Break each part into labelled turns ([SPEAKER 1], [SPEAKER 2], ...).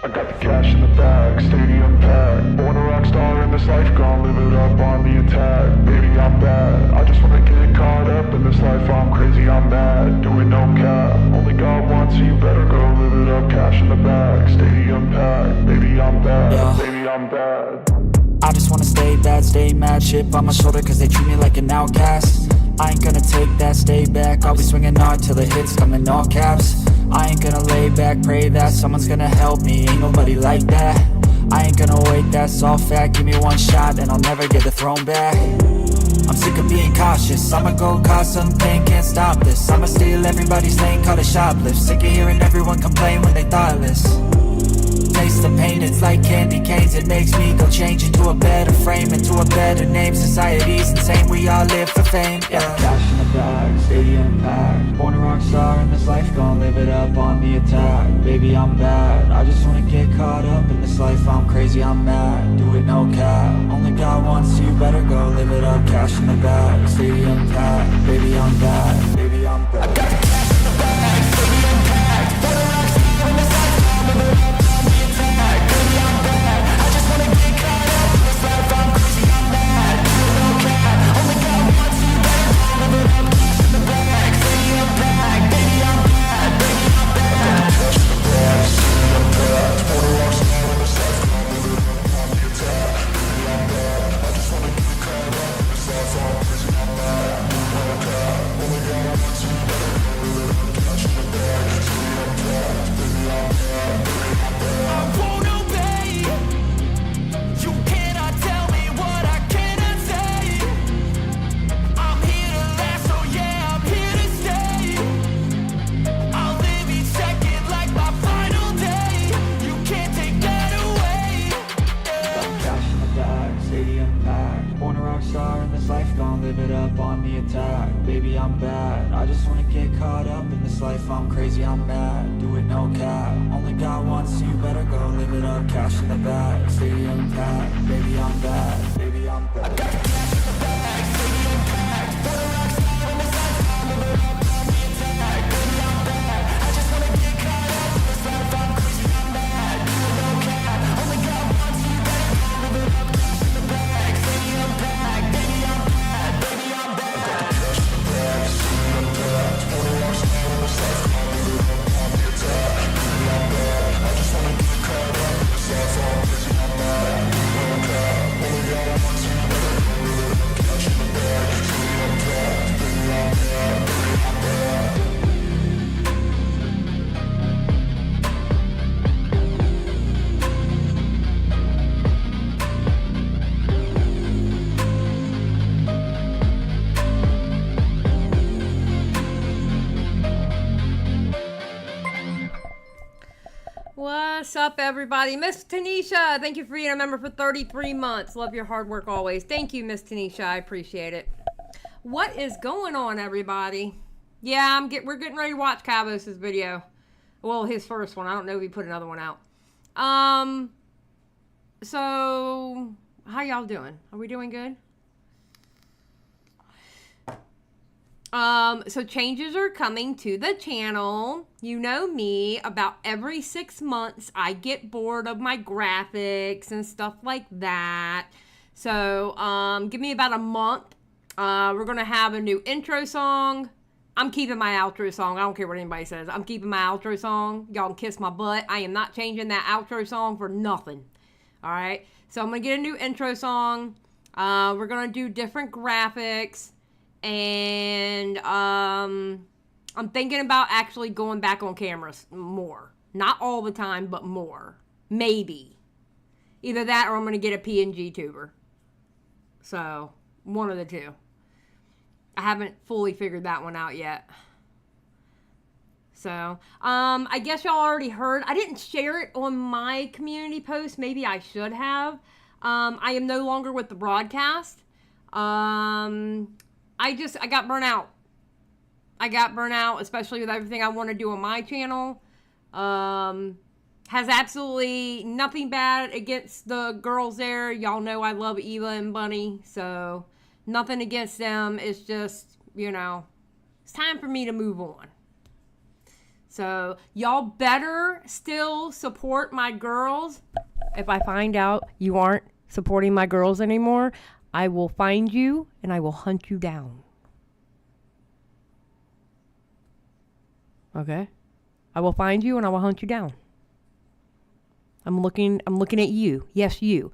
[SPEAKER 1] I got the cash in the bag, stadium packed. Born a rock star in this life, gon' live it up on the attack. Baby, I'm bad, I just wanna get caught up in this life. I'm crazy, I'm mad, doing no cap. Only got one, so you better go live it up. Cash in the bag, stadium packed. Baby, I'm bad,
[SPEAKER 2] Yeah.
[SPEAKER 1] baby, I'm bad.
[SPEAKER 2] I just wanna stay bad, stay mad. Chip on my shoulder cause they treat me like an outcast. I ain't gonna take that, stay back. I'll be swinging hard till the hits come in all caps. I ain't gonna lay back, pray that someone's gonna help me. Ain't nobody like that. I ain't gonna wait, that's all fact. Give me one shot and I'll never get the throne back. I'm sick of being cautious. I'ma go cause something, can't stop this. I'ma steal everybody's lane, call it shoplift. Sick of hearing everyone complain when they thoughtless. Taste the pain, it's like candy canes. It makes me go change into a better frame, into a better name. Society's insane, we all live for fame, yeah. Cash in the bag, stadium packed. Born a rock star in this life, gon' live it up on the attack. Baby, I'm bad, I just wanna get caught up in this life. I'm crazy, I'm mad, do it no cap. Only got one, so you better go live it up. Cash in the bag, stadium packed. Baby, I'm bad, baby, I'm bad. I got the cash in the bag, stadium packed. Born a rock star in this life, gon' live it up. Baby, I'm bad, I just wanna get caught up in this life. I'm crazy, I'm mad, do it no cap. Only got one, so you better go live it up. Cash in the bag, stadium packed. Baby, I'm bad, baby, I'm bad. I got the cash in the bag, stadium packed. Born a rock star in this life, I'll live it up on the attack. Baby, I'm bad, I just wanna get caught up in this life. I'm crazy, I'm mad, do it no cap. Only got one, so you better go live it up. Cash in the bag, stadium packed. Baby, I'm bad, baby, I'm bad.
[SPEAKER 3] What's up, everybody? Miss Tanisha, thank you for being a member for 33 months. Love your hard work always. Thank you, Miss Tanisha. I appreciate it. What is going on, everybody? Yeah, we're getting ready to watch Cabos' video. Well, his first one. I don't know if he put another one out. So how y'all doing? Are we doing good? So changes are coming to the channel. You know me, about every 6 months, I get bored of my graphics and stuff like that. So, give me about a month. We're going to have a new intro song. I'm keeping my outro song. I don't care what anybody says. I'm keeping my outro song. Y'all can kiss my butt. I am not changing that outro song for nothing. All right. So I'm going to get a new intro song. We're going to do different graphics. And I'm thinking about actually going back on cameras more. Not all the time, but more. Maybe. Either that or I'm going to get a PNG tuber. So, one of the two. I haven't fully figured that one out yet. So, I guess y'all already heard. I didn't share it on my community post. Maybe I should have. I am no longer with the broadcast. I got burnt out. I got burnt out, especially with everything I want to do on my channel. Has absolutely nothing bad against the girls there. Y'all know I love Eva and Bunny, so nothing against them. It's just, you know, it's time for me to move on. So y'all better still support my girls. If I find out you aren't supporting my girls anymore, I will find you and I will hunt you down. Okay? I will find you and I will hunt you down. I'm looking at you. Yes, you.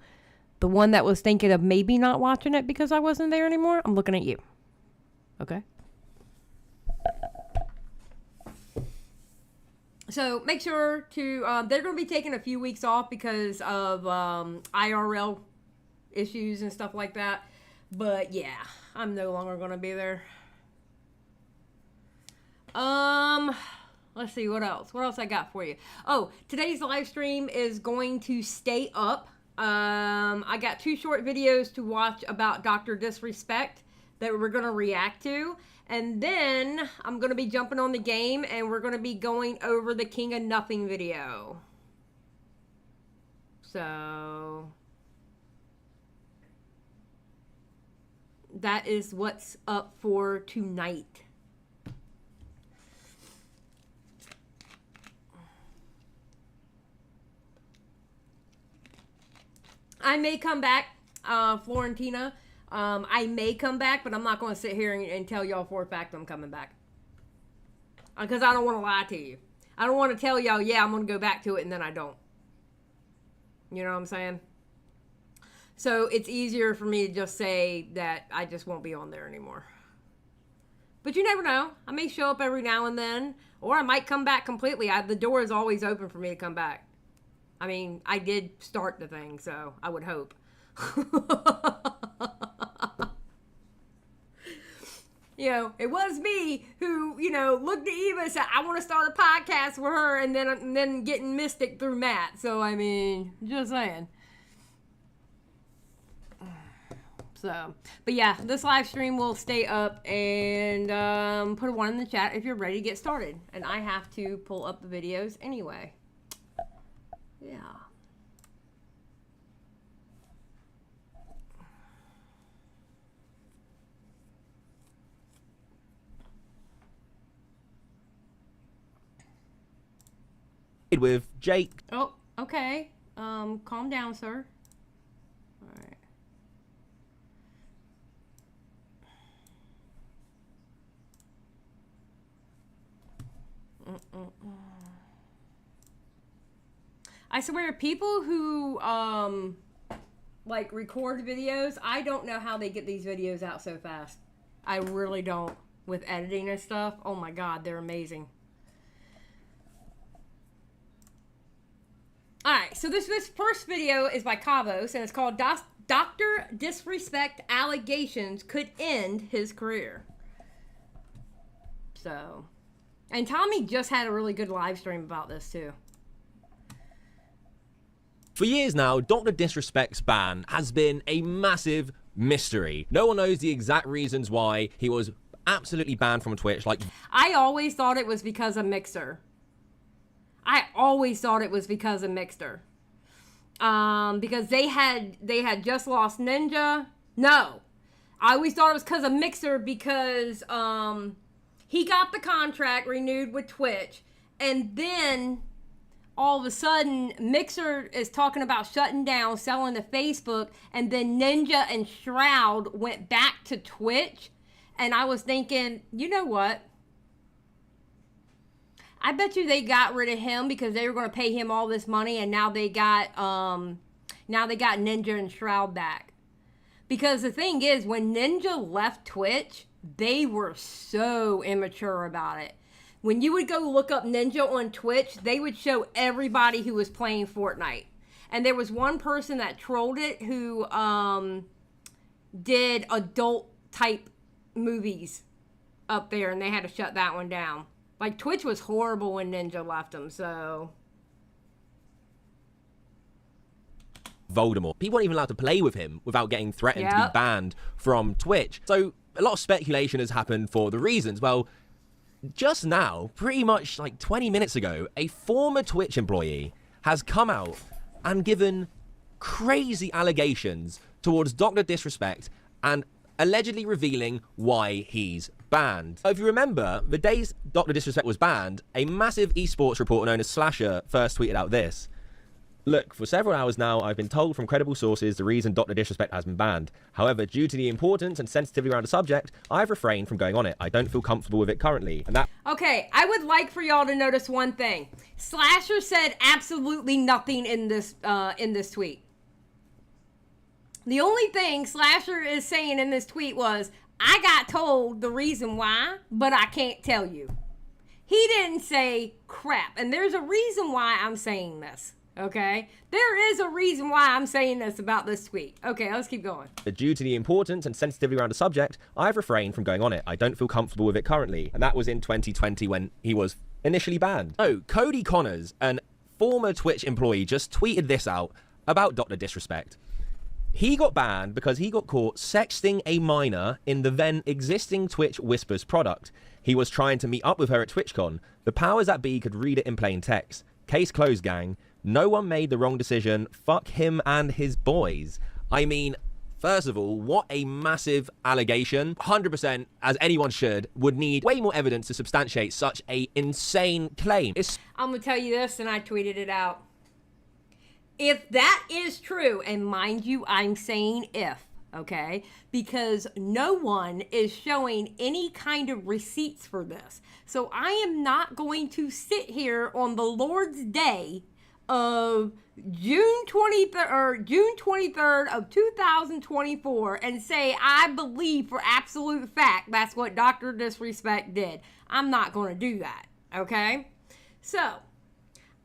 [SPEAKER 3] The one that was thinking of maybe not watching it because I wasn't there anymore. I'm looking at you. Okay? So make sure to, they're going to be taking a few weeks off because of IRL issues and stuff like that. But yeah, I'm no longer going to be there. Let's see, what else? What else I got for you? Oh, today's live stream is going to stay up. I got 2 short videos to watch about Dr. Disrespect that we're going to react to. And then I'm going to be jumping on the game and we're going to be going over the King of Nothing video. So that is what's up for tonight. I may come back, Florentina. I may come back, but I'm not going to sit here and tell y'all for a fact I'm coming back. Because I don't want to lie to you. I don't want to tell y'all, yeah, I'm going to go back to it, and then I don't. You know what I'm saying? So it's easier for me to just say that I just won't be on there anymore. But you never know. I may show up every now and then, or I might come back completely. The door is always open for me to come back. I mean, I did start the thing, so I would hope. You know, it was me who, you know, looked at Eva and said, I want to start a podcast with her, and then getting Mystic through Matt. So, I mean, just saying. So, but yeah, this live stream will stay up, and put a 1 in the chat if you're ready to get started. And I have to pull up the videos anyway. Yeah.
[SPEAKER 4] With Jake.
[SPEAKER 3] Oh, okay. Calm down, sir. All right. I swear, people who like record videos, I don't know how they get these videos out so fast. I really don't. With editing and stuff, oh my god, they're amazing. Alright, so this first video is by Kavos, and it's called Dr. Disrespect Allegations Could End His Career. So, and Tommy just had a really good live stream about this too.
[SPEAKER 4] For years now, Dr. Disrespect's ban has been a massive mystery. No one knows the exact reasons why he was absolutely banned from Twitch. Like,
[SPEAKER 3] I always thought it was because of Mixer. I always thought it was because of Mixer. Because they had just lost Ninja. No. I always thought it was because of Mixer because he got the contract renewed with Twitch, and then all of a sudden Mixer is talking about shutting down, selling to Facebook, and then Ninja and Shroud went back to Twitch, and I was thinking, you know what? I bet you they got rid of him because they were going to pay him all this money, and now they got Ninja and Shroud back. Because the thing is, when Ninja left Twitch, they were so immature about it. When you would go look up Ninja on Twitch, they would show everybody who was playing Fortnite. And there was one person that trolled it who did adult type movies up there, and they had to shut that one down. Like, Twitch was horrible when Ninja left them, so...
[SPEAKER 4] Voldemort. People weren't even allowed to play with him without getting threatened to be banned from Twitch. So, a lot of speculation has happened for the reasons. Well, just now, pretty much like 20 minutes ago, a former Twitch employee has come out and given crazy allegations towards Dr. Disrespect and allegedly revealing why he's banned. If you remember, the days Dr. Disrespect was banned, a massive esports reporter known as Slasher first tweeted out this. Look, for several hours now, I've been told from credible sources the reason Dr. Disrespect has been banned. However, due to the importance and sensitivity around the subject, I've refrained from going on it. I don't feel comfortable with it currently. And that...
[SPEAKER 3] Okay, I would like for y'all to notice one thing. Slasher said absolutely nothing in this tweet. The only thing Slasher is saying in this tweet was, I got told the reason why, but I can't tell you. He didn't say crap, and there's a reason why I'm saying this. Okay? There is a reason why I'm saying this about this tweet. Okay, let's keep going.
[SPEAKER 4] Due to the importance and sensitivity around the subject, I've refrained from going on it. I don't feel comfortable with it currently. And that was in 2020 when he was initially banned. Oh, Cody Connors, an former Twitch employee, just tweeted this out about Dr. Disrespect. He got banned because he got caught sexting a minor in the then existing Twitch Whispers product. He was trying to meet up with her at TwitchCon. The powers that be could read it in plain text. Case closed, gang. No one made the wrong decision. Fuck him and his boys. I mean, first of all, what a massive allegation. 100%, as anyone should, would need way more evidence to substantiate such a insane claim.
[SPEAKER 3] I'm going to tell you this, and I tweeted it out. If that is true, and mind you, I'm saying if, okay? Because no one is showing any kind of receipts for this. So I am not going to sit here on the Lord's Day of June 23rd of 2024 and say I believe for absolute fact that's what Dr. Disrespect did. I'm not going to do that, okay? So,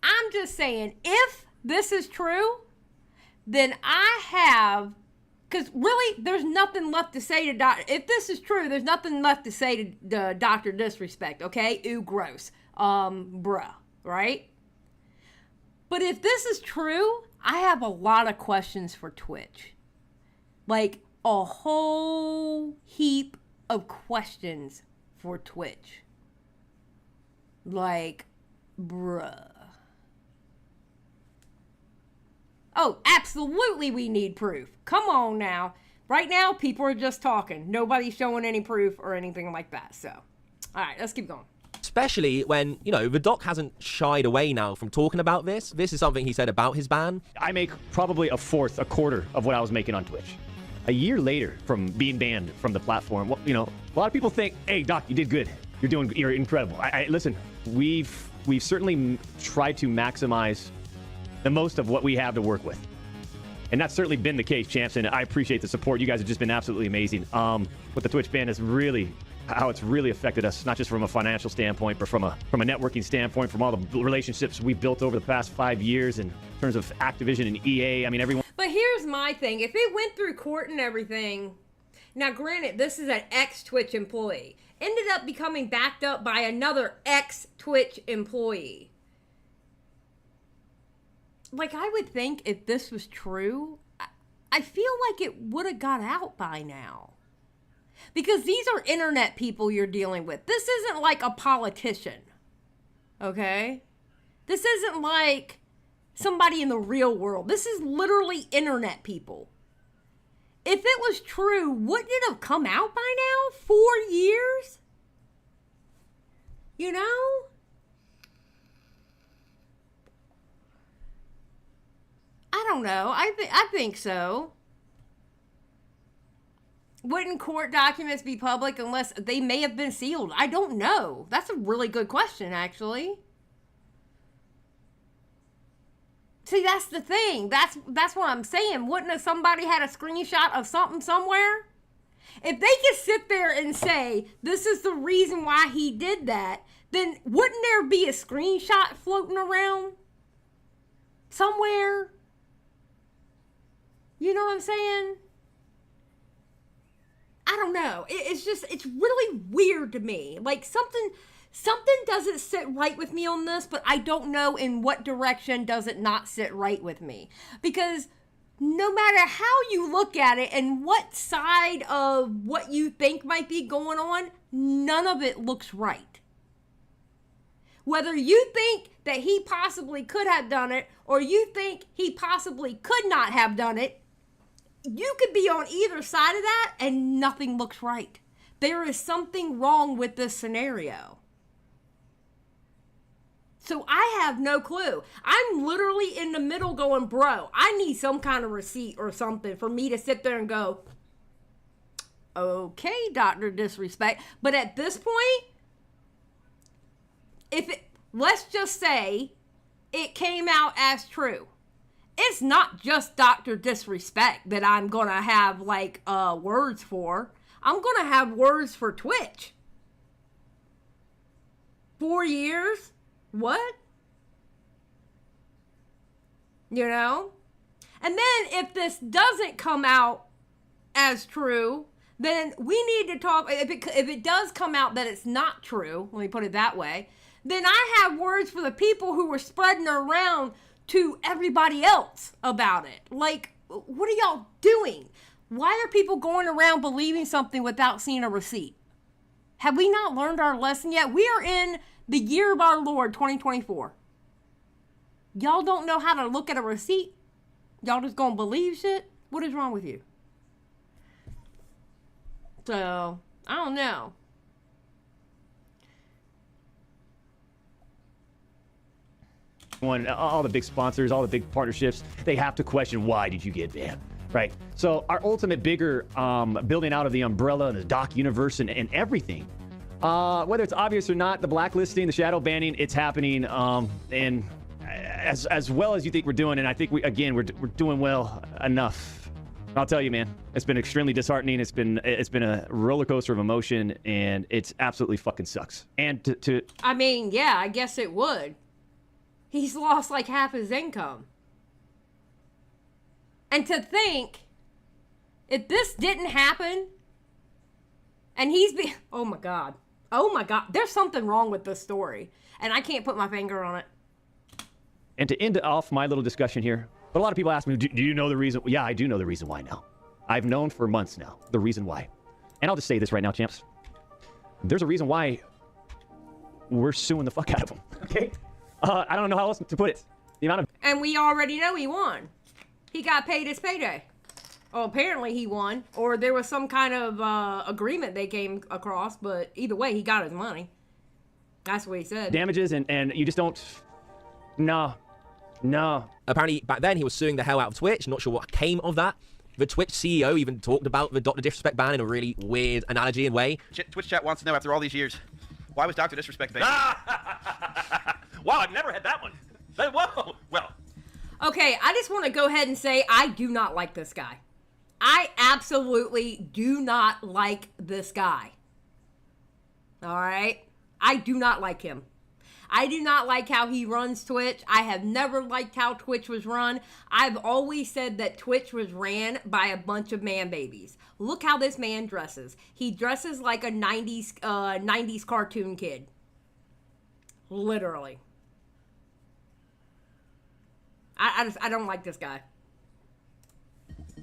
[SPEAKER 3] I'm just saying, if this is true, then I have, because really, there's nothing left to say to Dr. If this is true, there's nothing left to say to Dr. Disrespect, okay? Ew, gross. Bruh, right? But if this is true, I have a lot of questions for Twitch. Like, a whole heap of questions for Twitch. Like, bruh. Oh, absolutely we need proof. Come on now. Right now, people are just talking. Nobody's showing any proof or anything like that. So, all right, let's keep going.
[SPEAKER 4] Especially when, you know, the doc hasn't shied away now from talking about this. This is something he said about his ban.
[SPEAKER 5] I make probably a quarter of what I was making on Twitch. A year later from being banned from the platform, you know, a lot of people think, hey, Doc, you did good. You're incredible. Listen, we've certainly tried to maximize the most of what we have to work with. And that's certainly been the case, champs, and I appreciate the support. You guys have just been absolutely amazing. What the Twitch ban is really, how it's really affected us, not just from a financial standpoint, but from a networking standpoint, from all the relationships we've built over the past 5 years in terms of Activision and EA. I mean, everyone.
[SPEAKER 3] But here's my thing. If it went through court and everything, now granted, this is an ex-Twitch employee, ended up becoming backed up by another ex-Twitch employee. Like, I would think if this was true, I feel like it would have got out by now. Because these are internet people you're dealing with. This isn't like a politician. Okay? This isn't like somebody in the real world. This is literally internet people. If it was true, wouldn't it have come out by now? 4 years? You know? I don't know. I think so. Wouldn't court documents be public unless they may have been sealed? I don't know. That's a really good question, actually. See, that's the thing. That's what I'm saying. Wouldn't have somebody had a screenshot of something somewhere? If they could sit there and say, this is the reason why he did that, then wouldn't there be a screenshot floating around somewhere? You know what I'm saying? I don't know. It's really weird to me. Like, something doesn't sit right with me on this, but I don't know in what direction does it not sit right with me. Because no matter how you look at it and what side of what you think might be going on, none of it looks right. Whether you think that he possibly could have done it or you think he possibly could not have done it, you could be on either side of that and nothing looks right. There is something wrong with this scenario. So I have no clue. I'm literally in the middle going, bro, I need some kind of receipt or something for me to sit there and go, okay, Dr. Disrespect. But at this point, let's just say it came out as true. It's not just Dr. Disrespect that I'm going to have words for. I'm going to have words for Twitch. 4 years? What? You know? And then if this doesn't come out as true, then we need to talk. If it does come out that it's not true, let me put it that way, then I have words for the people who were spreading it around to everybody else about it. Like, what are y'all doing? Why are people going around believing something without seeing a receipt? Have we not learned our lesson yet? We are in the year of our Lord, 2024. Y'all don't know how to look at a receipt? Y'all just gonna believe shit? What is wrong with you? So, I don't know.
[SPEAKER 5] All the big sponsors, all the big partnerships, they have to question, why did you get banned? Right? So our ultimate bigger building out of the umbrella, the doc universe, and everything, whether it's obvious or not, the blacklisting, the shadow banning, it's happening, and as well as you think we're doing, and I think we're doing well enough. I'll tell you, man, it's been extremely disheartening. It's been a roller coaster of emotion, and it's absolutely fucking sucks. And
[SPEAKER 3] I mean, yeah, I guess it would. He's lost like half his income. And to think, if this didn't happen, and oh my God, there's something wrong with this story, and I can't put my finger on it.
[SPEAKER 5] And to end off my little discussion here, but a lot of people ask me, do you know the reason? Yeah, I do know the reason why now. I've known for months now the reason why. And I'll just say this right now, champs. There's a reason why we're suing the fuck out of him, okay? I don't know how else to put it. The amount of...
[SPEAKER 3] And we already know he won. He got paid his payday. Well, apparently he won. Or there was some kind of agreement they came across. But either way, he got his money. That's what he said.
[SPEAKER 5] Damages, and you just don't... No.
[SPEAKER 4] Apparently, back then, he was suing the hell out of Twitch. Not sure what came of that. The Twitch CEO even talked about the Dr. Disrespect ban in a really weird analogy and way.
[SPEAKER 6] Twitch chat wants to know, after all these years, why was Dr. Disrespect banned?
[SPEAKER 7] Wow, I've never had that one. Whoa. Well.
[SPEAKER 3] Okay, I just want to go ahead and say I do not like this guy. I absolutely do not like this guy. All right? I do not like him. I do not like how he runs Twitch. I have never liked how Twitch was run. I've always said that Twitch was ran by a bunch of man babies. Look how this man dresses. He dresses like a 90s cartoon kid. Literally. I don't like this guy.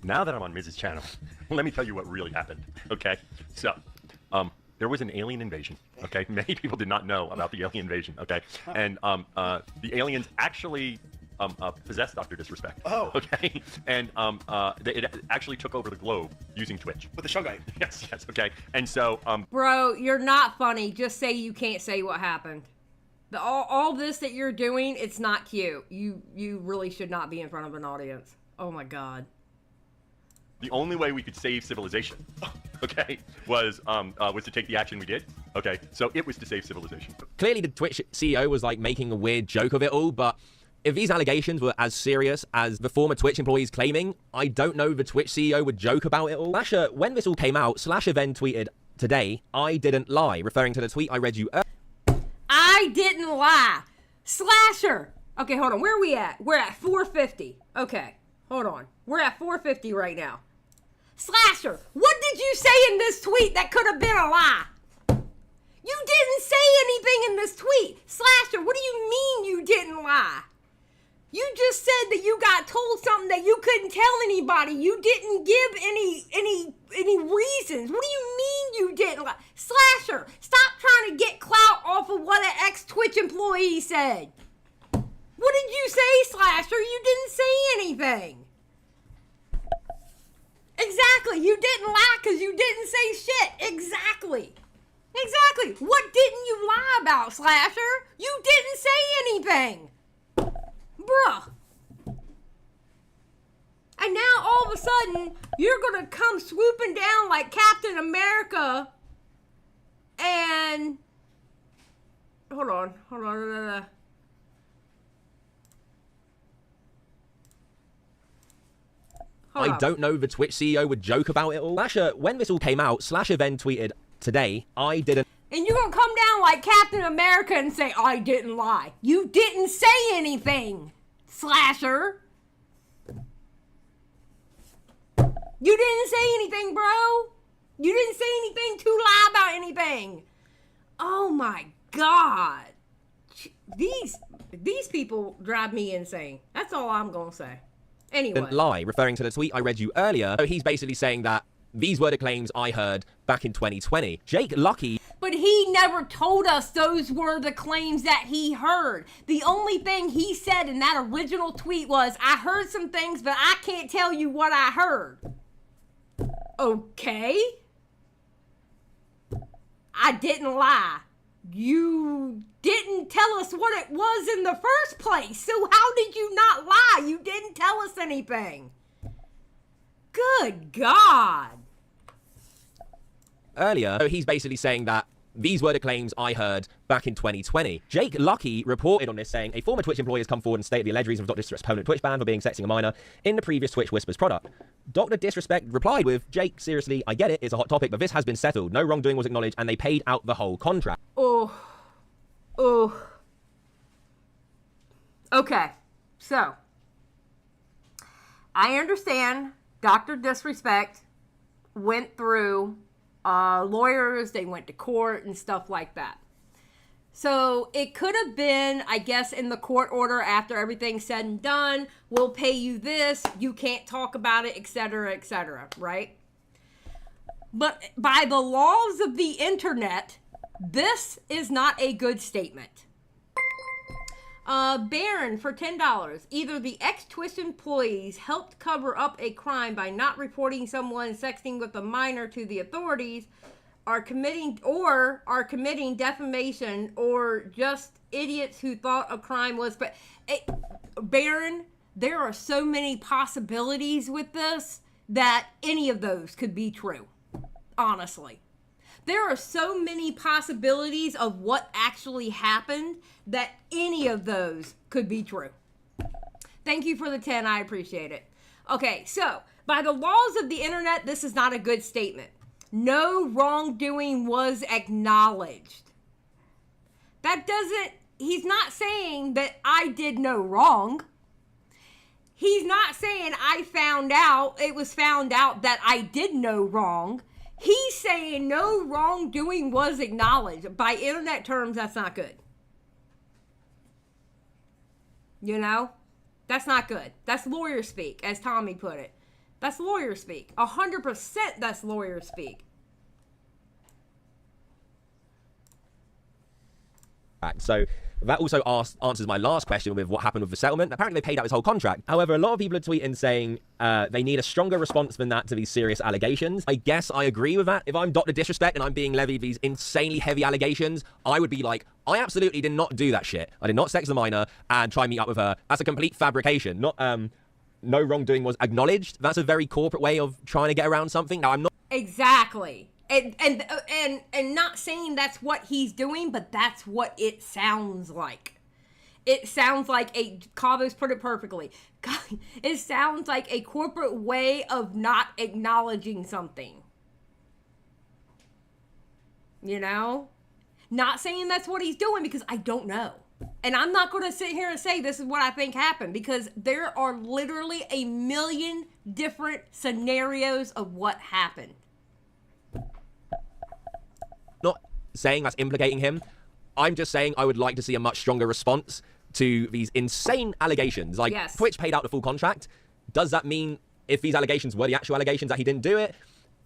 [SPEAKER 7] Now that I'm on Mrs. Channel, let me tell you what really happened, okay? So, there was an alien invasion, okay? Many people did not know about the alien invasion, okay? And the aliens actually possessed Dr. Disrespect.
[SPEAKER 6] Oh.
[SPEAKER 7] Okay? And it actually took over the globe using Twitch.
[SPEAKER 6] With the Shungite.
[SPEAKER 7] Yes, okay. And so...
[SPEAKER 3] Bro, you're not funny. Just say you can't say what happened. All this that you're doing, it's not cute. You really should not be in front of an audience. Oh my God.
[SPEAKER 7] The only way we could save civilization, okay, was to take the action we did. Okay, so it was to save civilization.
[SPEAKER 4] Clearly, the Twitch CEO was like making a weird joke of it all, but if these allegations were as serious as the former Twitch employees claiming, I don't know the Twitch CEO would joke about it all. Slasher, when this all came out, Slasher then tweeted, "Today, I didn't lie," referring to the tweet I read you earlier.
[SPEAKER 3] I didn't lie. Slasher. Okay, hold on. Where are we at? We're at 450. Okay, hold on. We're at 450 right now. Slasher, what did you say in this tweet that could have been a lie? You didn't say anything in this tweet. Slasher, what do you mean you didn't lie? You just said that you got told something that you couldn't tell anybody. You didn't give any reasons. What do you mean you didn't lie? Slasher, stop trying to get clout off of what an ex-Twitch employee said. What did you say, Slasher? You didn't say anything. Exactly. You didn't lie because you didn't say shit. Exactly. Exactly. What didn't you lie about, Slasher? You didn't say anything. Bruh. And now all of a sudden, you're going to come swooping down like Captain America and... Hold on.
[SPEAKER 4] I don't know if the Twitch CEO would joke about it all. Slasher, when this all came out, Slasher then tweeted, today, I didn't...
[SPEAKER 3] And you're going to come down like Captain America and say, I didn't lie. You didn't say anything, Slasher. You didn't say anything, bro. You didn't say anything to lie about anything. Oh my God. These people drive me insane. That's all I'm going to say. Anyway.
[SPEAKER 4] Lie, referring to the tweet I read you earlier. So he's basically saying that these were the claims I heard back in 2020. Jake Lucky...
[SPEAKER 3] But he never told us those were the claims that he heard. The only thing he said in that original tweet was, I heard some things, but I can't tell you what I heard. Okay. I didn't lie. You didn't tell us what it was in the first place. So how did you not lie? You didn't tell us anything. Good God.
[SPEAKER 4] Earlier, so he's basically saying that these were the claims I heard back in 2020. Jake Lucky reported on this, saying a former Twitch employee has come forward and stated the alleged reason for Dr. Disrespect's permanent Twitch ban for being sexting a minor in the previous Twitch Whispers product. Dr. Disrespect replied with, Jake, seriously, I get it, it's a hot topic, but this has been settled. No wrongdoing was acknowledged, and they paid out the whole contract.
[SPEAKER 3] Oh. Okay, so I understand Dr. Disrespect went through lawyers, they went to court and stuff like that. So it could have been, I guess, in the court order after everything's said and done, we'll pay you this, you can't talk about it, etc., right? But by the laws of the internet, this is not a good statement. Baron for $10. Either the ex-Twitch employees helped cover up a crime by not reporting someone sexting with a minor to the authorities, are committing defamation, or just idiots who thought a crime was. But Baron, there are so many possibilities with this that any of those could be true. Honestly. There are so many possibilities of what actually happened that any of those could be true. Thank you for the 10. I appreciate it. Okay, so by the laws of the internet, this is not a good statement. No wrongdoing was acknowledged. That doesn't, he's not saying that I did no wrong. He's not saying it was found out that I did no wrong. He's saying no wrongdoing was acknowledged. By internet terms, that's not good. You know? That's not good. That's lawyer speak, as Tommy put it. That's lawyer speak. 100% that's lawyer speak.
[SPEAKER 4] So that also answers my last question with what happened with the settlement. Apparently they paid out his whole contract. However, a lot of people are tweeting saying they need a stronger response than that to these serious allegations. I guess I agree with that. If I'm Dr. Disrespect and I'm being levied these insanely heavy allegations, I would be like, I absolutely did not do that shit. I did not sex the minor and try and meet up with her. That's a complete fabrication. Not no wrongdoing was acknowledged. That's a very corporate way of trying to get around something. Now, I'm not...
[SPEAKER 3] Exactly. And not saying that's what he's doing, but that's what it sounds like. It sounds like Cavo's put it perfectly. It sounds like a corporate way of not acknowledging something. You know? Not saying that's what he's doing because I don't know. And I'm not going to sit here and say this is what I think happened because there are literally a million different scenarios of what happened.
[SPEAKER 4] Not saying that's implicating him. I'm just saying I would like to see a much stronger response to these insane allegations. Like,
[SPEAKER 3] yes.
[SPEAKER 4] Twitch paid out the full contract. Does that mean if these allegations were the actual allegations that he didn't do it?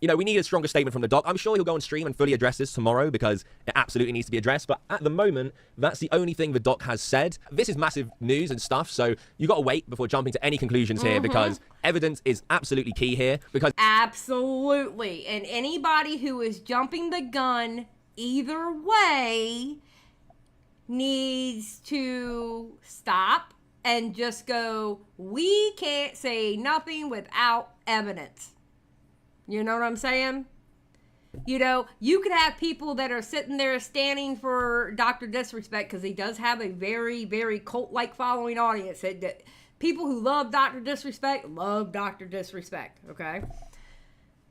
[SPEAKER 4] You know, we need a stronger statement from the doc. I'm sure he'll go on stream and fully address this tomorrow because it absolutely needs to be addressed. But at the moment, that's the only thing the doc has said. This is massive news and stuff, so you got to wait before jumping to any conclusions here because evidence is absolutely key here. Because
[SPEAKER 3] absolutely, and anybody who is jumping the gun either way needs to stop and just go, we can't say nothing without evidence. You know what I'm saying? You know, you could have people that are sitting there standing for Dr. Disrespect because he does have a very, very cult-like following audience. That people who love Dr. Disrespect, okay?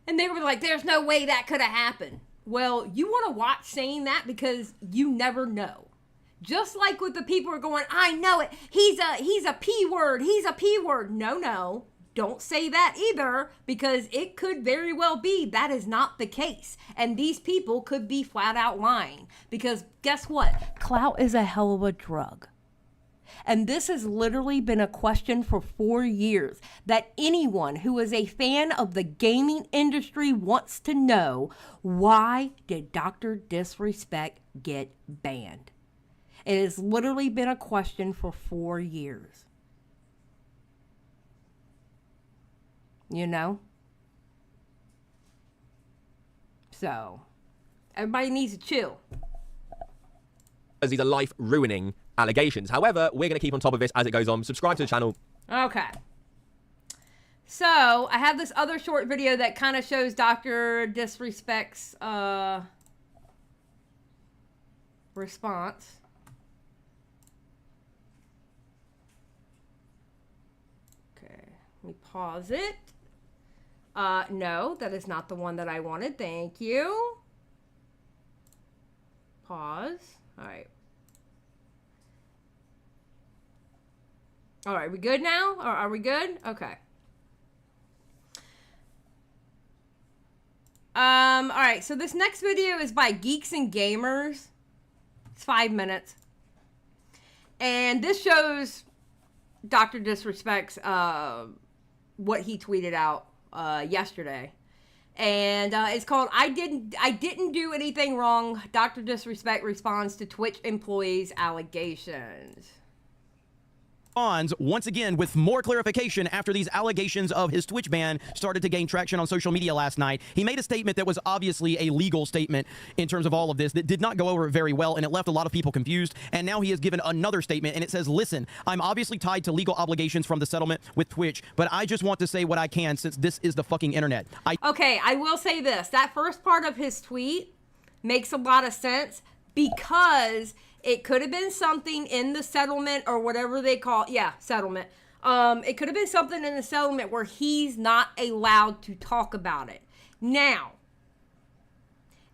[SPEAKER 3] And they were like, there's no way that could have happened. Well, you want to watch saying that because you never know. Just like with the people who are going, I know it, he's a P word, he's a P word. No. Don't say that either, because it could very well be that is not the case. And these people could be flat out lying. Because guess what? Clout is a hell of a drug. And this has literally been a question for 4 years that anyone who is a fan of the gaming industry wants to know, why did Dr. Disrespect get banned? It has literally been a question for 4 years. You know? So, everybody needs to chill.
[SPEAKER 4] As these are life-ruining allegations. However, we're going to keep on top of this as it goes on. Subscribe to the channel.
[SPEAKER 3] Okay. So, I have this other short video that kind of shows Dr. Disrespect's response. Okay, let me pause it. No, that is not the one that I wanted. Thank you. Pause. All right. All right, we good now? Or are we good? Okay. All right, so this next video is by Geeks and Gamers. It's 5 minutes. And this shows Dr. Disrespect's, what he tweeted out yesterday. And it's called I didn't do anything wrong. Dr. Disrespect responds to Twitch employees' allegations.
[SPEAKER 8] Once again with more clarification after these allegations of his Twitch ban started to gain traction on social media last night. He made a statement that was obviously a legal statement in terms of all of this that did not go over very well, and it left a lot of people confused. And now he has given another statement, and it says, listen, I'm obviously tied to legal obligations from the settlement with Twitch, but I just want to say what I can since this is the fucking internet.
[SPEAKER 3] Okay, I will say this. That first part of his tweet makes a lot of sense because it could have been something in the settlement or whatever they call it. Yeah, settlement. It could have been something in the settlement where he's not allowed to talk about it. Now,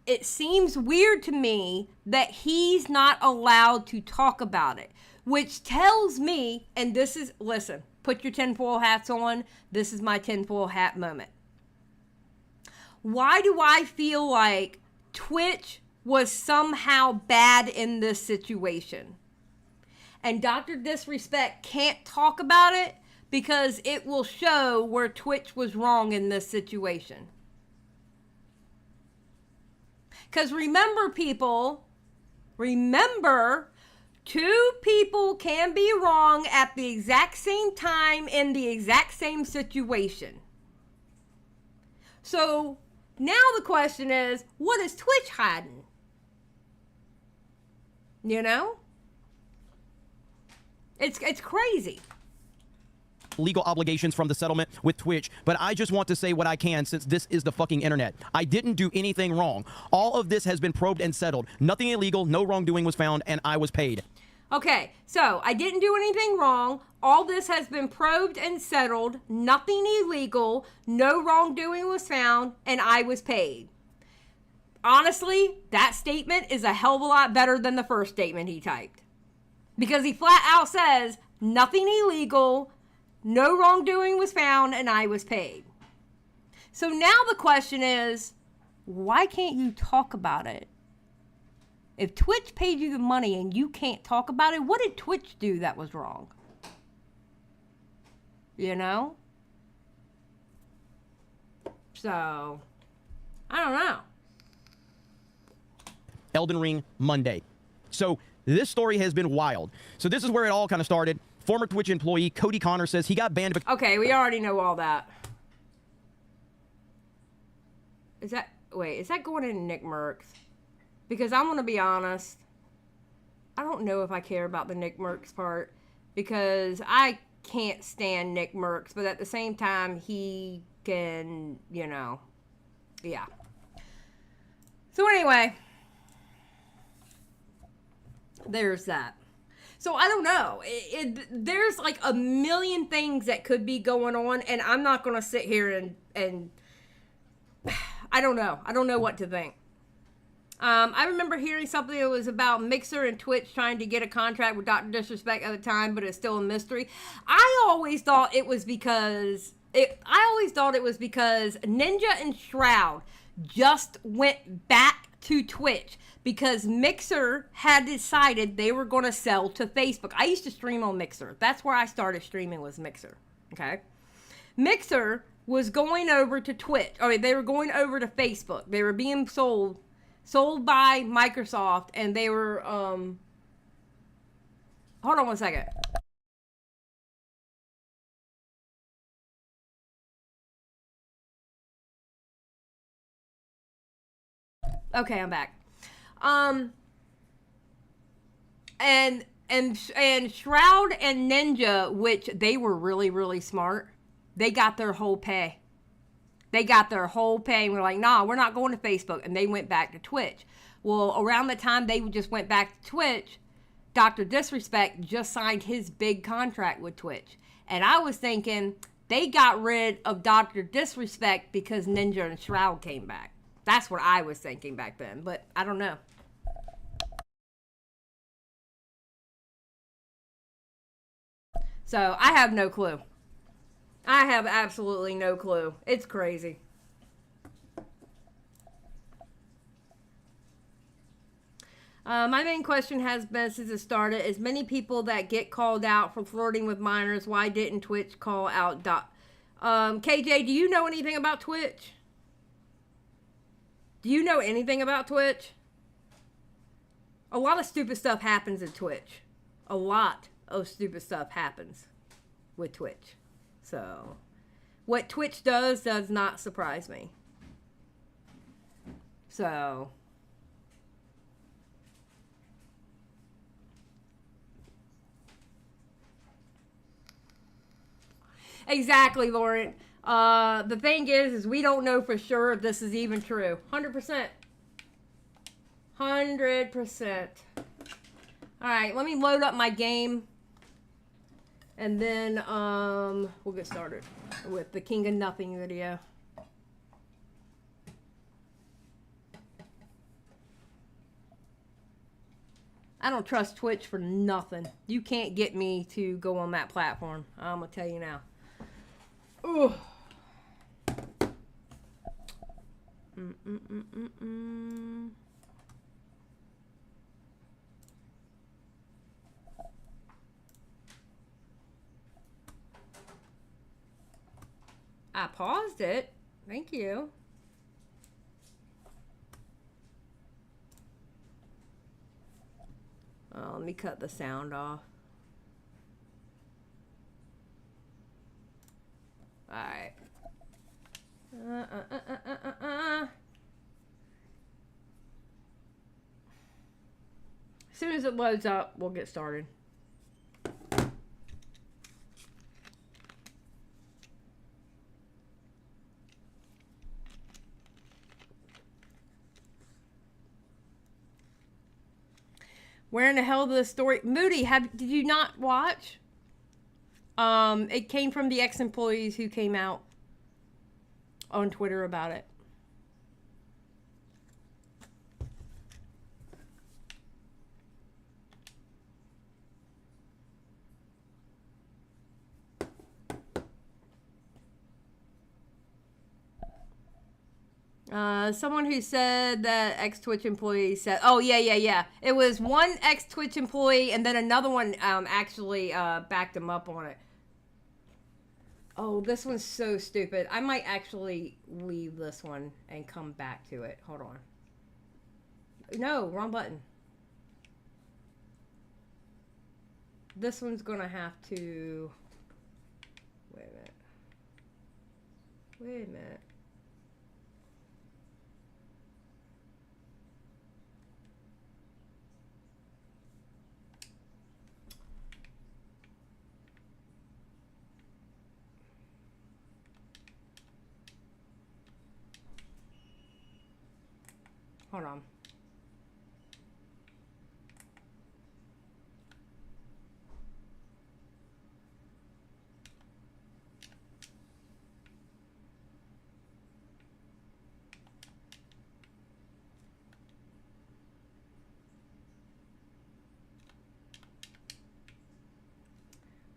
[SPEAKER 3] it seems weird to me that he's not allowed to talk about it, which tells me, and this is, listen, put your tinfoil hats on. This is my tinfoil hat moment. Why do I feel like Twitch was somehow bad in this situation? And Dr. Disrespect can't talk about it because it will show where Twitch was wrong in this situation. Because remember, people, two people can be wrong at the exact same time in the exact same situation. So now the question is, what is Twitch hiding? You know? It's crazy.
[SPEAKER 8] Legal obligations from the settlement with Twitch, but I just want to say what I can since this is the fucking internet. I didn't do anything wrong. All of this has been probed and settled. Nothing illegal, no wrongdoing was found, and I was paid.
[SPEAKER 3] Okay, so I didn't do anything wrong. All this has been probed and settled. Nothing illegal, no wrongdoing was found, and I was paid. Honestly, that statement is a hell of a lot better than the first statement he typed. Because he flat out says, nothing illegal, no wrongdoing was found, and I was paid. So now the question is, why can't you talk about it? If Twitch paid you the money and you can't talk about it, what did Twitch do that was wrong? You know? So, I don't know.
[SPEAKER 8] Elden Ring Monday. So this story has been wild. So this is where it all kind of started. Former Twitch employee Cody Connor says he got banned.
[SPEAKER 3] Okay, we already know all that. Is that going in Nick Merckx? Because I'm going to be honest, I don't know if I care about the Nick Merckx part, because I can't stand Nick Merckx, but at the same time, he can, you know, yeah. So anyway, there's that. So I don't know. There's like a million things that could be going on, and I'm not going to sit here and I don't know. I don't know what to think. I remember hearing something that was about Mixer and Twitch trying to get a contract with Dr. Disrespect at the time, but it's still a mystery. I always thought it was because Ninja and Shroud just went back to Twitch because Mixer had decided they were going to sell to Facebook. I used to stream on Mixer. That's where I started streaming, was Mixer. Okay. Mixer was going over to Twitch. I mean, they were going over to Facebook. They were being sold by Microsoft, and they were, hold on one second. Okay, I'm back. And Shroud and Ninja, which they were really, really smart, they got their whole pay. They got their whole pay and were like, nah, we're not going to Facebook. And they went back to Twitch. Well, around the time they just went back to Twitch, Dr. Disrespect just signed his big contract with Twitch. And I was thinking they got rid of Dr. Disrespect because Ninja and Shroud came back. That's what I was thinking back then, but I don't know. So I have no clue. I have absolutely no clue. It's crazy. My main question has been since it started is many people that get called out for flirting with minors. Why didn't Twitch call out KJ, do you know anything about Twitch? Do you know anything about Twitch? A lot of stupid stuff happens in Twitch. A lot of stupid stuff happens with Twitch. So, what Twitch does not surprise me. So, exactly, Lauren. The thing is we don't know for sure if this is even true. 100%. 100%. Alright, let me load up my game. And then, we'll get started with the King of Nothing video. I don't trust Twitch for nothing. You can't get me to go on that platform. I'm going to tell you now. Ooh. I paused it. Thank you. Oh, let me cut the sound off. Alright. As soon as it loads up, we'll get started. Where in the hell did the story... Moody, did you not watch? It came from the ex-employees who came out on Twitter about it. Someone who said that ex-Twitch employee said, oh, yeah. It was one ex-Twitch employee and then another one actually backed him up on it. Oh, this one's so stupid. I might actually leave this one and come back to it. Hold on. No, wrong button. This one's gonna have to... Wait a minute. Wait a minute. Hold on.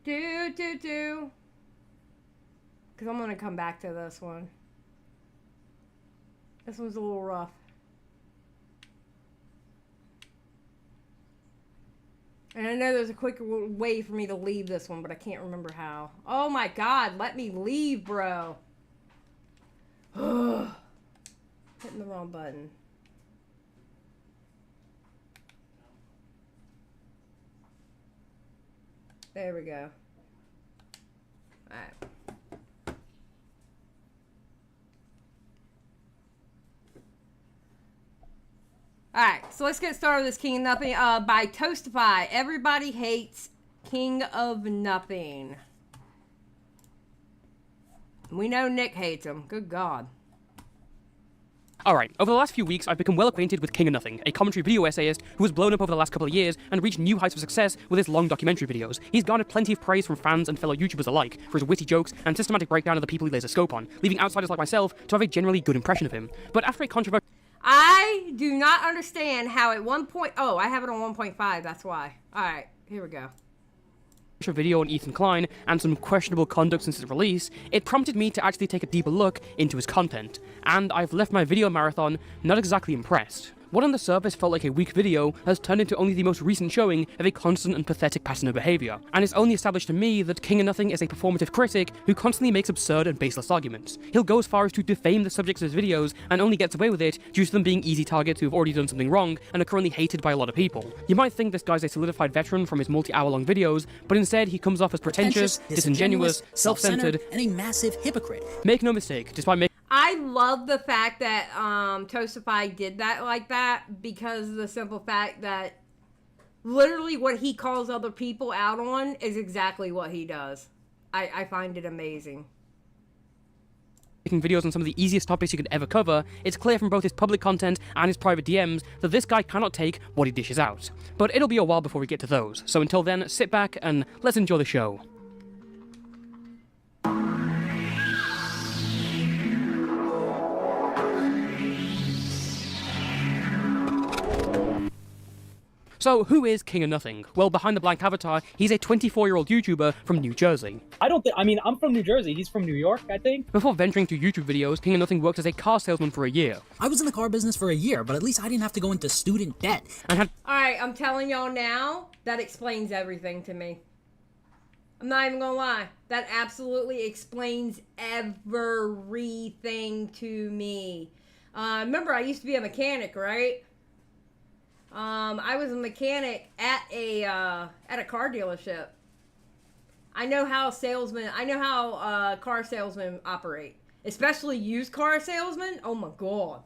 [SPEAKER 3] Do. Because I'm going to come back to this one. This one's a little rough. And I know there's a quicker way for me to leave this one, but I can't remember how. Oh my God, let me leave, bro. Hitting the wrong button. There we go. Alright. Alright, so let's get started with this King of Nothing by Toastify. Everybody hates King of Nothing. We know Nick hates him. Good God.
[SPEAKER 9] Alright, over the last few weeks, I've become well acquainted with King of Nothing, a commentary video essayist who has blown up over the last couple of years and reached new heights of success with his long documentary videos. He's garnered plenty of praise from fans and fellow YouTubers alike for his witty jokes and systematic breakdown of the people he lays a scope on, leaving outsiders like myself to have a generally good impression of him. But after a controversial...
[SPEAKER 3] I do not understand how at one point... Oh, I have it on 1.5, that's why. Alright, here we go.
[SPEAKER 9] Video on Ethan Klein and some questionable conduct since its release, it prompted me to actually take a deeper look into his content, and I've left my video marathon not exactly impressed. What on the surface felt like a weak video has turned into only the most recent showing of a constant and pathetic pattern of behaviour, and it's only established to me that King of Nothing is a performative critic who constantly makes absurd and baseless arguments. He'll go as far as to defame the subjects of his videos and only gets away with it due to them being easy targets who have already done something wrong and are currently hated by a lot of people. You might think this guy's a solidified veteran from his multi-hour-long videos, but instead he comes off as pretentious, disingenuous, self-centered,
[SPEAKER 10] and a massive hypocrite.
[SPEAKER 9] Make no mistake, despite making...
[SPEAKER 3] I love the fact that Toastify did that like that, because of the simple fact that literally what he calls other people out on is exactly what he does. I find it amazing.
[SPEAKER 9] Making videos on some of the easiest topics you could ever cover, it's clear from both his public content and his private DMs that this guy cannot take what he dishes out. But it'll be a while before we get to those, so until then, sit back and let's enjoy the show. So, who is King of Nothing? Well, behind the blank avatar, he's a 24-year-old YouTuber from New Jersey.
[SPEAKER 11] I'm from New Jersey. He's from New York, I think.
[SPEAKER 9] Before venturing to YouTube videos, King of Nothing worked as a car salesman for a year.
[SPEAKER 10] I was in the car business for a year, but at least I didn't have to go into student debt.
[SPEAKER 3] Alright, I'm telling y'all now, that explains everything to me. I'm not even gonna lie. That absolutely explains everything to me. Remember, I used to be a mechanic, right? I was a mechanic at a car dealership. I know how car salesmen operate, especially used car salesmen. Oh my God,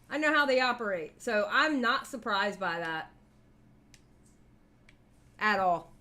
[SPEAKER 3] I know how they operate. So I'm not surprised by that at all.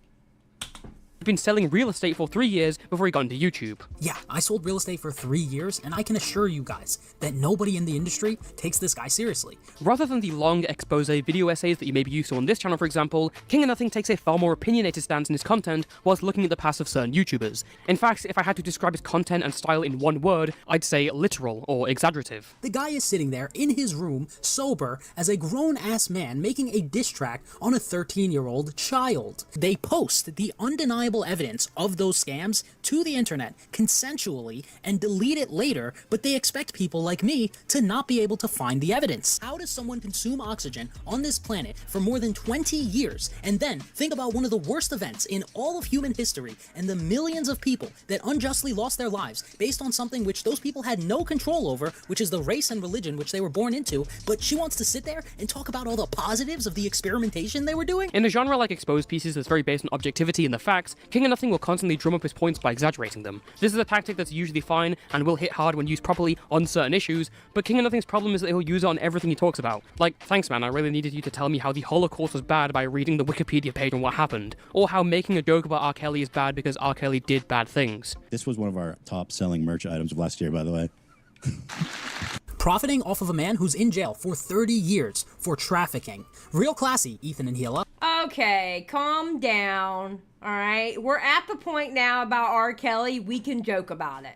[SPEAKER 9] He'd been selling real estate for 3 years before he got into YouTube.
[SPEAKER 10] Yeah, I sold real estate for 3 years, and I can assure you guys that nobody in the industry takes this guy seriously.
[SPEAKER 9] Rather than the long expose video essays that you may be used to on this channel, for example, King of Nothing takes a far more opinionated stance in his content whilst looking at the past of certain YouTubers. In fact, if I had to describe his content and style in one word, I'd say literal or exaggerative.
[SPEAKER 10] The guy is sitting there in his room, sober, as a grown-ass man making a diss track on a 13-year-old child. They post the undeniable incredible evidence of those scams to the internet consensually and delete it later, but they expect people like me to not be able to find the evidence. How does someone consume oxygen on this planet for more than 20 years and then think about one of the worst events in all of human history and the millions of people that unjustly lost their lives based on something which those people had no control over, which is the race and religion which they were born into, but she wants to sit there and talk about all the positives of the experimentation they were doing?
[SPEAKER 9] In a genre like exposed pieces that's very based on objectivity and the facts, King of Nothing will constantly drum up his points by exaggerating them. This is a tactic that's usually fine and will hit hard when used properly on certain issues, but King of Nothing's problem is that he'll use it on everything he talks about. Like, thanks man, I really needed you to tell me how the Holocaust was bad by reading the Wikipedia page on what happened, or how making a joke about R. Kelly is bad because R. Kelly did bad things.
[SPEAKER 12] This was one of our top selling merch items of last year, by the way.
[SPEAKER 10] Profiting off of a man who's in jail for 30 years for trafficking. Real classy, Ethan and Hila.
[SPEAKER 3] Okay, calm down. All right, we're at the point now about R. Kelly, we can joke about it.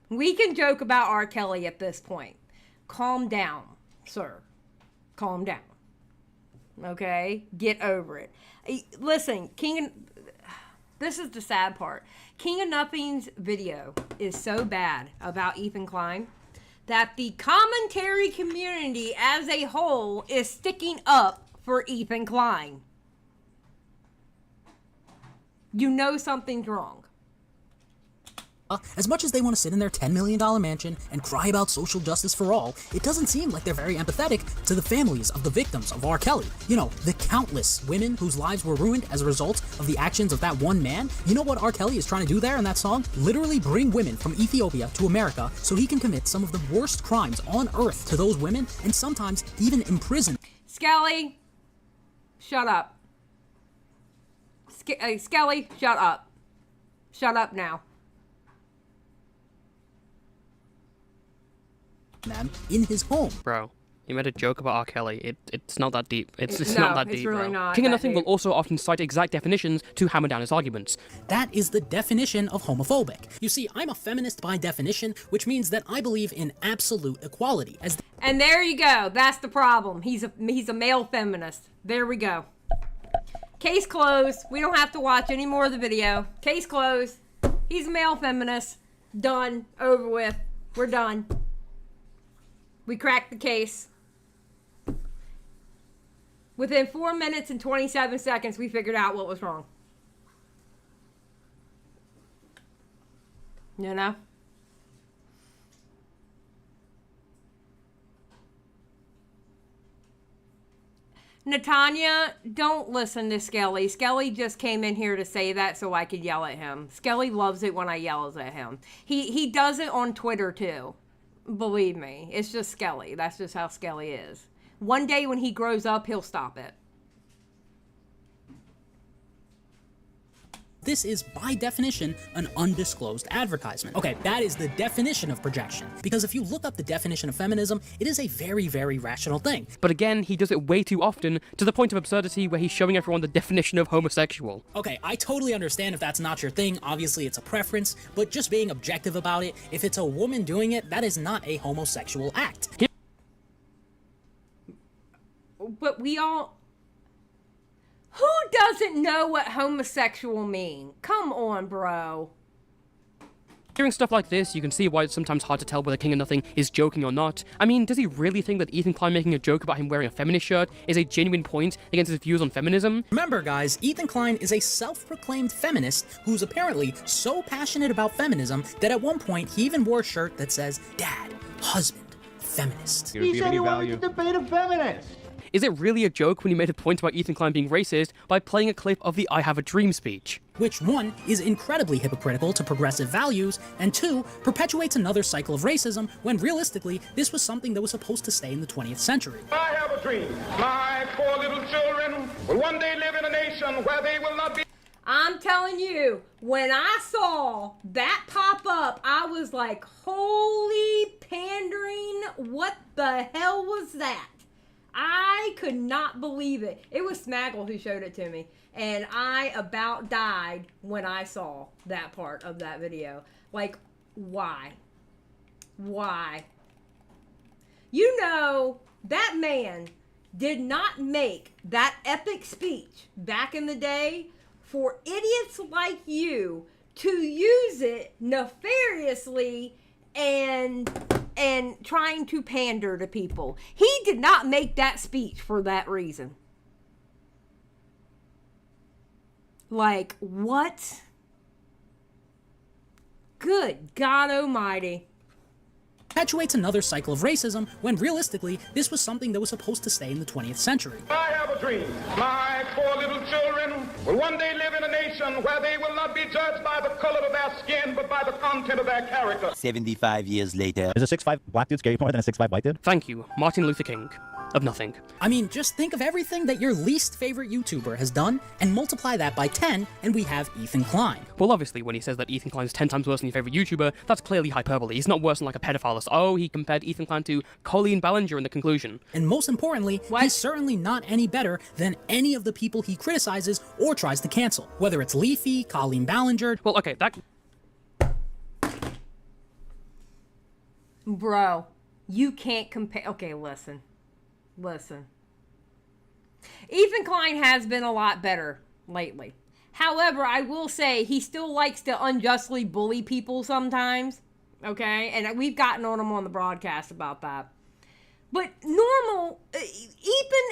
[SPEAKER 3] We can joke about R. Kelly at this point. Calm down, sir. Calm down. Okay? Get over it. Listen, this is the sad part. King of Nothing's video is so bad about Ethan Klein that the commentary community as a whole is sticking up for Ethan Klein. You know something's wrong.
[SPEAKER 10] As much as they want to sit in their $10 million mansion and cry about social justice for all, it doesn't seem like they're very empathetic to the families of the victims of R. Kelly. You know, the countless women whose lives were ruined as a result of the actions of that one man. You know what R. Kelly is trying to do there in that song? Literally bring women from Ethiopia to America so he can commit some of the worst crimes on earth to those women and sometimes even imprison.
[SPEAKER 3] Skelly, shut up. Skelly, shut up. Shut up now.
[SPEAKER 10] Them in his home.
[SPEAKER 9] Bro, you made a joke about R. Kelly. It's not that deep. It's
[SPEAKER 3] no,
[SPEAKER 9] not that
[SPEAKER 3] it's
[SPEAKER 9] deep,
[SPEAKER 3] really
[SPEAKER 9] bro.
[SPEAKER 3] not
[SPEAKER 9] King of
[SPEAKER 3] that
[SPEAKER 9] Nothing
[SPEAKER 3] deep.
[SPEAKER 9] will also often cite exact definitions to hammer down his arguments.
[SPEAKER 10] That is the definition of homophobic. You see, I'm a feminist by definition, which means that I believe in absolute equality.
[SPEAKER 3] And there you go. That's the problem. He's a male feminist. There we go. Case closed. We don't have to watch any more of the video. Case closed. He's a male feminist. Done. Over with. We're done. We cracked the case. Within 4 minutes and 27 seconds, we figured out what was wrong. You know? Natanya, don't listen to Skelly. Skelly just came in here to say that so I could yell at him. Skelly loves it when I yell at him. He does it on Twitter too. Believe me, it's just Skelly. That's just how Skelly is. One day when he grows up, he'll stop it.
[SPEAKER 10] This is, by definition, an undisclosed advertisement. Okay, that is the definition of projection. Because if you look up the definition of feminism, it is a very, very rational thing.
[SPEAKER 9] But again, he does it way too often, to the point of absurdity where he's showing everyone the definition of homosexual.
[SPEAKER 10] Okay, I totally understand if that's not your thing. Obviously, it's a preference. But just being objective about it, if it's a woman doing it, that is not a homosexual act.
[SPEAKER 3] But we all... Who doesn't know what homosexual mean? Come on, bro.
[SPEAKER 9] Hearing stuff like this, you can see why it's sometimes hard to tell whether King of Nothing is joking or not. I mean, does he really think that Ethan Klein making a joke about him wearing a feminist shirt is a genuine point against his views on feminism?
[SPEAKER 10] Remember, guys, Ethan Klein is a self-proclaimed feminist who's apparently so passionate about feminism that at one point he even wore a shirt that says, Dad, husband, feminist.
[SPEAKER 13] He said he wanted to debate a feminist.
[SPEAKER 9] Is it really a joke when he made a point about Ethan Klein being racist by playing a clip of the I Have a Dream speech?
[SPEAKER 10] Which, one, is incredibly hypocritical to progressive values, and two, perpetuates another cycle of racism when realistically, this was something that was supposed to stay in the 20th century.
[SPEAKER 14] I have a dream. My poor little children will one day live in a nation where they will not be...
[SPEAKER 3] I'm telling you, when I saw that pop up, I was like, holy pandering, what the hell was that? I could not believe it. It was Smaggle who showed it to me. And I about died when I saw that part of that video. Like, why? Why? You know, that man did not make that epic speech back in the day for idiots like you to use it nefariously and trying to pander to people. He did not make that speech for that reason. Like, what? Good God Almighty.
[SPEAKER 10] Perpetuates another cycle of racism when realistically this was something that was supposed to stay in the 20th century.
[SPEAKER 14] I have a dream. My poor little children will one day live in a nation where they will not be judged by the color of their skin, but by the content of their character.
[SPEAKER 15] 75 years later.
[SPEAKER 16] Is a 6'5" black dude scary more than a 6'5" white dude?
[SPEAKER 9] Thank you, Martin Luther King. Of nothing.
[SPEAKER 10] I mean, just think of everything that your least favorite YouTuber has done and multiply that by 10 and we have Ethan Klein.
[SPEAKER 9] Well, obviously, when he says that Ethan Klein is 10 times worse than your favorite YouTuber, that's clearly hyperbole. He's not worse than like a pedophile. Oh, he compared Ethan Klein to Colleen Ballinger in the conclusion.
[SPEAKER 10] And most importantly, he's certainly not any better than any of the people he criticizes or tries to cancel. Whether it's Leafy, Colleen Ballinger...
[SPEAKER 9] Well, okay, that...
[SPEAKER 3] Bro, you can't compare... Okay, listen. Ethan Klein has been a lot better lately. However, I will say he still likes to unjustly bully people sometimes. Okay? And we've gotten on him on the broadcast about that. But Ethan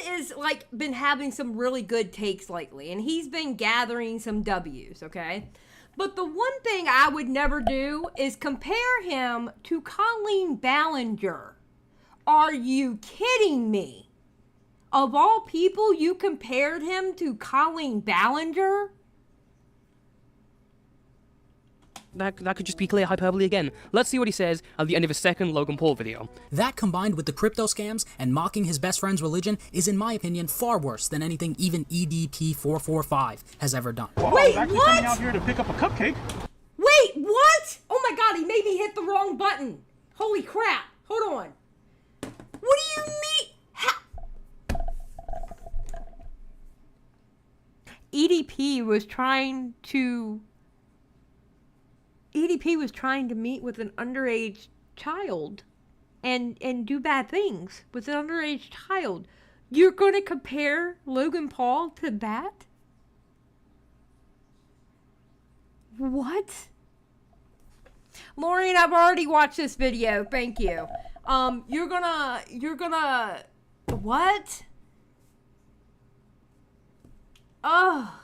[SPEAKER 3] is like been having some really good takes lately. And he's been gathering some W's. Okay? But the one thing I would never do is compare him to Colleen Ballinger. Are you kidding me? Of all people, you compared him to Colleen Ballinger?
[SPEAKER 9] That could just be clear hyperbole again. Let's see what he says at the end of his second Logan Paul video.
[SPEAKER 10] That combined with the crypto scams and mocking his best friend's religion is, in my opinion, far worse than anything even EDP445 has ever done.
[SPEAKER 3] Well, wait,
[SPEAKER 13] I was
[SPEAKER 3] what?
[SPEAKER 13] coming out here to pick up a cupcake.
[SPEAKER 3] Wait, what? Oh my God, he made me hit the wrong button. Holy crap. Hold on. What do you mean? EDP was trying to meet with an underage child and do bad things with an underage child. You're going to compare Logan Paul to that? What? Maureen, I've already watched this video. Thank you. You're gonna what? Oh.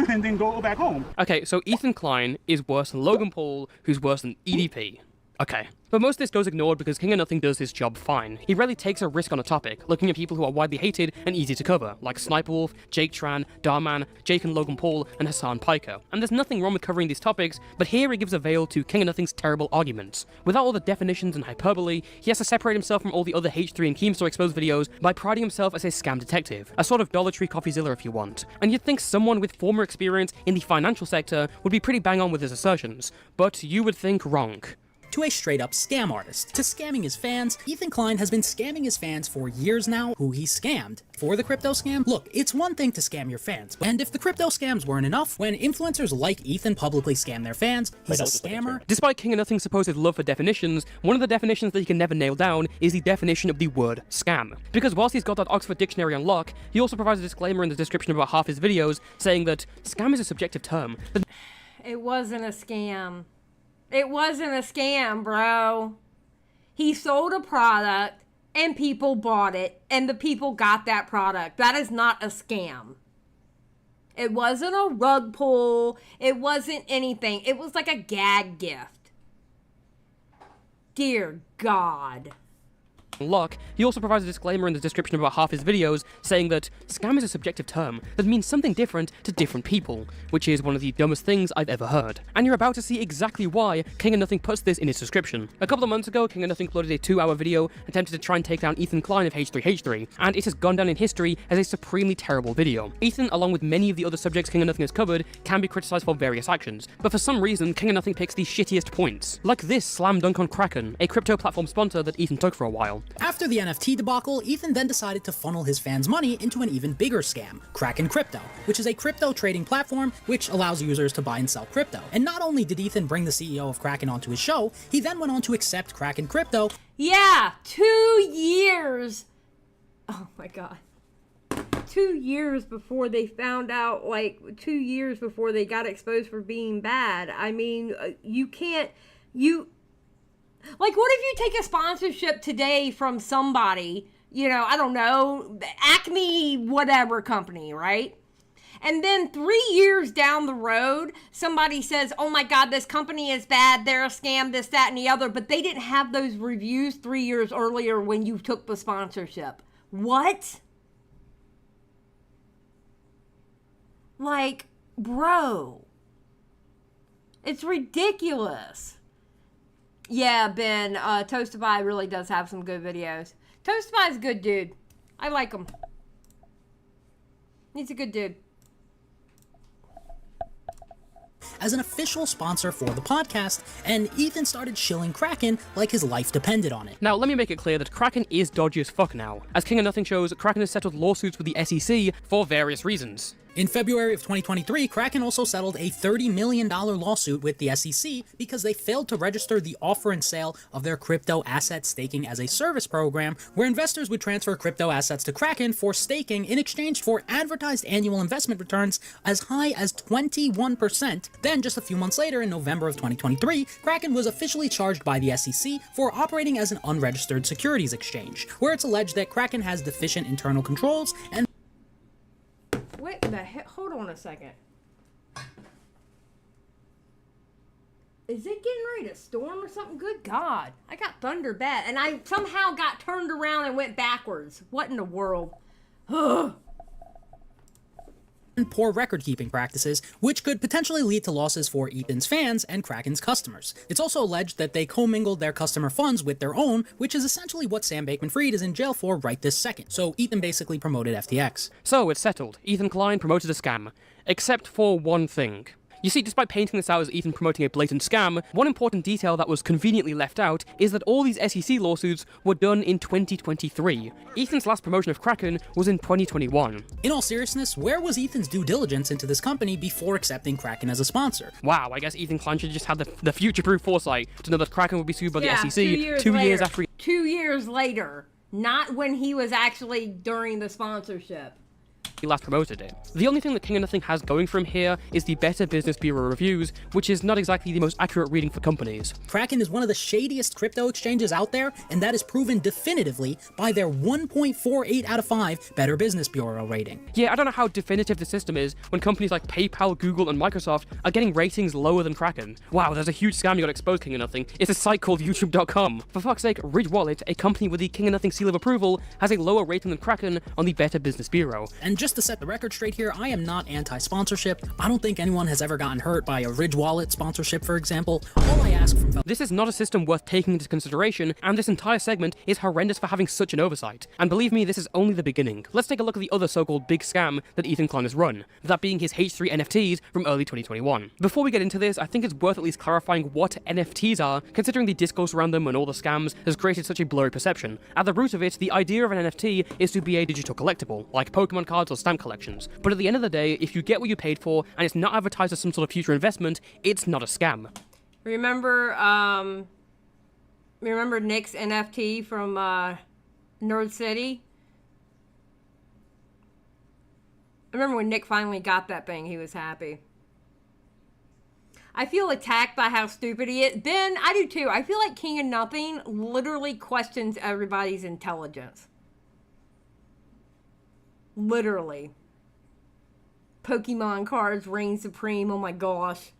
[SPEAKER 13] And then go back home.
[SPEAKER 9] Okay, so Ethan Klein is worse than Logan Paul, who's worse than EDP. Okay. But most of this goes ignored because King of Nothing does his job fine. He rarely takes a risk on a topic, looking at people who are widely hated and easy to cover, like Sniper Wolf, Jake Tran, Darman, Jake and Logan Paul, and Hassan Piker. And there's nothing wrong with covering these topics, but here he gives a veil to King of Nothing's terrible arguments. Without all the definitions and hyperbole, he has to separate himself from all the other H3 and Keemstar Exposed videos by priding himself as a scam detective, a sort of Dollar Tree Coffeezilla if you want. And you'd think someone with former experience in the financial sector would be pretty bang on with his assertions, but you would think wrong.
[SPEAKER 10] To a straight-up scam artist. To scamming his fans, Ethan Klein has been scamming his fans for years now. Who he scammed. For the crypto scam? Look, it's one thing to scam your fans, and if the crypto scams weren't enough, when influencers like Ethan publicly scam their fans, he's a scammer.
[SPEAKER 9] Despite King of Nothing's supposed love for definitions, one of the definitions that he can never nail down is the definition of the word scam. Because whilst he's got that Oxford Dictionary on lock, he also provides a disclaimer in the description of about half his videos saying that scam is a subjective term.
[SPEAKER 3] It wasn't a scam. It wasn't a scam, bro. He sold a product and people bought it and the people got that product. That is not a scam. It wasn't a rug pull. It wasn't anything. It was like a gag gift. Dear God.
[SPEAKER 9] Lock, he also provides a disclaimer in the description of about half his videos saying that scam is a subjective term that means something different to different people, which is one of the dumbest things I've ever heard. And you're about to see exactly why King of Nothing puts this in his description. A couple of months ago, King of Nothing uploaded a 2-hour video attempting to try and take down Ethan Klein of H3H3, and it has gone down in history as a supremely terrible video. Ethan, along with many of the other subjects King of Nothing has covered, can be criticized for various actions, but for some reason, King of Nothing picks the shittiest points. Like this slam dunk on Kraken, a crypto platform sponsor that Ethan took for a while.
[SPEAKER 10] After the NFT debacle, Ethan then decided to funnel his fans' money into an even bigger scam, Kraken Crypto, which is a crypto trading platform which allows users to buy and sell crypto. And not only did Ethan bring the CEO of Kraken onto his show, he then went on to accept Kraken Crypto.
[SPEAKER 3] Yeah, 2 years. Oh my God. 2 years before they found out, like 2 years before they got exposed for being bad. I mean, you can't, like, what if you take a sponsorship today from somebody, you know, I don't know, Acme whatever company, right? And then 3 years down the road, somebody says, oh my God, this company is bad, they're a scam, this, that, and the other, but they didn't have those reviews 3 years earlier when you took the sponsorship. What? Like, bro. It's ridiculous. Yeah, Ben, Toastify really does have some good videos. Toastify's a good dude. I like him. He's a good dude.
[SPEAKER 10] As an official sponsor for the podcast, and Ethan started shilling Kraken like his life depended on it.
[SPEAKER 9] Now, let me make it clear that Kraken is dodgy as fuck now. As King of Nothing shows, Kraken has settled lawsuits with the SEC for various reasons.
[SPEAKER 10] In February of 2023, Kraken also settled a $30 million lawsuit with the SEC because they failed to register the offer and sale of their crypto asset staking as a service program, where investors would transfer crypto assets to Kraken for staking in exchange for advertised annual investment returns as high as 21%. Then, just a few months later, in November of 2023, Kraken was officially charged by the SEC for operating as an unregistered securities exchange, where it's alleged that Kraken has deficient internal controls and
[SPEAKER 3] What the heck? Hold on a second. Is it getting ready to storm or something? Good God. I got thunder bad. And I somehow got turned around and went backwards. What in the world? Ugh.
[SPEAKER 10] and poor record-keeping practices, which could potentially lead to losses for Ethan's fans and Kraken's customers. It's also alleged that they commingled their customer funds with their own, which is essentially what Sam Bankman-Fried is in jail for right this second. So Ethan basically promoted FTX.
[SPEAKER 9] So it's settled. Ethan Klein promoted a scam. Except for one thing. You see, despite painting this out as Ethan promoting a blatant scam, one important detail that was conveniently left out is that all these SEC lawsuits were done in 2023. Ethan's last promotion of Kraken was in 2021.
[SPEAKER 10] In all seriousness, where was Ethan's due diligence into this company before accepting Kraken as a sponsor?
[SPEAKER 9] Wow, I guess Ethan Klein should just have the future-proof foresight to know that Kraken would be sued by the SEC
[SPEAKER 3] 2
[SPEAKER 9] years after he...
[SPEAKER 3] 2 years later, not when he was actually during the sponsorship.
[SPEAKER 9] He last promoted it. The only thing that King of Nothing has going for him here is the Better Business Bureau reviews, which is not exactly the most accurate reading for companies.
[SPEAKER 10] Kraken is one of the shadiest crypto exchanges out there, and that is proven definitively by their 1.48 out of 5 Better Business Bureau rating.
[SPEAKER 9] Yeah, I don't know how definitive the system is when companies like PayPal, Google, and Microsoft are getting ratings lower than Kraken. Wow, there's a huge scam you got exposed, King of Nothing. It's a site called YouTube.com. For fuck's sake, Ridge Wallet, a company with the King of Nothing seal of approval, has a lower rating than Kraken on the Better Business Bureau.
[SPEAKER 10] And just to set the record straight here, I am not anti-sponsorship. I don't think anyone has ever gotten hurt by a Ridge Wallet sponsorship, for example. All I ask from
[SPEAKER 9] This is not a system worth taking into consideration, and this entire segment is horrendous for having such an oversight. And believe me, this is only the beginning. Let's take a look at the other so-called big scam that Ethan Klein has run, that being his H3 NFTs from early 2021. Before we get into this, I think it's worth at least clarifying what NFTs are, considering the discourse around them and all the scams has created such a blurry perception. At the root of it, the idea of an NFT is to be a digital collectible, like Pokemon cards or stamp collections. But at the end of the day, if you get what you paid for and it's not advertised as some sort of future investment, it's not a scam.
[SPEAKER 3] Remember Nick's NFT from Nerd City? I remember when Nick finally got that thing, he was happy. I feel attacked by how stupid he is. Ben, I do too. I feel like King of Nothing literally questions everybody's intelligence. Literally. Pokemon cards reign supreme, oh my gosh.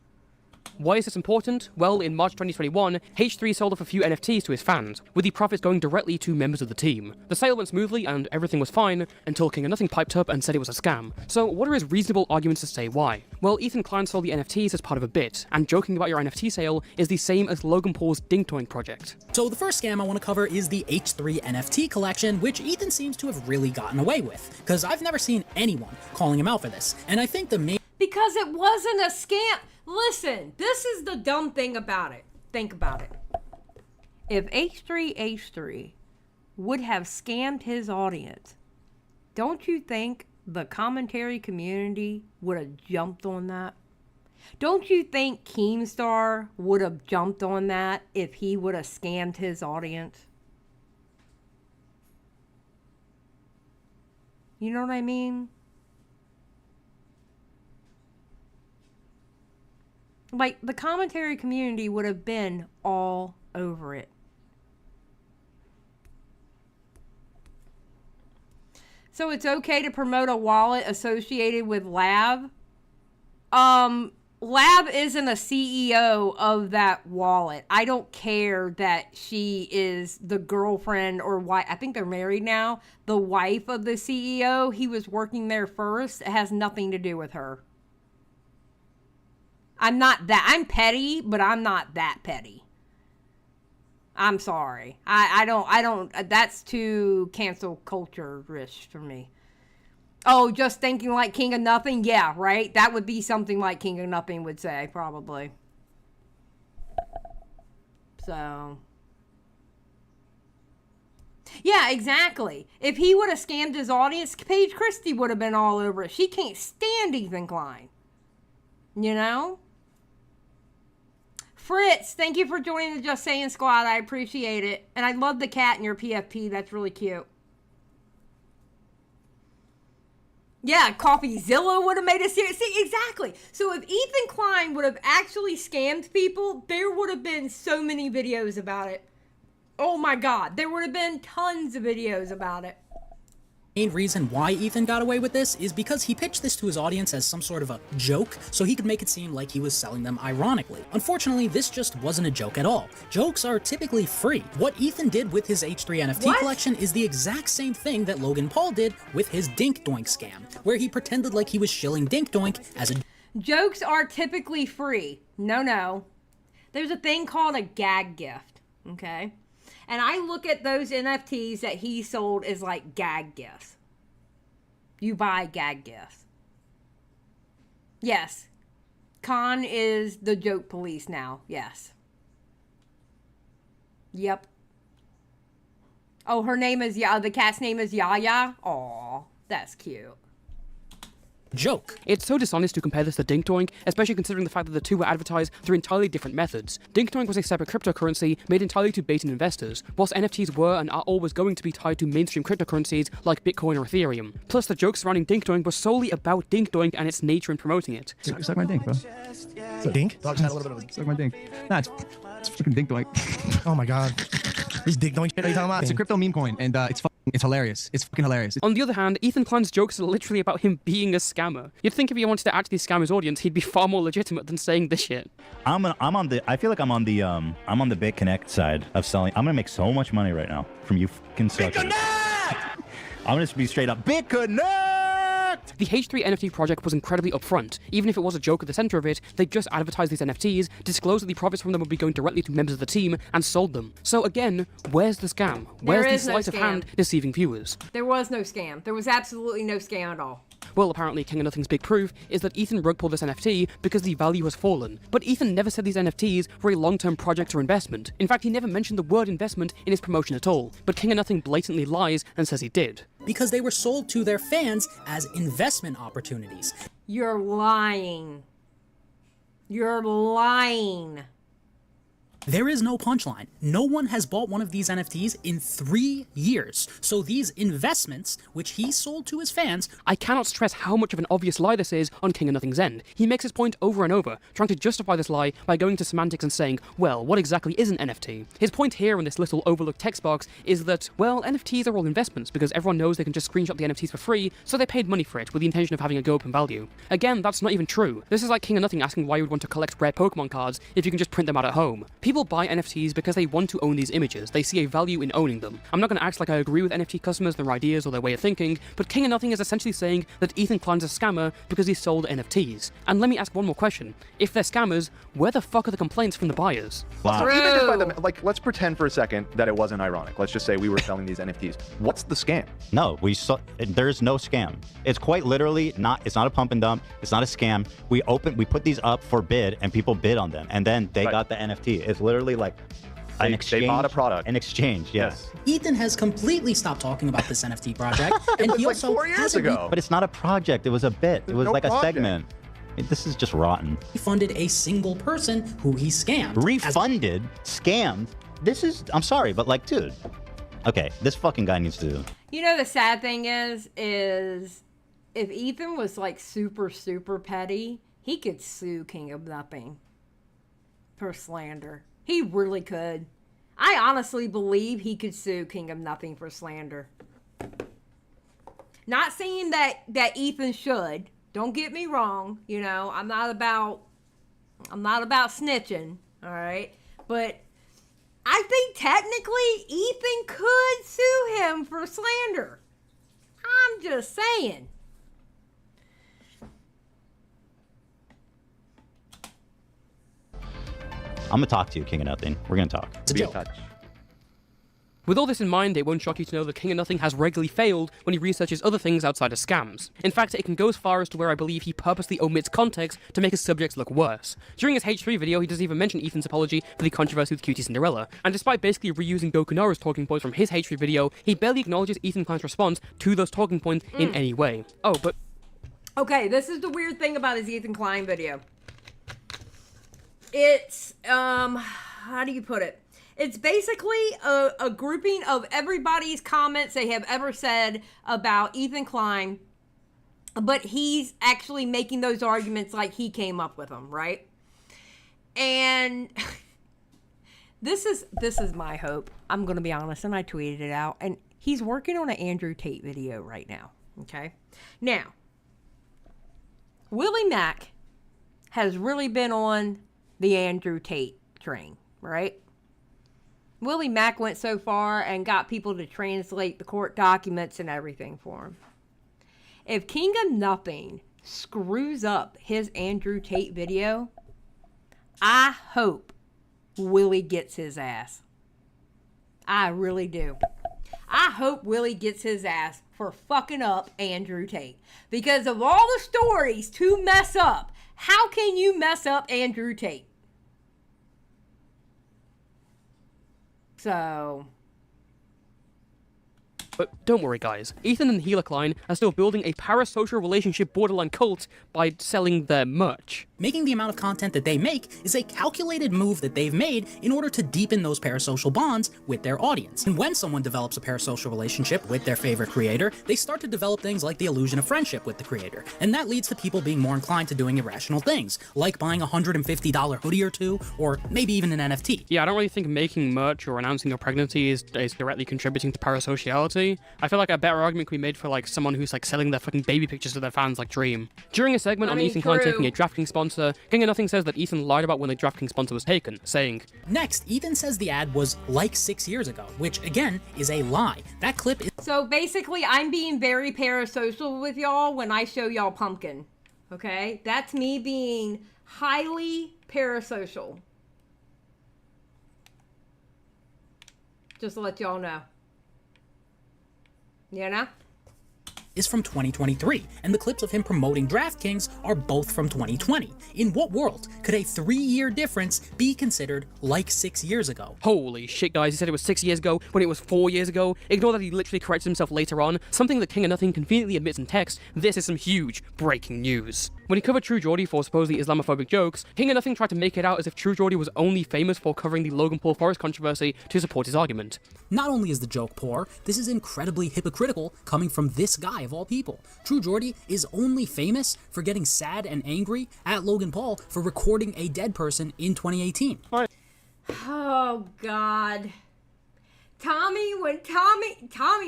[SPEAKER 9] Why is this important? Well, in March 2021, H3 sold off a few NFTs to his fans, with the profits going directly to members of the team. The sale went smoothly and everything was fine, until King of Nothing piped up and said it was a scam. So what are his reasonable arguments to say why? Well, Ethan Klein sold the NFTs as part of a bit, and joking about your NFT sale is the same as Logan Paul's Ding-toing project.
[SPEAKER 10] So the first scam I want to cover is the H3 NFT collection, which Ethan seems to have really gotten away with, because I've never seen anyone calling him out for this, and I think the main...
[SPEAKER 3] Because it wasn't a scam. Listen, this is the dumb thing about it. Think about it. If H3 would have scammed his audience, don't you think the commentary community would have jumped on that? Don't you think Keemstar would have jumped on that if he would have scammed his audience? You know what I mean? Like, the commentary community would have been all over it. So it's okay to promote a wallet associated with Lab? Lab isn't a CEO of that wallet. I don't care that she is the girlfriend or wife. I think they're married now. The wife of the CEO. He was working there first. It has nothing to do with her. I'm petty, but I'm not that petty. I'm sorry. I don't, that's too cancel culture-ish for me. Oh, just thinking like King of Nothing? Yeah, right? That would be something like King of Nothing would say, probably. So. Yeah, exactly. If he would have scammed his audience, Paige Christie would have been all over it. She can't stand Ethan Klein. You know? Fritz, thank you for joining the Just Saying squad. I appreciate it. And I love the cat in your PFP. That's really cute. Yeah, CoffeeZilla would have made a series. See, exactly. So if Ethan Klein would have actually scammed people, there would have been so many videos about it. Oh my God. There would have been tons of videos about it.
[SPEAKER 10] Main reason why Ethan got away with this is because he pitched this to his audience as some sort of a joke, so he could make it seem like he was selling them ironically. Unfortunately, this just wasn't a joke at all. Jokes are typically free. What Ethan did with his H3 NFT collection is the exact same thing that Logan Paul did with his Dink Doink scam, where he pretended like he was shilling Dink Doink as a...
[SPEAKER 3] Jokes are typically free. No. There's a thing called a gag gift, okay? And I look at those NFTs that he sold as like gag gifts. You buy gag gifts. Yes. Khan is the joke police now. Yes. Yep. Oh, her name is, the cat's name is Yaya. Aw, that's cute.
[SPEAKER 10] Joke.
[SPEAKER 9] It's so dishonest to compare this to Dink Doink, especially considering the fact that the two were advertised through entirely different methods. Dink Doink was a separate cryptocurrency made entirely to bait in investors, whilst NFTs were and are always going to be tied to mainstream cryptocurrencies like Bitcoin or Ethereum. Plus, the jokes surrounding Dink Doink were solely about Dink Doink and its nature in promoting it.
[SPEAKER 15] Suck my dink, bro. So dink? Dog's had a little bit of a... Suck my dink. Nah, it's freaking Dink Doink. Oh my God. This Dink Doink shit are you talking about? It's a crypto meme coin, and it's hilarious. It's fucking hilarious.
[SPEAKER 9] On the other hand, Ethan Klein's jokes are literally about him being a scammer. You'd think if he wanted to actually scam his audience, he'd be far more legitimate than saying this shit.
[SPEAKER 16] I feel like I'm on the BitConnect side of selling. I'm gonna make so much money right now from you fucking suckers. I'm gonna just be straight up BitConnect!
[SPEAKER 9] The H3 NFT project was incredibly upfront. Even if it was a joke at the center of it, they just advertised these NFTs, disclosed that the profits from them would be going directly to members of the team, and sold them. So again, where's the scam? Where's the sleight of hand deceiving viewers?
[SPEAKER 3] There was no scam. There was absolutely no scam at all.
[SPEAKER 9] Well, apparently King of Nothing's big proof is that Ethan rug pulled this NFT because the value has fallen. But Ethan never said these NFTs were a long-term project or investment. In fact, he never mentioned the word investment in his promotion at all. But King of Nothing blatantly lies and says he did.
[SPEAKER 10] Because they were sold to their fans as investment opportunities.
[SPEAKER 3] You're lying. You're lying.
[SPEAKER 10] There is no punchline. No one has bought one of these NFTs in 3 years. So these investments, which he sold to his fans...
[SPEAKER 9] I cannot stress how much of an obvious lie this is on King of Nothing's end. He makes his point over and over, trying to justify this lie by going to semantics and saying, well, what exactly is an NFT? His point here in this little overlooked text box is that, well, NFTs are all investments because everyone knows they can just screenshot the NFTs for free, so they paid money for it with the intention of having a go up in value. Again, that's not even true. This is like King of Nothing asking why you would want to collect rare Pokemon cards if you can just print them out at home. People buy NFTs because they want to own these images. They see a value in owning them. I'm not going to act like I agree with NFT customers, their ideas, or their way of thinking, but King of Nothing is essentially saying that Ethan Klein's a scammer because he sold NFTs. And let me ask one more question. If they're scammers, where the fuck are the complaints from the buyers?
[SPEAKER 17] Wow. So even if by the, let's pretend for a second that it wasn't ironic. Let's just say we were selling these NFTs. What's the scam?
[SPEAKER 16] No, there's no scam. It's quite literally it's not a pump and dump. It's not a scam. We put these up for bid and people bid on them. And then they got the NFT. It's literally like an exchange. They bought a product. An exchange, yes.
[SPEAKER 10] Ethan has completely stopped talking about this NFT project. And he also
[SPEAKER 17] 4 years ago.
[SPEAKER 16] But it's not a project. It was a bit. It was like a segment. This is just rotten.
[SPEAKER 10] He funded a single person who he scammed.
[SPEAKER 16] Refunded? Scammed? This is, I'm sorry, but like, dude. Okay, this fucking guy needs to.
[SPEAKER 3] You know, the sad thing is if Ethan was like super, super petty, he could sue King of Nothing for slander. He really could. I honestly believe he could sue King of Nothing for slander. Not saying that Ethan should. Don't get me wrong. You know, I'm not about snitching. All right, but I think technically Ethan could sue him for slander. I'm just saying.
[SPEAKER 16] I'm gonna talk to you, King of Nothing. We're gonna talk.
[SPEAKER 10] It's a joke.
[SPEAKER 9] With all this in mind, it won't shock you to know that King of Nothing has regularly failed when he researches other things outside of scams. In fact, it can go as far as to where I believe he purposely omits context to make his subjects look worse. During his H3 video, he doesn't even mention Ethan's apology for the controversy with Cutie Cinderella, and despite basically reusing Gokunaru's talking points from his H3 video, he barely acknowledges Ethan Klein's response to those talking points in any way. Oh, but...
[SPEAKER 3] Okay, this is the weird thing about his Ethan Klein video. It's, how do you put it? It's basically a grouping of everybody's comments they have ever said about Ethan Klein, but he's actually making those arguments like he came up with them, right? And this is my hope. I'm going to be honest, and I tweeted it out, and he's working on an Andrew Tate video right now, okay? Now, Willie Mack has really been on the Andrew Tate train, right? Willie Mack went so far and got people to translate the court documents and everything for him. If King of Nothing screws up his Andrew Tate video, I hope Willie gets his ass. I really do. I hope Willie gets his ass for fucking up Andrew Tate. Because of all the stories to mess up, how can you mess up Andrew Tate? So...
[SPEAKER 9] But don't worry, guys. Ethan and Gila Klein are still building a parasocial relationship borderline cult by selling their merch.
[SPEAKER 10] Making the amount of content that they make is a calculated move that they've made in order to deepen those parasocial bonds with their audience. And when someone develops a parasocial relationship with their favorite creator, they start to develop things like the illusion of friendship with the creator. And that leads to people being more inclined to doing irrational things, like buying a $150 hoodie or two, or maybe even an NFT.
[SPEAKER 9] Yeah, I don't really think making merch or announcing your pregnancy is directly contributing to parasociality. I feel like a better argument could be made for like someone who's like selling their fucking baby pictures to their fans like Dream. During a segment on Ethan Klein taking a DraftKings sponsor, King of Nothing says that Ethan lied about when the DraftKings sponsor was taken, saying,
[SPEAKER 10] Next, Ethan says the ad was like 6 years ago, which again is a lie. That clip is...
[SPEAKER 3] So basically, I'm being very parasocial with y'all when I show y'all Pumpkin. Okay? That's me being highly parasocial. Just to let y'all know. You know?
[SPEAKER 10] Is from 2023, and the clips of him promoting DraftKings are both from 2020. In what world could a 3-year difference be considered like 6 years ago?
[SPEAKER 9] Holy shit, guys, he said it was 6 years ago when it was 4 years ago. Ignore that he literally corrected himself later on, something that King of Nothing conveniently admits in text. This is some huge breaking news. When he covered True Geordie for supposedly Islamophobic jokes, King of Nothing tried to make it out as if True Geordie was only famous for covering the Logan Paul Forest controversy to support his argument.
[SPEAKER 10] Not only is the joke poor, this is incredibly hypocritical coming from this guy of all people. True Geordie is only famous for getting sad and angry at Logan Paul for recording a dead person in 2018.
[SPEAKER 3] Oh, God. Tommy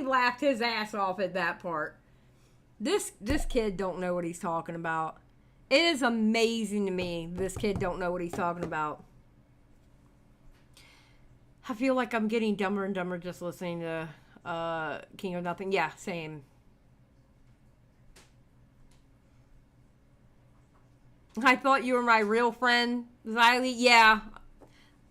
[SPEAKER 3] laughed his ass off at that part. This kid don't know what he's talking about. It is amazing to me this kid don't know what he's talking about. I feel like I'm getting dumber and dumber just listening to King of Nothing. Yeah, same. I thought you were my real friend, Xylie.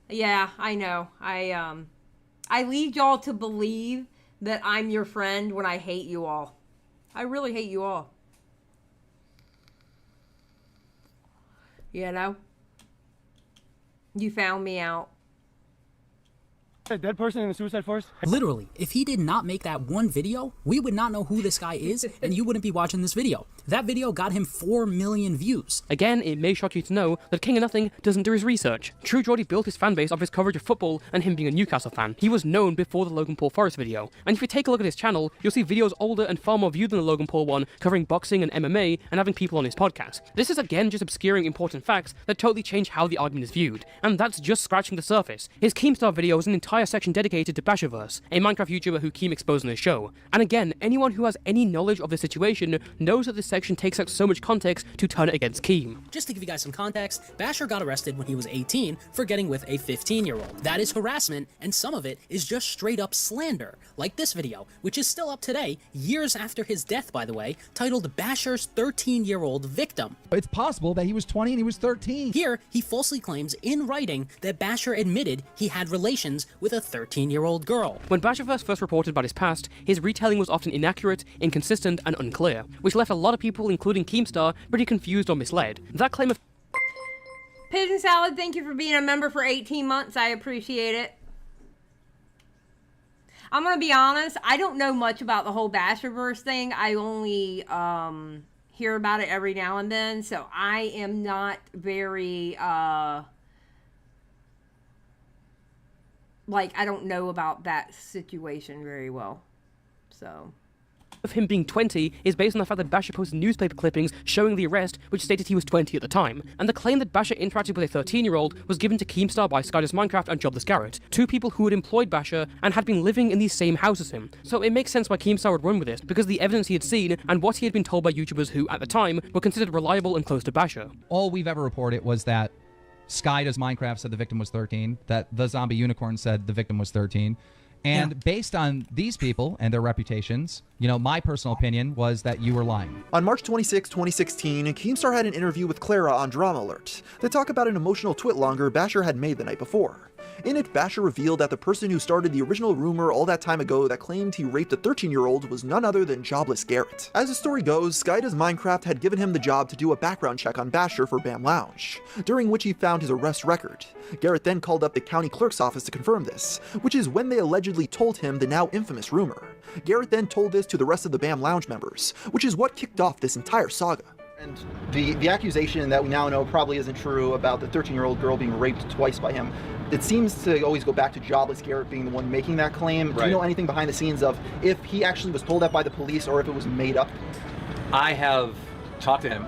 [SPEAKER 3] Yeah, I know. I lead y'all to believe that I'm your friend when I hate you all. I really hate you all. You know? You found me out.
[SPEAKER 11] A dead person in the suicide forest?
[SPEAKER 10] Literally, if he did not make that one video, we would not know who this guy is, and you wouldn't be watching this video. That video got him 4 million views.
[SPEAKER 9] Again, it may shock you to know that King of Nothing doesn't do his research. True Geordie built his fanbase off his coverage of football and him being a Newcastle fan. He was known before the Logan Paul Forest video, and if you take a look at his channel, you'll see videos older and far more viewed than the Logan Paul one, covering boxing and MMA and having people on his podcast. This is again just obscuring important facts that totally change how the argument is viewed, and that's just scratching the surface. His Keemstar video is an entire section dedicated to Basherverse, a Minecraft YouTuber who Keem exposed on his show. And again, anyone who has any knowledge of the situation knows that this section takes out so much context to turn it against Keem.
[SPEAKER 10] Just to give you guys some context, Basher got arrested when he was 18 for getting with a 15-year-old. That is harassment, and some of it is just straight up slander, like this video, which is still up today, years after his death, by the way, titled Basher's 13-year-old victim.
[SPEAKER 18] It's possible that he was 20 and he was 13.
[SPEAKER 10] Here, he falsely claims in writing that Basher admitted he had relations with a 13-year-old girl.
[SPEAKER 9] When Basherverse first reported about his past, his retelling was often inaccurate, inconsistent, and unclear, which left a lot of people, including Keemstar, pretty confused or misled. That claim of
[SPEAKER 3] Pigeon Salad, thank you for being a member for 18 months. I appreciate it. I'm going to be honest, I don't know much about the whole Basherverse thing. I only hear about it every now and then, so I am not very, like, I don't know about that situation very well, so...
[SPEAKER 9] of him being 20 is based on the fact that Basher posted newspaper clippings showing the arrest, which stated he was 20 at the time, and the claim that Basher interacted with a 13-year-old was given to Keemstar by Skydus Minecraft and Jobless Garrett, two people who had employed Basher and had been living in the same house as him. So it makes sense why Keemstar would run with this, because of the evidence he had seen and what he had been told by YouTubers who, at the time, were considered reliable and close to Basher.
[SPEAKER 18] All we've ever reported was that Skydus Minecraft said the victim was 13, that the Zombie Unicorn said the victim was 13, and based on these people and their reputations, you know, my personal opinion was that you were lying.
[SPEAKER 17] On March 26, 2016, Keemstar had an interview with Clara on Drama Alert. They talk about an emotional twitlonger Basher had made the night before. In it, Basher revealed that the person who started the original rumor all that time ago that claimed he raped a 13-year-old was none other than Jobless Garrett. As the story goes, Skydus Minecraft had given him the job to do a background check on Basher for Bam Lounge, during which he found his arrest record. Garrett then called up the county clerk's office to confirm this, which is when they allegedly told him the now infamous rumor. Garrett then told this to the rest of the Bam Lounge members, which is what kicked off this entire saga. And the accusation that we now know probably isn't true about the 13-year-old girl being raped twice by him, it seems to always go back to Jobless Garrett being the one making that claim. Right. Do you know anything behind the scenes of if he actually was told that by the police or if it was made up?
[SPEAKER 19] I have talked to him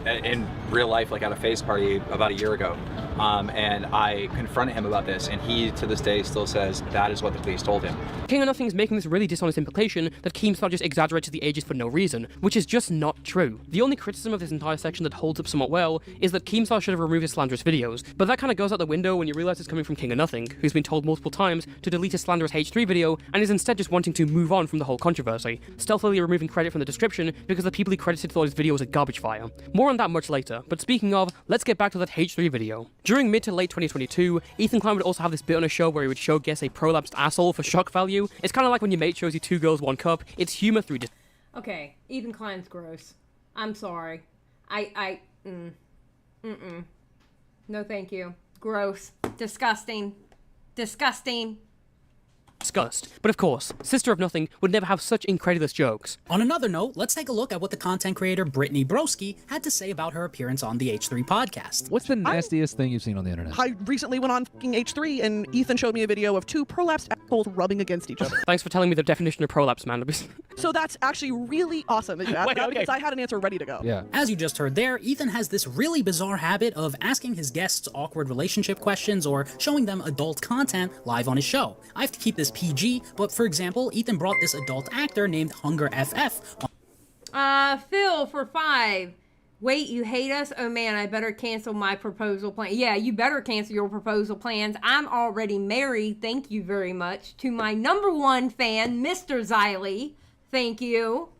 [SPEAKER 19] in real life, like at a face party about a year ago, and I confronted him about this, and he to this day still says that is what the police told him.
[SPEAKER 9] King of Nothing is making this really dishonest implication that Keemstar just exaggerated the ages for no reason, which is just not true. The only criticism of this entire section that holds up somewhat well is that Keemstar should have removed his slanderous videos, but that kind of goes out the window when you realize it's coming from King of Nothing, who's been told multiple times to delete his slanderous H3 video and is instead just wanting to move on from the whole controversy, stealthily removing credit from the description because the people he credited thought his video was a garbage fire. More on that much later, but speaking of, let's get back to that H3 video. During mid to late 2022, Ethan Klein would also have this bit on a show where he would show guests a prolapsed asshole for shock value. It's kind of like when your mate shows you 2 girls, 1 cup. It's humor through
[SPEAKER 3] Okay, Ethan Klein's gross. I'm sorry. No thank you. Gross. Disgusting. Disgusting.
[SPEAKER 9] disgust. But of course, Sister of Nothing would never have such incredulous jokes.
[SPEAKER 10] On another note, let's take a look at what the content creator Brittany Broski had to say about her appearance on the H3 podcast.
[SPEAKER 20] What's the nastiest thing you've seen on the internet?
[SPEAKER 21] I recently went on fucking H3 and Ethan showed me a video of 2 prolapsed assholes rubbing against each other.
[SPEAKER 9] Thanks for telling me the definition of prolapse, man.
[SPEAKER 21] So that's actually really awesome that you asked that, because I had an answer ready to go.
[SPEAKER 9] Yeah.
[SPEAKER 10] As you just heard there, Ethan has this really bizarre habit of asking his guests awkward relationship questions or showing them adult content live on his show. I have to keep this PG, but for example, Ethan brought this adult actor named Hunger FF.
[SPEAKER 3] Phil for 5. Wait, you hate us? Oh man, I better cancel my proposal plan. Yeah, you better cancel your proposal plans. I'm already married. Thank you very much. To my #1 fan, Mr. Xylie. Thank you.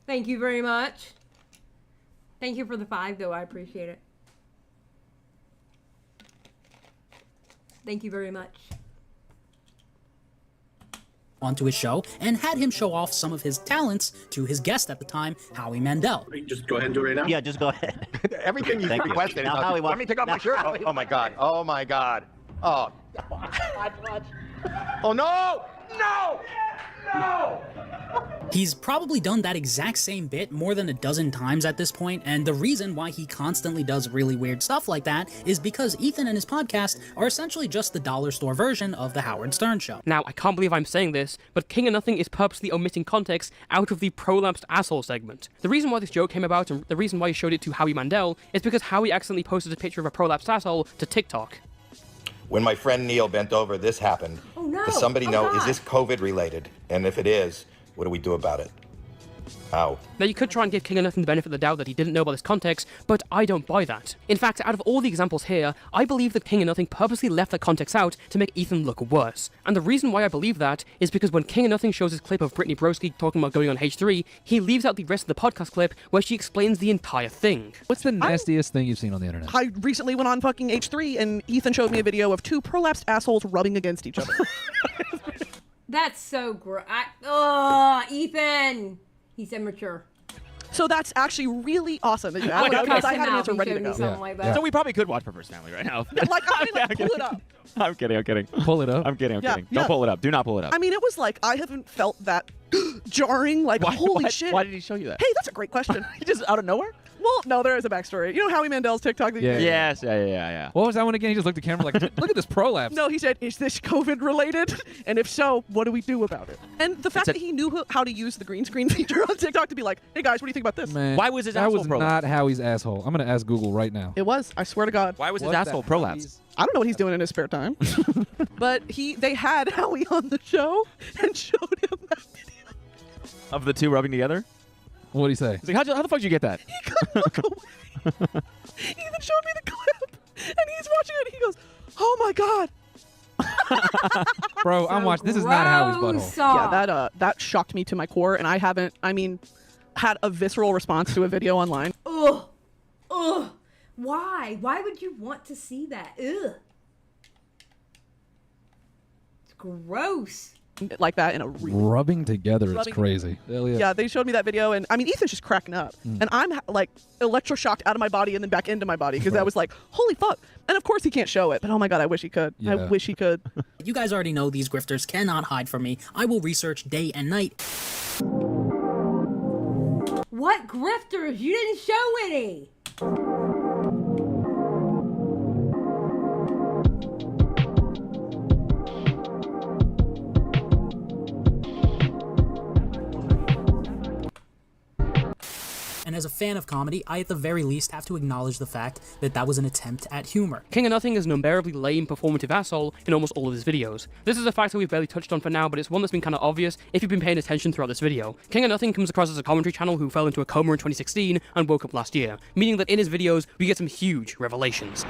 [SPEAKER 3] Thank you very much. Thank you for the 5, though. I appreciate it. Thank you very much.
[SPEAKER 10] Onto his show and had him show off some of his talents to his guest at the time, Howie Mandel.
[SPEAKER 22] Just go ahead and do it right now?
[SPEAKER 16] Yeah, just go ahead.
[SPEAKER 22] Everything you requested.
[SPEAKER 16] Now, Howie,
[SPEAKER 22] let me take off my shirt. Oh my God. Oh my God. Oh.
[SPEAKER 21] Watch.
[SPEAKER 22] Oh no! No! No!
[SPEAKER 10] He's probably done that exact same bit more than a dozen times at this point, and the reason why he constantly does really weird stuff like that is because Ethan and his podcast are essentially just the dollar store version of the Howard Stern Show.
[SPEAKER 9] Now, I can't believe I'm saying this, but King of Nothing is purposely omitting context out of the prolapsed asshole segment. The reason why this joke came about and the reason why he showed it to Howie Mandel is because Howie accidentally posted a picture of a prolapsed asshole to TikTok.
[SPEAKER 22] When my friend Neil bent over, this happened.
[SPEAKER 3] Oh no!
[SPEAKER 22] Does somebody know,
[SPEAKER 3] God.
[SPEAKER 22] is this COVID related? And if it is, what do we do about it? Ow.
[SPEAKER 9] Now, you could try and give King of Nothing the benefit of the doubt that he didn't know about this context, but I don't buy that. In fact, out of all the examples here, I believe that King of Nothing purposely left that context out to make Ethan look worse. And the reason why I believe that is because when King of Nothing shows his clip of Brittany Broski talking about going on H3, he leaves out the rest of the podcast clip where she explains the entire thing.
[SPEAKER 20] What's the nastiest thing you've seen on the internet?
[SPEAKER 21] I recently went on fucking H3 and Ethan showed me a video of two prolapsed assholes rubbing against each other.
[SPEAKER 3] That's so gross. Ethan! He's immature.
[SPEAKER 21] So that's actually really awesome that you asked because I had an answer ready to go.
[SPEAKER 5] So we probably could watch Perverse Family right now.
[SPEAKER 21] Like, I mean, like, pull it up.
[SPEAKER 5] I'm kidding.
[SPEAKER 20] Pull it up.
[SPEAKER 5] I'm kidding.
[SPEAKER 21] Yeah,
[SPEAKER 5] Don't
[SPEAKER 21] yeah.
[SPEAKER 5] pull it up. Do not pull it up.
[SPEAKER 21] I mean, it was like, I haven't felt that jarring, like, holy shit.
[SPEAKER 5] Why did he show you that?
[SPEAKER 21] Hey, that's a great question.
[SPEAKER 5] He just out of nowhere?
[SPEAKER 21] Well, no, there is a backstory. You know Howie Mandel's TikTok?
[SPEAKER 20] Yeah.
[SPEAKER 5] Yes. Yeah.
[SPEAKER 20] What was that one again? He just looked at the camera like, look at this prolapse.
[SPEAKER 21] No, he said, is this COVID related? And if so, what do we do about it? And the fact that he knew how to use the green screen feature on TikTok to be like, hey guys, what do you think about this?
[SPEAKER 20] Man,
[SPEAKER 5] Why was his
[SPEAKER 20] that
[SPEAKER 5] asshole
[SPEAKER 20] was
[SPEAKER 5] prolapse?
[SPEAKER 20] not Howie's asshole. I'm going to ask Google right now.
[SPEAKER 21] It was, I swear to God.
[SPEAKER 5] Why was his
[SPEAKER 20] What the
[SPEAKER 5] asshole prolapse?
[SPEAKER 21] I don't know what he's doing in his spare time. But they had Howie on the show and showed him that video.
[SPEAKER 5] Of the two rubbing together?
[SPEAKER 20] What did he say?
[SPEAKER 5] He's like, how the fuck did you get that?
[SPEAKER 21] He couldn't look away. Ethan showed me the clip, and he's watching it, and he goes, oh my God.
[SPEAKER 20] Bro, I'm watching. This is not Howie's butthole.
[SPEAKER 21] Yeah, that shocked me to my core, and I haven't, had a visceral response to a video online.
[SPEAKER 3] Ugh. Why? Why would you want to see that? Ugh. It's gross.
[SPEAKER 21] Like that in a real
[SPEAKER 20] Rubbing together is crazy. Hell yeah.
[SPEAKER 21] Yeah, they showed me that video, and Ethan's just cracking up. And I'm like electroshocked out of my body and then back into my body because I was like, holy fuck. And of course he can't show it, but oh my God, I wish he could.
[SPEAKER 20] Yeah.
[SPEAKER 21] I wish he could.
[SPEAKER 10] You guys already know these grifters cannot hide from me. I will research day and night.
[SPEAKER 3] What grifters? You didn't show any.
[SPEAKER 10] And as a fan of comedy, I at the very least have to acknowledge the fact that that was an attempt at humor.
[SPEAKER 9] King of Nothing is an unbearably lame performative asshole in almost all of his videos. This is a fact that we've barely touched on for now, but it's one that's been kind of obvious if you've been paying attention throughout this video. King of Nothing comes across as a commentary channel who fell into a coma in 2016 and woke up last year, meaning that in his videos we get some huge revelations.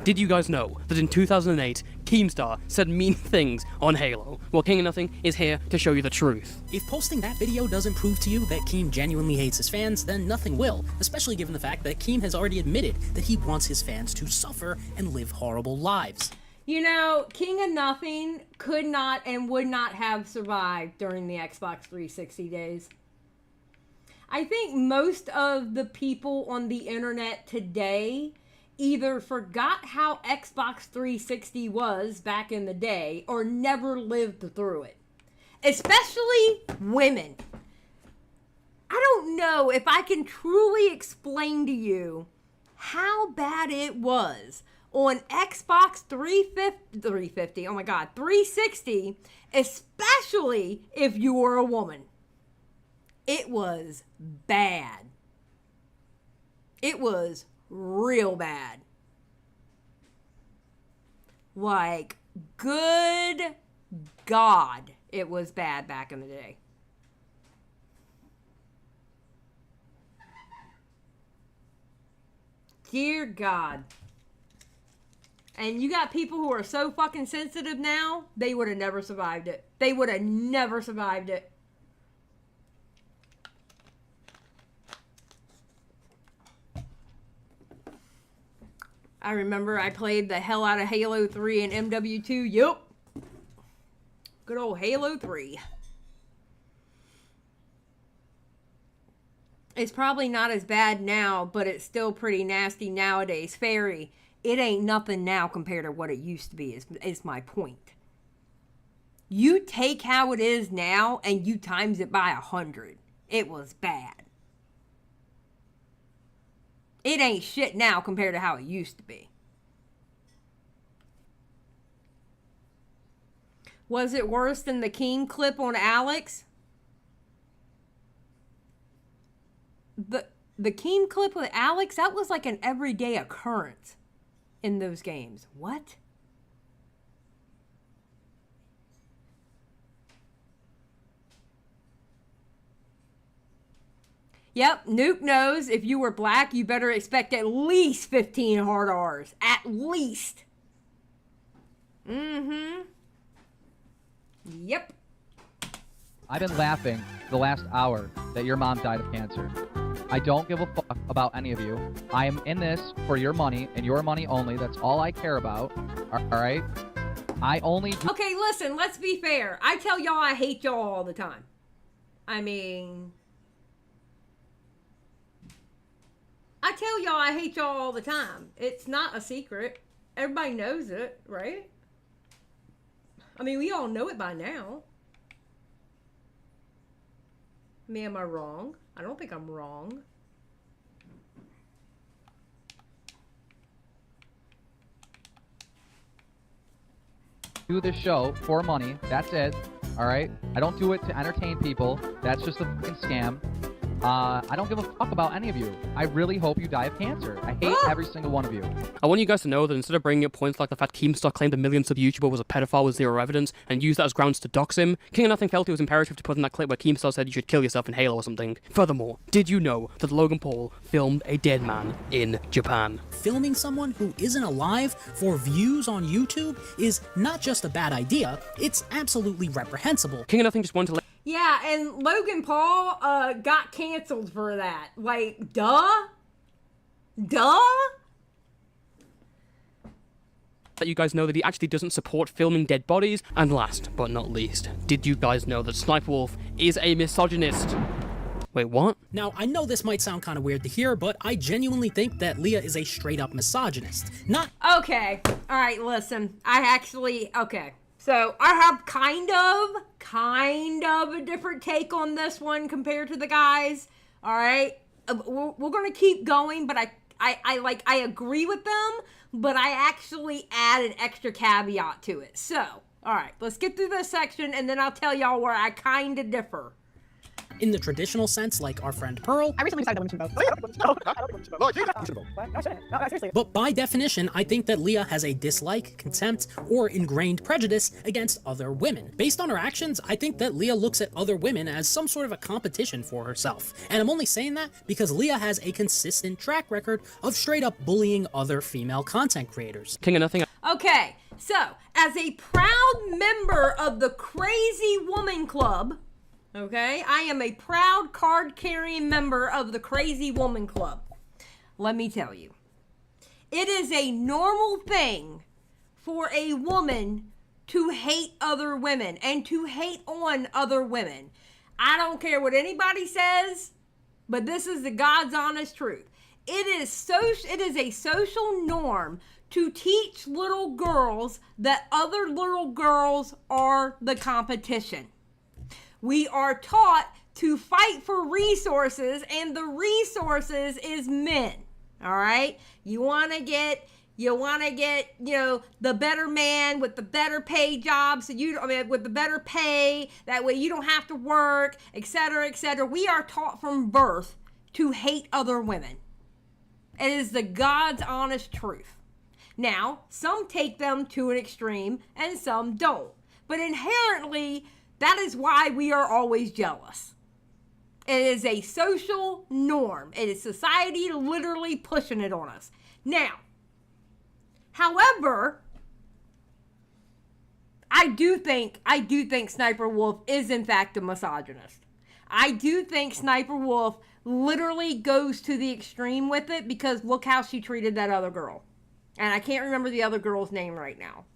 [SPEAKER 9] Did you guys know that in 2008, Keemstar said mean things on Halo? Well, King of Nothing is here to show you the truth.
[SPEAKER 10] If posting that video doesn't prove to you that Keem genuinely hates his fans, then nothing will, especially given the fact that Keem has already admitted that he wants his fans to suffer and live horrible lives.
[SPEAKER 3] You know, King of Nothing could not and would not have survived during the Xbox 360 days. I think most of the people on the internet today either forgot how Xbox 360 was back in the day or never lived through it. Especially women. I don't know if I can truly explain to you how bad it was on Xbox 360, oh my God, 360, especially if you were a woman. It was bad. It was real bad. Like, good God, it was bad back in the day. Dear God. And you got people who are so fucking sensitive now, they would have never survived it. They would have never survived it. I remember I played the hell out of Halo 3 and MW2. Yup. Good old Halo 3. It's probably not as bad now, but it's still pretty nasty nowadays. Fairy, it ain't nothing now compared to what it used to be, is my point. You take how it is now and you times it by 100. It was bad. It ain't shit now compared to how it used to be. Was it worse than the Keem clip on Alex? The Keem clip with Alex, that was like an everyday occurrence in those games. What? Yep, Nuke knows if you were black, you better expect at least 15 hard R's. At least. Mm-hmm. Yep.
[SPEAKER 1] I've been laughing the last hour that your mom died of cancer. I don't give a fuck about any of you. I am in this for your money and your money only. That's all I care about. All right? I only do—
[SPEAKER 3] Okay, listen, let's be fair. I tell y'all I hate y'all all the time. I mean, I tell y'all I hate y'all all the time. It's not a secret. Everybody knows it, right? I mean, we all know it by now. I mean, am I wrong? I don't think I'm wrong.
[SPEAKER 1] do this show for money. That's it. All right? I don't do it to entertain people. That's just a fucking scam. I don't give a fuck about any of you. I really hope you die of cancer. I hate every single one of you.
[SPEAKER 9] I want you guys to know that instead of bringing up points like the fact Keemstar claimed a million-sub YouTuber was a pedophile with zero evidence and used that as grounds to dox him, King of Nothing felt it was imperative to put in that clip where Keemstar said you should kill yourself in Halo or something. Furthermore, did you know that Logan Paul filmed a dead man in Japan?
[SPEAKER 10] Filming someone who isn't alive for views on YouTube is not just a bad idea, it's absolutely reprehensible.
[SPEAKER 9] King of Nothing just wanted to let—
[SPEAKER 3] Yeah, and Logan Paul got canceled for that. Like, duh? Duh?
[SPEAKER 9] Let you guys know that he actually doesn't support filming dead bodies. And last but not least, did you guys know that Sniper Wolf is a misogynist? Wait, what?
[SPEAKER 10] Now, I know this might sound kind of weird to hear, but I genuinely think that Leah is a straight-up misogynist. Not—
[SPEAKER 3] Okay. Alright, listen. Okay. So, I have kind of a different take on this one compared to the guys. Alright? We're gonna keep going, but I agree with them, but I actually add an extra caveat to it. So, alright, let's get through this section, and then I'll tell y'all where I kinda differ.
[SPEAKER 10] In the traditional sense, like our friend Pearl. I recently decided to vote. But by definition, I think that Leah has a dislike, contempt, or ingrained prejudice against other women. Based on her actions, I think that Leah looks at other women as some sort of a competition for herself. And I'm only saying that because Leah has a consistent track record of straight up bullying other female content creators.
[SPEAKER 9] King of Nothing.
[SPEAKER 3] Okay, so, as a proud member of the Crazy Woman Club, okay, I am a proud card-carrying member of the Crazy Woman Club. Let me tell you, it is a normal thing for a woman to hate other women and to hate on other women. I don't care what anybody says, but this is the God's honest truth. It is a social norm to teach little girls that other little girls are the competition. We are taught to fight for resources, and the resources is men. All right? You want to get, the better man with the better pay job, with the better pay, that way you don't have to work, etc., etc. We are taught from birth to hate other women. It is the God's honest truth. Now, some take them to an extreme and some don't. But inherently, that is why we are always jealous. It is a social norm. It is society literally pushing it on us. Now, however, I do think Sniper Wolf is in fact a misogynist. I do think Sniper Wolf literally goes to the extreme with it because look how she treated that other girl. And I can't remember the other girl's name right now.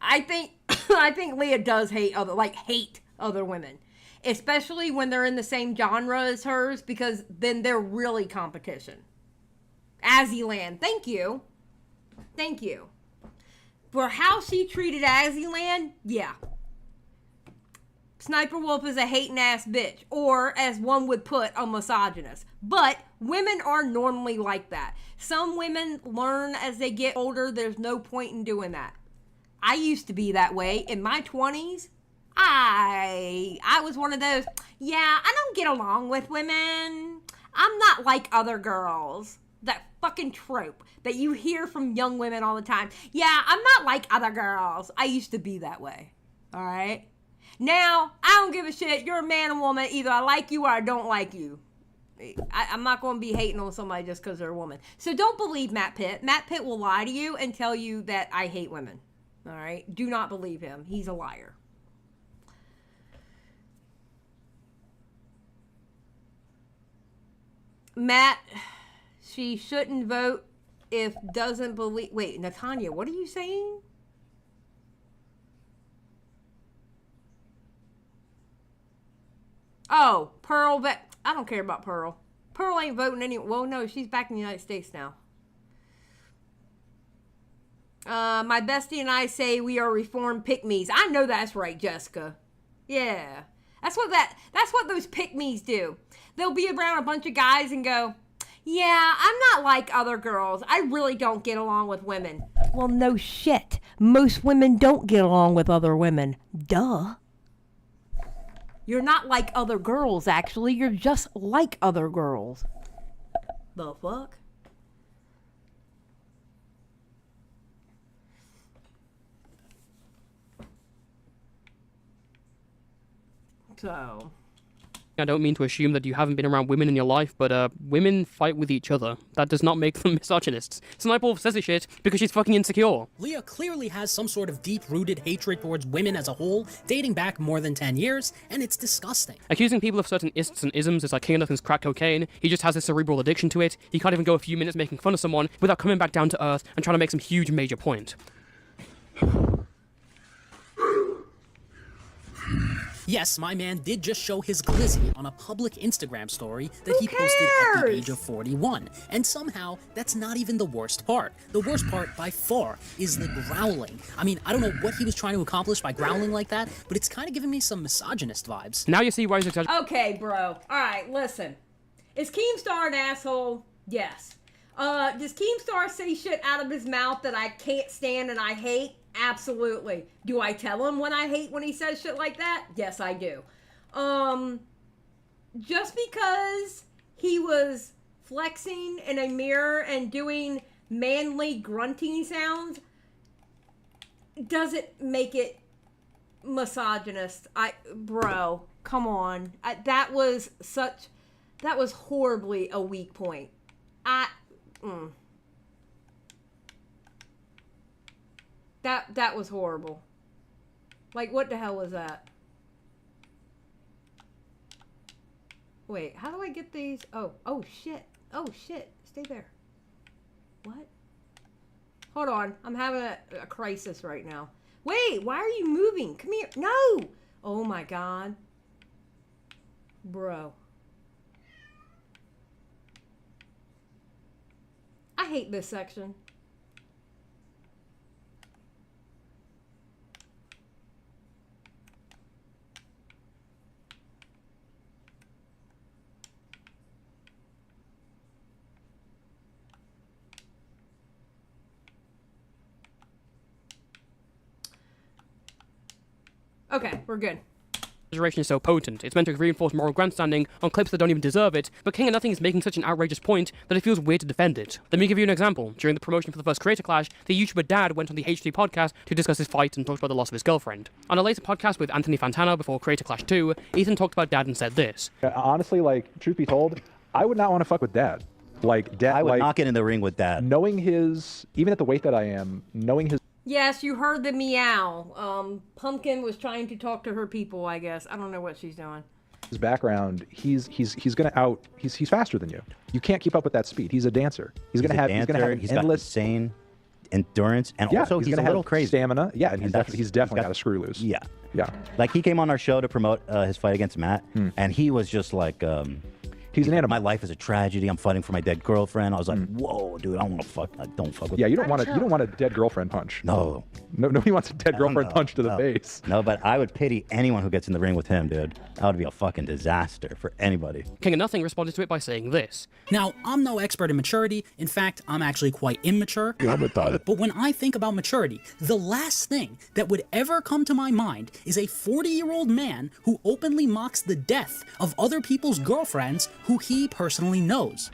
[SPEAKER 3] I think Leah does hate other women, especially when they're in the same genre as hers, because then they're really competition. Azzyland. Thank you. Thank you. For how she treated Azzyland, yeah. Sniper Wolf is a hating ass bitch, or as one would put, a misogynist. But women are normally like that. Some women learn as they get older. There's no point in doing that. I used to be that way in my 20s. I was one of those, yeah, I don't get along with women. I'm not like other girls. That fucking trope that you hear from young women all the time. Yeah, I'm not like other girls. I used to be that way. All right? Now, I don't give a shit. You're a man or woman. Either I like you or I don't like you. I'm not going to be hating on somebody just because they're a woman. So don't believe Matt Pitt. Matt Pitt will lie to you and tell you that I hate women. All right? Do not believe him. He's a liar. Matt, she shouldn't vote if doesn't believe... Wait, Natanya, what are you saying? Oh, Pearl, I don't care about Pearl. Pearl ain't voting anyway. Well, no, she's back in the United States now. My bestie and I say we are reformed pick-me's. I know that's right, Jessica. Yeah. That's what those pick-me's do. They'll be around a bunch of guys and go, yeah, I'm not like other girls. I really don't get along with women. Well, no shit. Most women don't get along with other women. Duh. You're not like other girls, actually. You're just like other girls. The fuck? So...
[SPEAKER 9] I don't mean to assume that you haven't been around women in your life, but women fight with each other. That does not make them misogynists. Sniper Wolf says this shit because she's fucking insecure.
[SPEAKER 10] Leah clearly has some sort of deep-rooted hatred towards women as a whole, dating back more than 10 years, and it's disgusting.
[SPEAKER 9] Accusing people of certain ists and isms is like King of Nothing's crack cocaine. He just has a cerebral addiction to it. He can't even go a few minutes making fun of someone without coming back down to earth and trying to make some huge major point.
[SPEAKER 10] Yes, my man did just show his glizzy on a public Instagram story that he posted at the age of 41. And somehow, that's not even the worst part. The worst part, by far, is the growling. I mean, I don't know what he was trying to accomplish by growling like that, but it's kind of giving me some misogynist vibes.
[SPEAKER 9] Now you see why he's exaggerating.
[SPEAKER 3] Okay, bro. Alright, listen. Is Keemstar an asshole? Yes. Does Keemstar say shit out of his mouth that I can't stand and I hate? Absolutely. Do I tell him when I hate when he says shit like that? Yes, I do. Just because he was flexing in a mirror and doing manly grunting sounds doesn't make it misogynist. Bro, come on. That was horribly a weak point. That was horrible. Like, what the hell was that? Wait, how do I get these? Oh shit. Oh shit. Stay there. What? Hold on. I'm having a crisis right now. Wait, why are you moving? Come here. No! Oh my god. Bro. I hate this section. Okay, we're good.
[SPEAKER 9] Exaggeration is so potent. It's meant to reinforce moral grandstanding on clips that don't even deserve it, but King of Nothing is making such an outrageous point that it feels weird to defend it. Let me give you an example. During the promotion for the first Creator Clash, the YouTuber Dad went on the H3 podcast to discuss his fight and talked about the loss of his girlfriend. On a later podcast with Anthony Fantana before Creator Clash 2, Ethan talked about Dad and said this.
[SPEAKER 2] Honestly, like, truth be told, I would not want to fuck with Dad. Like, Dad,
[SPEAKER 16] I would not get in the ring with Dad.
[SPEAKER 2] Knowing his, even at the weight that I am, knowing his...
[SPEAKER 3] Yes, you heard the meow. Pumpkin was trying to talk to her people, I guess. I don't know what she's doing.
[SPEAKER 2] His background, he's faster than you. You can't keep up with that speed. He's a dancer. He's gonna have
[SPEAKER 16] he's got insane endurance, and also he's a little crazy
[SPEAKER 2] stamina. Yeah, and he's definitely got a screw loose.
[SPEAKER 16] Yeah. Like he came on our show to promote his fight against Matt, and he was just like
[SPEAKER 2] He's an animal.
[SPEAKER 16] My life is a tragedy. I'm fighting for my dead girlfriend. I was like, whoa, dude, I want to fuck. I don't fuck with.
[SPEAKER 2] Yeah, you don't want a dead girlfriend punch.
[SPEAKER 16] No.
[SPEAKER 2] Nobody wants a dead girlfriend punch to the face.
[SPEAKER 16] No, but I would pity anyone who gets in the ring with him, dude. That would be a fucking disaster for anybody.
[SPEAKER 9] King of Nothing responded to it by saying this.
[SPEAKER 10] Now, I'm no expert in maturity. In fact, I'm actually quite immature.
[SPEAKER 12] Yeah, I'm retarded.
[SPEAKER 10] But when I think about maturity, the last thing that would ever come to my mind is a 40-year-old man who openly mocks the death of other people's girlfriends who he personally knows.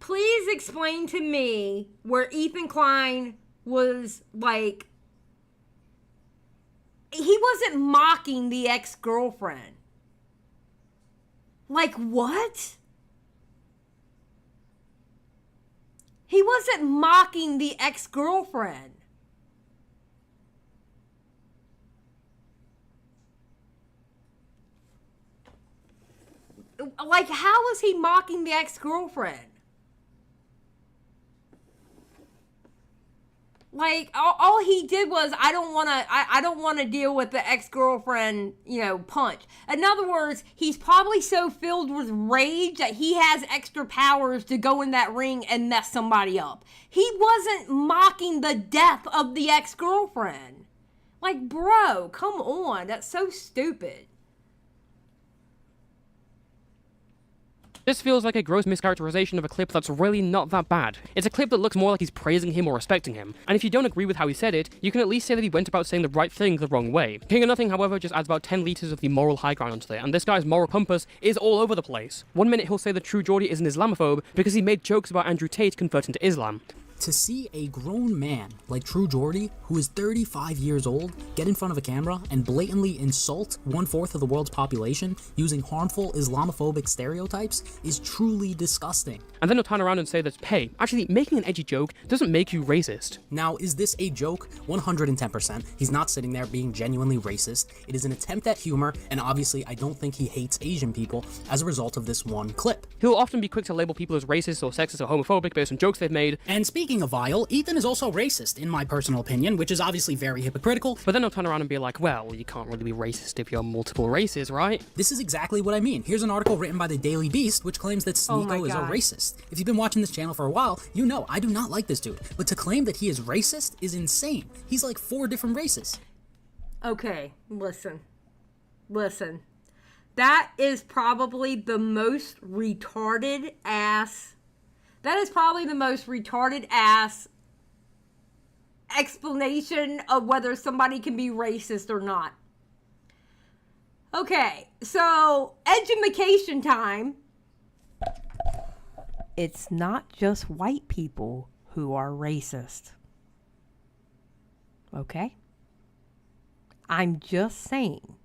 [SPEAKER 3] Please explain to me where Ethan Klein was like, he wasn't mocking the ex-girlfriend. Like, what? He wasn't mocking the ex-girlfriend. Like, how was he mocking the ex-girlfriend? Like, all he did was, I don't want to deal with the ex-girlfriend, punch. In other words, he's probably so filled with rage that he has extra powers to go in that ring and mess somebody up. He wasn't mocking the death of the ex-girlfriend. Like, bro, come on. That's so stupid.
[SPEAKER 9] This feels like a gross mischaracterization of a clip that's really not that bad. It's a clip that looks more like he's praising him or respecting him. And if you don't agree with how he said it, you can at least say that he went about saying the right thing the wrong way. King of Nothing, however, just adds about 10 litres of the moral high ground onto it, and this guy's moral compass is all over the place. One minute he'll say that True Geordie is an Islamophobe because he made jokes about Andrew Tate converting to Islam.
[SPEAKER 10] To see a grown man like True Geordie, who is 35 years old, get in front of a camera and blatantly insult 1/4 of the world's population using harmful Islamophobic stereotypes is truly disgusting.
[SPEAKER 9] And then he'll turn around and say that, hey, actually, making an edgy joke doesn't make you racist.
[SPEAKER 10] Now, is this a joke? 110%. He's not sitting there being genuinely racist. It is an attempt at humor, and obviously I don't think he hates Asian people as a result of this one clip.
[SPEAKER 9] He'll often be quick to label people as racist or sexist or homophobic based on jokes they've made.
[SPEAKER 10] And speaking of vile, Ethan is also racist, in my personal opinion, which is obviously very hypocritical.
[SPEAKER 9] But then he'll turn around and be like, well, you can't really be racist if you're multiple races, right?
[SPEAKER 10] This is exactly what I mean. Here's an article written by the Daily Beast, which claims that Sneeko is a racist. If you've been watching this channel for a while, you know I do not like this dude. But to claim that he is racist is insane. He's like 4 different races.
[SPEAKER 3] Okay, listen. That is probably the most retarded ass explanation of whether somebody can be racist or not. Okay, so edumacation time. It's not just white people who are racist. Okay? I'm just saying.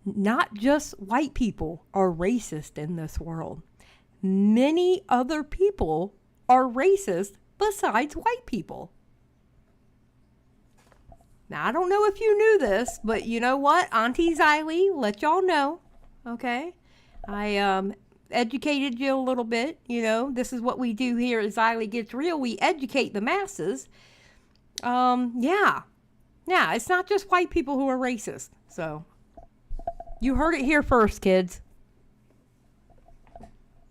[SPEAKER 3] Not just white people are racist in this world. Many other people are racist besides white people. Now, I don't know if you knew this, but you know what? Auntie Xylie let y'all know, okay? I educated you a little bit, This is what we do here at Xylie Gets Real. We educate the masses. Yeah, it's not just white people who are racist, so... You heard it here first, kids.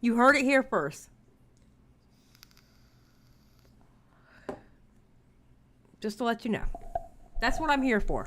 [SPEAKER 3] You heard it here first. Just to let you know. That's what I'm here for.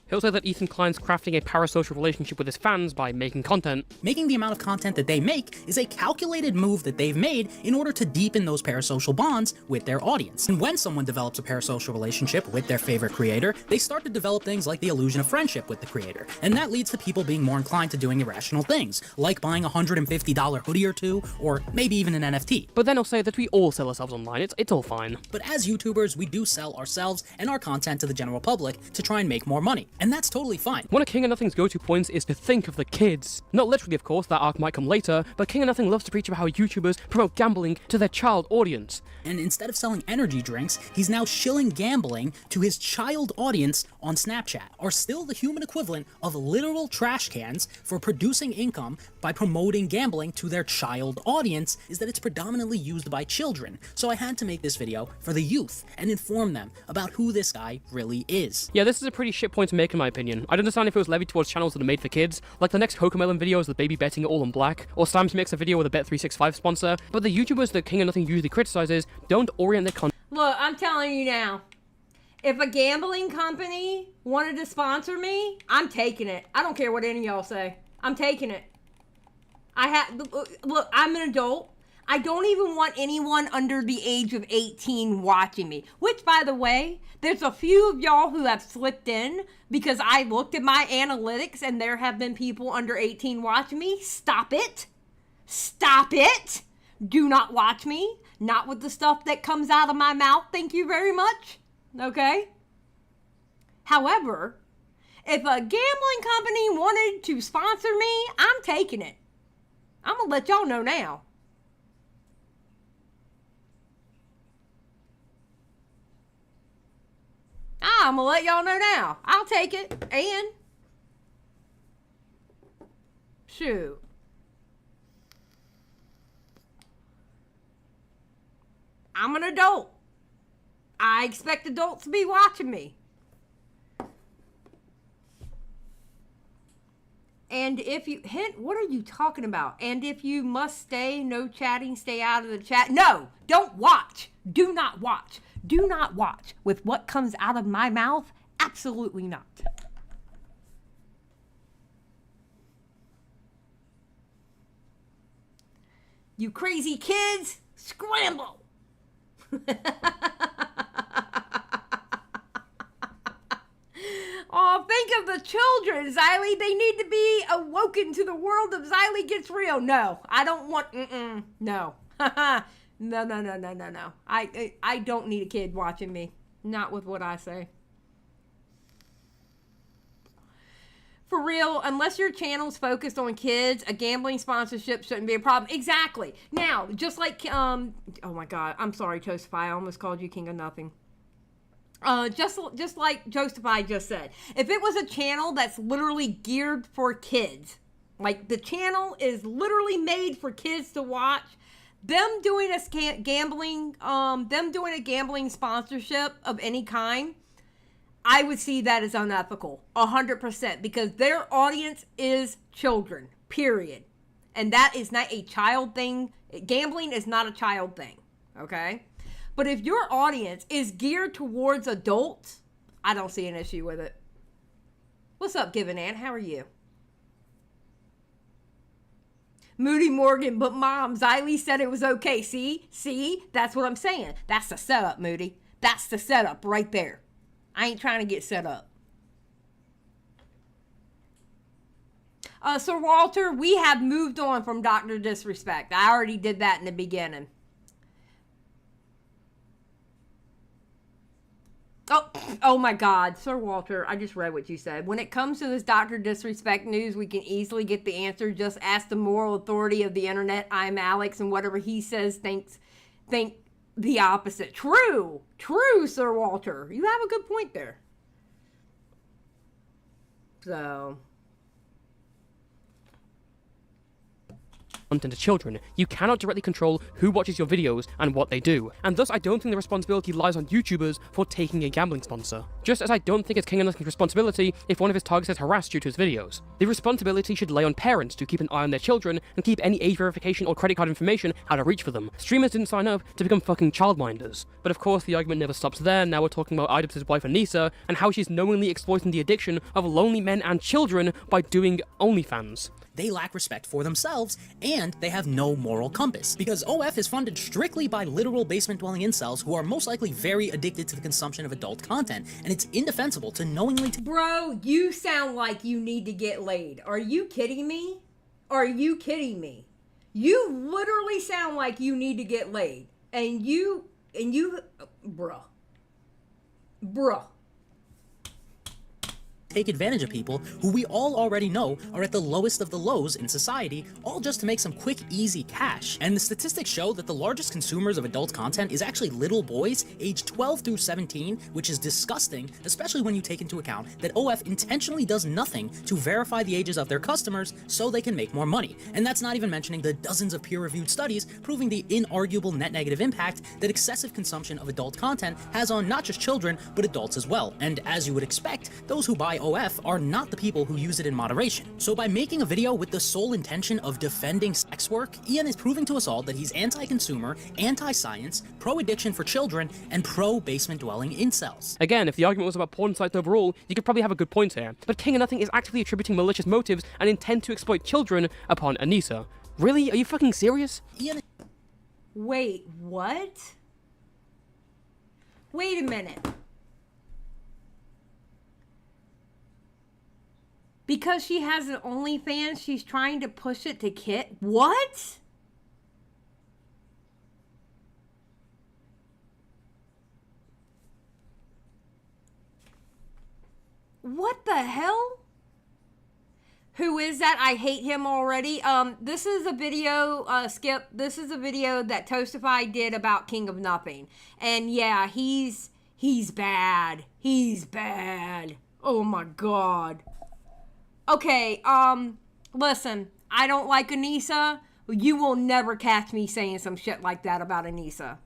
[SPEAKER 9] He'll say that Ethan Klein's crafting a parasocial relationship with his fans by making content.
[SPEAKER 10] Making the amount of content that they make is a calculated move that they've made in order to deepen those parasocial bonds with their audience. And when someone develops a parasocial relationship with their favorite creator, they start to develop things like the illusion of friendship with the creator. And that leads to people being more inclined to doing irrational things, like buying a $150 hoodie or two, or maybe even an NFT.
[SPEAKER 9] But then he'll say that we all sell ourselves online. It's all fine.
[SPEAKER 10] But as YouTubers, we do sell ourselves and our content to the general public to try and make more money. And that's totally fine.
[SPEAKER 9] One of King of Nothing's go-to points is to think of the kids. Not literally, of course, that arc might come later, but King of Nothing loves to preach about how YouTubers promote gambling to their child audience.
[SPEAKER 10] And instead of selling energy drinks, he's now shilling gambling to his child audience on Snapchat, are still the human equivalent of literal trash cans for producing income by promoting gambling to their child audience, is that it's predominantly used by children. So I had to make this video for the youth and inform them about who this guy really is.
[SPEAKER 9] Yeah, this is a pretty shit point to make in my opinion. I'd understand if it was levied towards channels that are made for kids, like the next Cocomelon videos with baby betting all in black, or Sam's Mix a video with a Bet365 sponsor, but the YouTubers that King of Nothing usually criticizes don't orient their content.
[SPEAKER 3] Look, I'm telling you now, if a gambling company wanted to sponsor me, I'm taking it. I don't care what any of y'all say. I'm taking it. Look, I'm an adult. I don't even want anyone under the age of 18 watching me. Which, by the way, there's a few of y'all who have slipped in because I looked at my analytics and there have been people under 18 watching me. Stop it. Stop it. Do not watch me. Not with the stuff that comes out of my mouth. Thank you very much. Okay? However, if a gambling company wanted to sponsor me, I'm taking it. I'm going to let y'all know now. I'm going to let y'all know now. I'll take it. And shoot. I'm an adult. I expect adults to be watching me. And if you what are you talking about? And if you must stay, no chatting, stay out of the chat. No, don't watch. Do not watch. Do not watch with what comes out of my mouth. Absolutely not. You crazy kids, scramble. Oh, think of the children, Xylie. They need to be awoken to the world of Xylie Gets Real. No, I don't want, no. No. I don't need a kid watching me. Not with what I say. For real, unless your channel's focused on kids, a gambling sponsorship shouldn't be a problem. Exactly. Now, just like, oh my God, I'm sorry, Toastify. I almost called you King of Nothing. Just like Josephine just said, if it was a channel that's literally geared for kids, like the channel is literally made for kids to watch, them doing a gambling sponsorship of any kind, I would see that as unethical, 100%, because their audience is children, period. And that is not a child thing. Gambling is not a child thing, okay? But if your audience is geared towards adults, I don't see an issue with it. What's up, Given Ant? How are you? Moody Morgan, but Mom, Xylie said it was okay. See? That's what I'm saying. That's the setup, Moody. That's the setup right there. I ain't trying to get set up. Sir Walter, we have moved on from Dr. Disrespect. I already did that in the beginning. Oh my God, Sir Walter, I just read what you said. When it comes to this Dr. Disrespect news, we can easily get the answer. Just ask the moral authority of the internet. I'm Alex, and whatever he says, think the opposite. True, Sir Walter. You have a good point there. So...
[SPEAKER 9] content to children, you cannot directly control who watches your videos and what they do, and thus I don't think the responsibility lies on YouTubers for taking a gambling sponsor. Just as I don't think it's King of Nothing's responsibility if one of his targets is harassed due to his videos. The responsibility should lay on parents to keep an eye on their children and keep any age verification or credit card information out of reach for them. Streamers didn't sign up to become fucking childminders. But of course the argument never stops there. Now we're talking about Idubbbz's wife Anissa and how she's knowingly exploiting the addiction of lonely men and children by doing OnlyFans.
[SPEAKER 10] They lack respect for themselves, and they have no moral compass, because OF is funded strictly by literal basement-dwelling incels who are most likely very addicted to the consumption of adult content, and it's indefensible to knowingly...
[SPEAKER 3] Bro, you sound like you need to get laid. Are you kidding me? Are you kidding me? You literally sound like you need to get laid. And you, bruh.
[SPEAKER 10] Take advantage of people who we all already know are at the lowest of the lows in society, all just to make some quick, easy cash. And the statistics show that the largest consumers of adult content is actually little boys aged 12 through 17, which is disgusting, especially when you take into account that OF intentionally does nothing to verify the ages of their customers so they can make more money. And that's not even mentioning the dozens of peer-reviewed studies proving the inarguable net negative impact that excessive consumption of adult content has on not just children, but adults as well. And as you would expect, those who buy anti-OF are not the people who use it in moderation. So by making a video with the sole intention of defending sex work, Ian is proving to us all that he's anti-consumer, anti-science, pro-addiction for children, and pro-basement-dwelling incels.
[SPEAKER 9] Again, if the argument was about porn sites overall, you could probably have a good point here. But King of Nothing is actively attributing malicious motives and intent to exploit children upon Anissa. Really? Are you fucking serious?
[SPEAKER 10] Ian.
[SPEAKER 3] Wait, what? Wait a minute. Because she has an OnlyFans, she's trying to push it to kid. What? What the hell? Who is that? I hate him already. This is a video, Skip. This is a video that Toastify did about King of Nothing. And yeah, he's bad. He's bad. Oh my God. Okay, listen, I don't like Anissa. You will never catch me saying some shit like that about Anissa.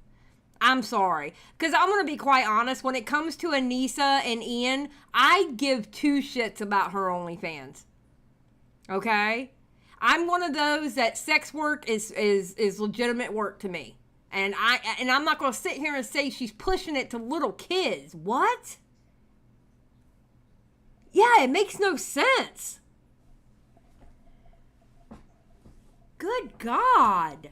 [SPEAKER 3] I'm sorry. Because I'm going to be quite honest. When it comes to Anissa and Ian, I give two shits about her OnlyFans. Okay? I'm one of those that sex work is legitimate work to me. And I'm not going to sit here and say she's pushing it to little kids. What? Yeah, it makes no sense. Good God.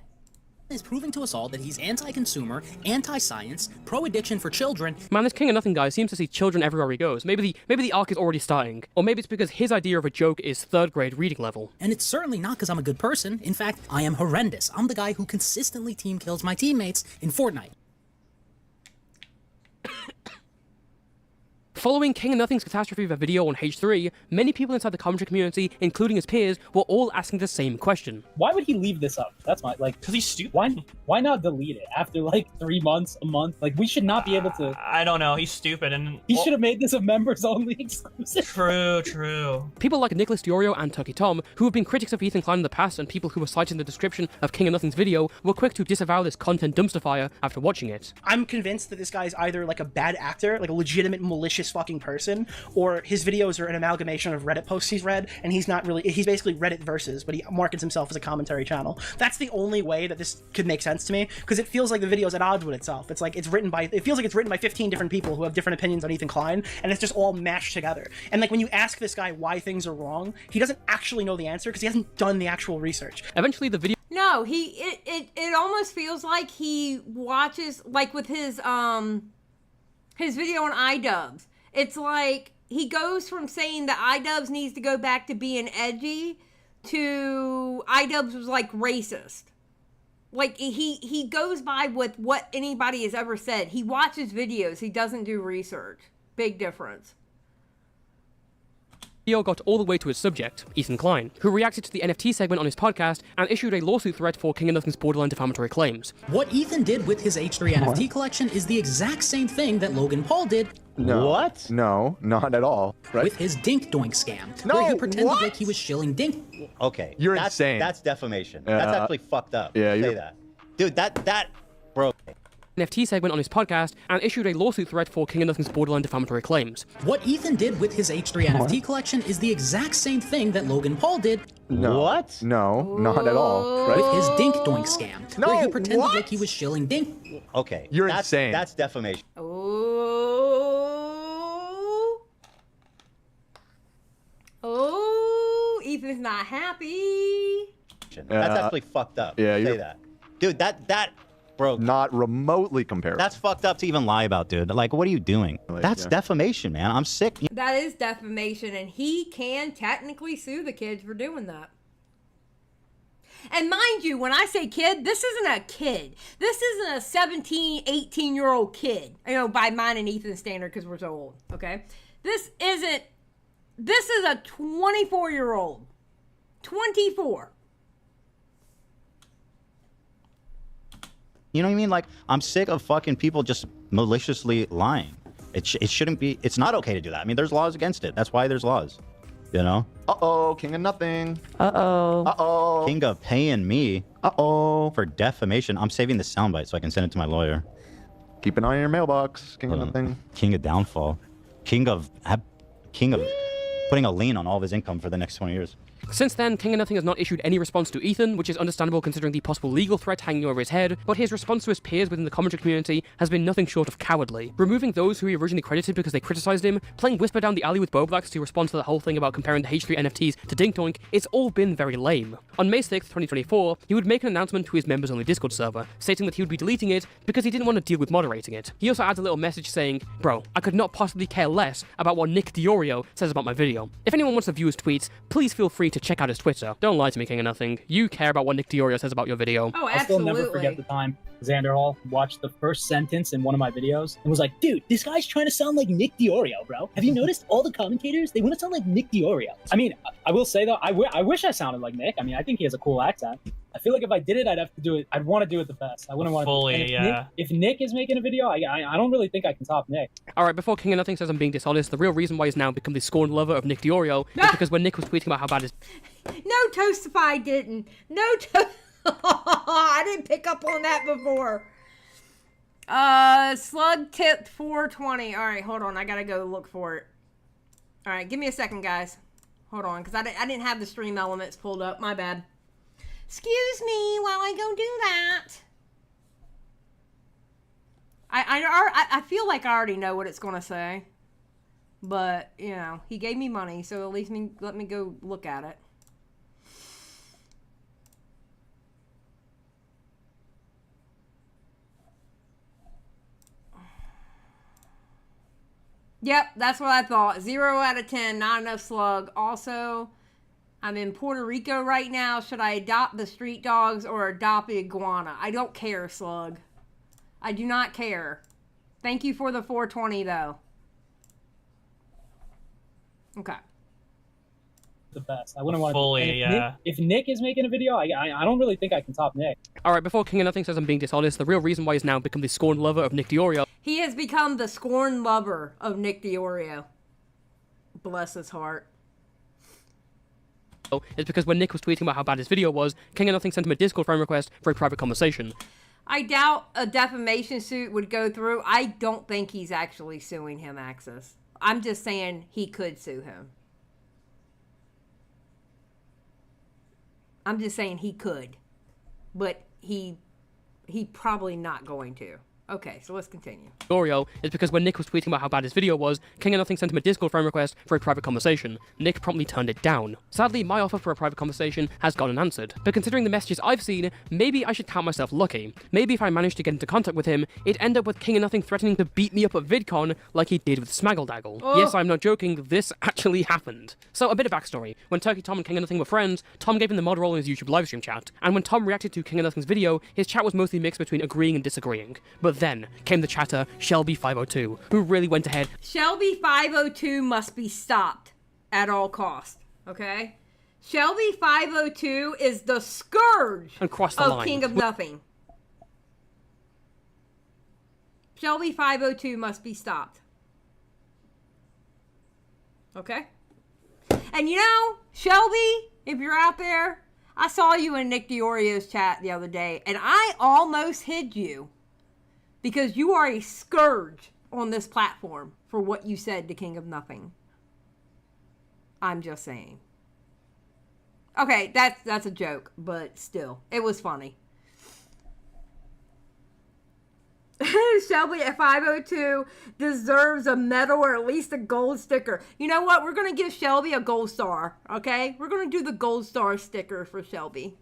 [SPEAKER 10] Is proving to us all that he's anti-consumer, anti-science, pro-addiction for children.
[SPEAKER 9] Man, this King of Nothing guy seems to see children everywhere he goes. Maybe the arc is already starting. Or maybe it's because his idea of a joke is 3rd grade reading level.
[SPEAKER 10] And it's certainly not because I'm a good person. In fact, I am horrendous. I'm the guy who consistently team kills my teammates in Fortnite.
[SPEAKER 9] Following King of Nothing's catastrophe of a video on H3, many people inside the commentary community, including his peers, were all asking the same question.
[SPEAKER 11] Why would he leave this up? That's my, like... Because he's stupid. Why not delete it after, like, 3 months, a month? Like, we should not be able to...
[SPEAKER 6] I don't know. He's stupid, and...
[SPEAKER 11] He should have made this a members-only exclusive.
[SPEAKER 6] True.
[SPEAKER 9] People like Nicholas Diorio and Turkey Tom, who have been critics of Ethan Klein in the past and people who were cited in the description of King of Nothing's video, were quick to disavow this content dumpster fire after watching it.
[SPEAKER 7] I'm convinced that this guy's either, like, a bad actor, like a legitimate malicious fucking person, or his videos are an amalgamation of Reddit posts he's read, and he's basically Reddit versus, but he markets himself as a commentary channel. That's the only way that this could make sense to me, because it feels like the video's at odds with itself. It feels like it's written by 15 different people who have different opinions on Ethan Klein, and it's just all mashed together. And like when you ask this guy why things are wrong, he doesn't actually know the answer because he hasn't done the actual research.
[SPEAKER 9] Eventually the video...
[SPEAKER 3] No, it almost feels like he watches, like with his video on iDubbbz. It's like he goes from saying that iDubbbz needs to go back to being edgy to iDubbbz was like racist. Like he goes by with what anybody has ever said. He watches videos. He doesn't do research. Big difference.
[SPEAKER 9] Video got all the way to its subject, Ethan Klein, who reacted to the NFT segment on his podcast and issued a lawsuit threat for King of Nothing's borderline defamatory claims.
[SPEAKER 10] What Ethan did with his H3 NFT collection is the exact same thing that Logan Paul did.
[SPEAKER 2] No.
[SPEAKER 16] What?
[SPEAKER 2] No, not at all. Right?
[SPEAKER 10] With his Dink Doink scam.
[SPEAKER 2] No,
[SPEAKER 10] where he pretended
[SPEAKER 2] what?
[SPEAKER 10] like he was shilling Dink.
[SPEAKER 16] Okay.
[SPEAKER 2] You're insane.
[SPEAKER 16] That's defamation. That's actually fucked up.
[SPEAKER 2] Yeah,
[SPEAKER 16] Say that. Dude, bro.
[SPEAKER 9] NFT segment on his podcast and issued a lawsuit threat for King of Nothing's borderline defamatory claims.
[SPEAKER 10] What Ethan did with his H3 NFT collection is the exact same thing that Logan Paul did.
[SPEAKER 2] No.
[SPEAKER 16] What?
[SPEAKER 2] No, not at all. Right?
[SPEAKER 10] With his Dink Doink scam.
[SPEAKER 2] No,
[SPEAKER 10] where he pretended
[SPEAKER 2] what?
[SPEAKER 10] like he was shilling Dink.
[SPEAKER 16] Okay.
[SPEAKER 2] You're insane.
[SPEAKER 16] That's defamation.
[SPEAKER 3] Oh, Ethan's not happy.
[SPEAKER 16] That's actually fucked up.
[SPEAKER 2] Yeah,
[SPEAKER 16] Say
[SPEAKER 2] you're...
[SPEAKER 16] that. Dude, bro.
[SPEAKER 2] Not remotely comparable.
[SPEAKER 16] That's fucked up to even lie about, dude. Like, what are you doing? That's defamation, man. I'm sick.
[SPEAKER 3] That is defamation, and he can technically sue the kids for doing that. And mind you, when I say kid, this isn't a kid. This isn't a 17, 18-year-old kid. You know, by mine and Ethan's standard, because we're so old, okay? This is a 24-year-old. 24.
[SPEAKER 16] You know what I mean? Like, I'm sick of fucking people just maliciously lying. It shouldn't be. It's not okay to do that. I mean, there's laws against it. That's why there's laws. You know?
[SPEAKER 2] Uh-oh, King of Nothing.
[SPEAKER 16] Uh-oh.
[SPEAKER 2] Uh-oh.
[SPEAKER 16] King of paying me.
[SPEAKER 2] Uh-oh.
[SPEAKER 16] For defamation. I'm saving the soundbite so I can send it to my lawyer.
[SPEAKER 2] Keep an eye on your mailbox, King of Nothing.
[SPEAKER 16] King of downfall. King of putting a lien on all of his income for the next 20 years.
[SPEAKER 9] Since then, King of Nothing has not issued any response to Ethan, which is understandable considering the possible legal threat hanging over his head, but his response to his peers within the commentary community has been nothing short of cowardly. Removing those who he originally credited because they criticized him, playing Whisper Down the Alley with Boblax to respond to the whole thing about comparing the H3 NFTs to Dink Doink, it's all been very lame. On May 6th, 2024, he would make an announcement to his members-only Discord server, stating that he would be deleting it because he didn't want to deal with moderating it. He also adds a little message saying, "Bro, I could not possibly care less about what Nick Diorio says about my video. If anyone wants to view his tweets, please feel free to check out his Twitter. Don't lie to me, King of Nothing. You care about what Nick Diorio says about your video."
[SPEAKER 3] Oh,
[SPEAKER 11] I'll still never forget the time Xander Hall watched the first sentence in one of my videos and was like, "Dude, this guy's trying to sound like Nick Diorio, bro. Have you noticed all the commentators? They want to sound like Nick Diorio." I mean, I will say though, I wish I sounded like Nick. I mean, I think he has a cool accent. I feel like if I did it, I'd have to do it. I'd want to do it the best. I wouldn't want to.
[SPEAKER 6] Fully, yeah.
[SPEAKER 11] If Nick is making a video, I don't really think I can top Nick.
[SPEAKER 9] Alright, before King of Nothing says I'm being dishonest, the real reason why he's now become the scorned lover of Nick Diorio is because when Nick was tweeting about how bad his...
[SPEAKER 3] No, Toastify didn't. No, I didn't pick up on that before. Slug tipped 420. Alright, hold on. I gotta go look for it. Alright, give me a second, guys. Hold on, because I didn't have the stream elements pulled up. My bad. Excuse me while I go do that. I feel like I already know what it's going to say. But, you know, he gave me money, so at least let me go look at it. Yep, that's what I thought. 0 out of 10, not enough slug. Also, I'm in Puerto Rico right now. Should I adopt the street dogs or adopt the iguana? I don't care, slug. I do not care. Thank you for the 420, though. Okay.
[SPEAKER 11] The best. I wouldn't want to.
[SPEAKER 6] Fully, yeah.
[SPEAKER 11] If Nick is making a video, I don't really think I can top Nick.
[SPEAKER 9] Alright, before King of Nothing says I'm being dishonest, the real reason why he's now become the scorned lover of Nick Diorio...
[SPEAKER 3] He has become the scorned lover of Nick Diorio. Bless his heart.
[SPEAKER 9] ...is because when Nick was tweeting about how bad his video was, King of Nothing sent him a Discord friend request for a private conversation.
[SPEAKER 3] I doubt a defamation suit would go through. I don't think he's actually suing him, Axis. I'm just saying he could sue him. I'm just saying he could. But he probably not going to. Okay, so let's continue.
[SPEAKER 9] Diorio is because when Nick was tweeting about how bad his video was, King of Nothing sent him a Discord friend request for a private conversation. Nick promptly turned it down. Sadly, my offer for a private conversation has gone unanswered, but considering the messages I've seen, maybe I should count myself lucky. Maybe if I managed to get into contact with him, it'd end up with King of Nothing threatening to beat me up at VidCon like he did with Smaggle
[SPEAKER 3] Oh.
[SPEAKER 9] Yes, I'm not joking, this actually happened. So a bit of backstory. When Turkey Tom and King of Nothing were friends, Tom gave him the mod role in his YouTube livestream chat, and when Tom reacted to King of Nothing's video, his chat was mostly mixed between agreeing and disagreeing. But then came the chatter Shelby502, who really went ahead.
[SPEAKER 3] Shelby502 must be stopped at all costs, okay? Shelby502 is the scourge
[SPEAKER 9] And crossed the
[SPEAKER 3] of
[SPEAKER 9] line.
[SPEAKER 3] King of Nothing. Shelby502 must be stopped. Okay? And you know, Shelby, if you're out there, I saw you in Nick Diorio's chat the other day, and I almost hid you. Because you are a scourge on this platform for what you said to King of Nothing. I'm just saying. Okay, that's a joke, but still, it was funny. Shelby at 502 deserves a medal or at least a gold sticker. You know what? We're going to give Shelby a gold star, okay? We're going to do the gold star sticker for Shelby.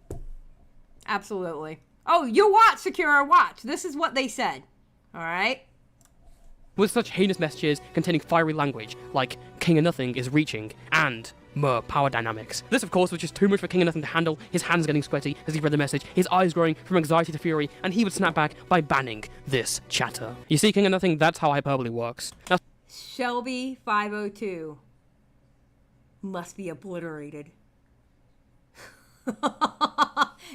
[SPEAKER 3] Absolutely. Oh, you watch, Sakura, watch. This is what they said. All right?
[SPEAKER 9] With such heinous messages containing fiery language, like King of Nothing is reaching, and more power dynamics. This, of course, was just too much for King of Nothing to handle, his hands getting sweaty as he read the message, his eyes growing from anxiety to fury, and he would snap back by banning this chatter. You see, King of Nothing, that's how hyperbole works. Now,
[SPEAKER 3] Shelby 502 must be obliterated.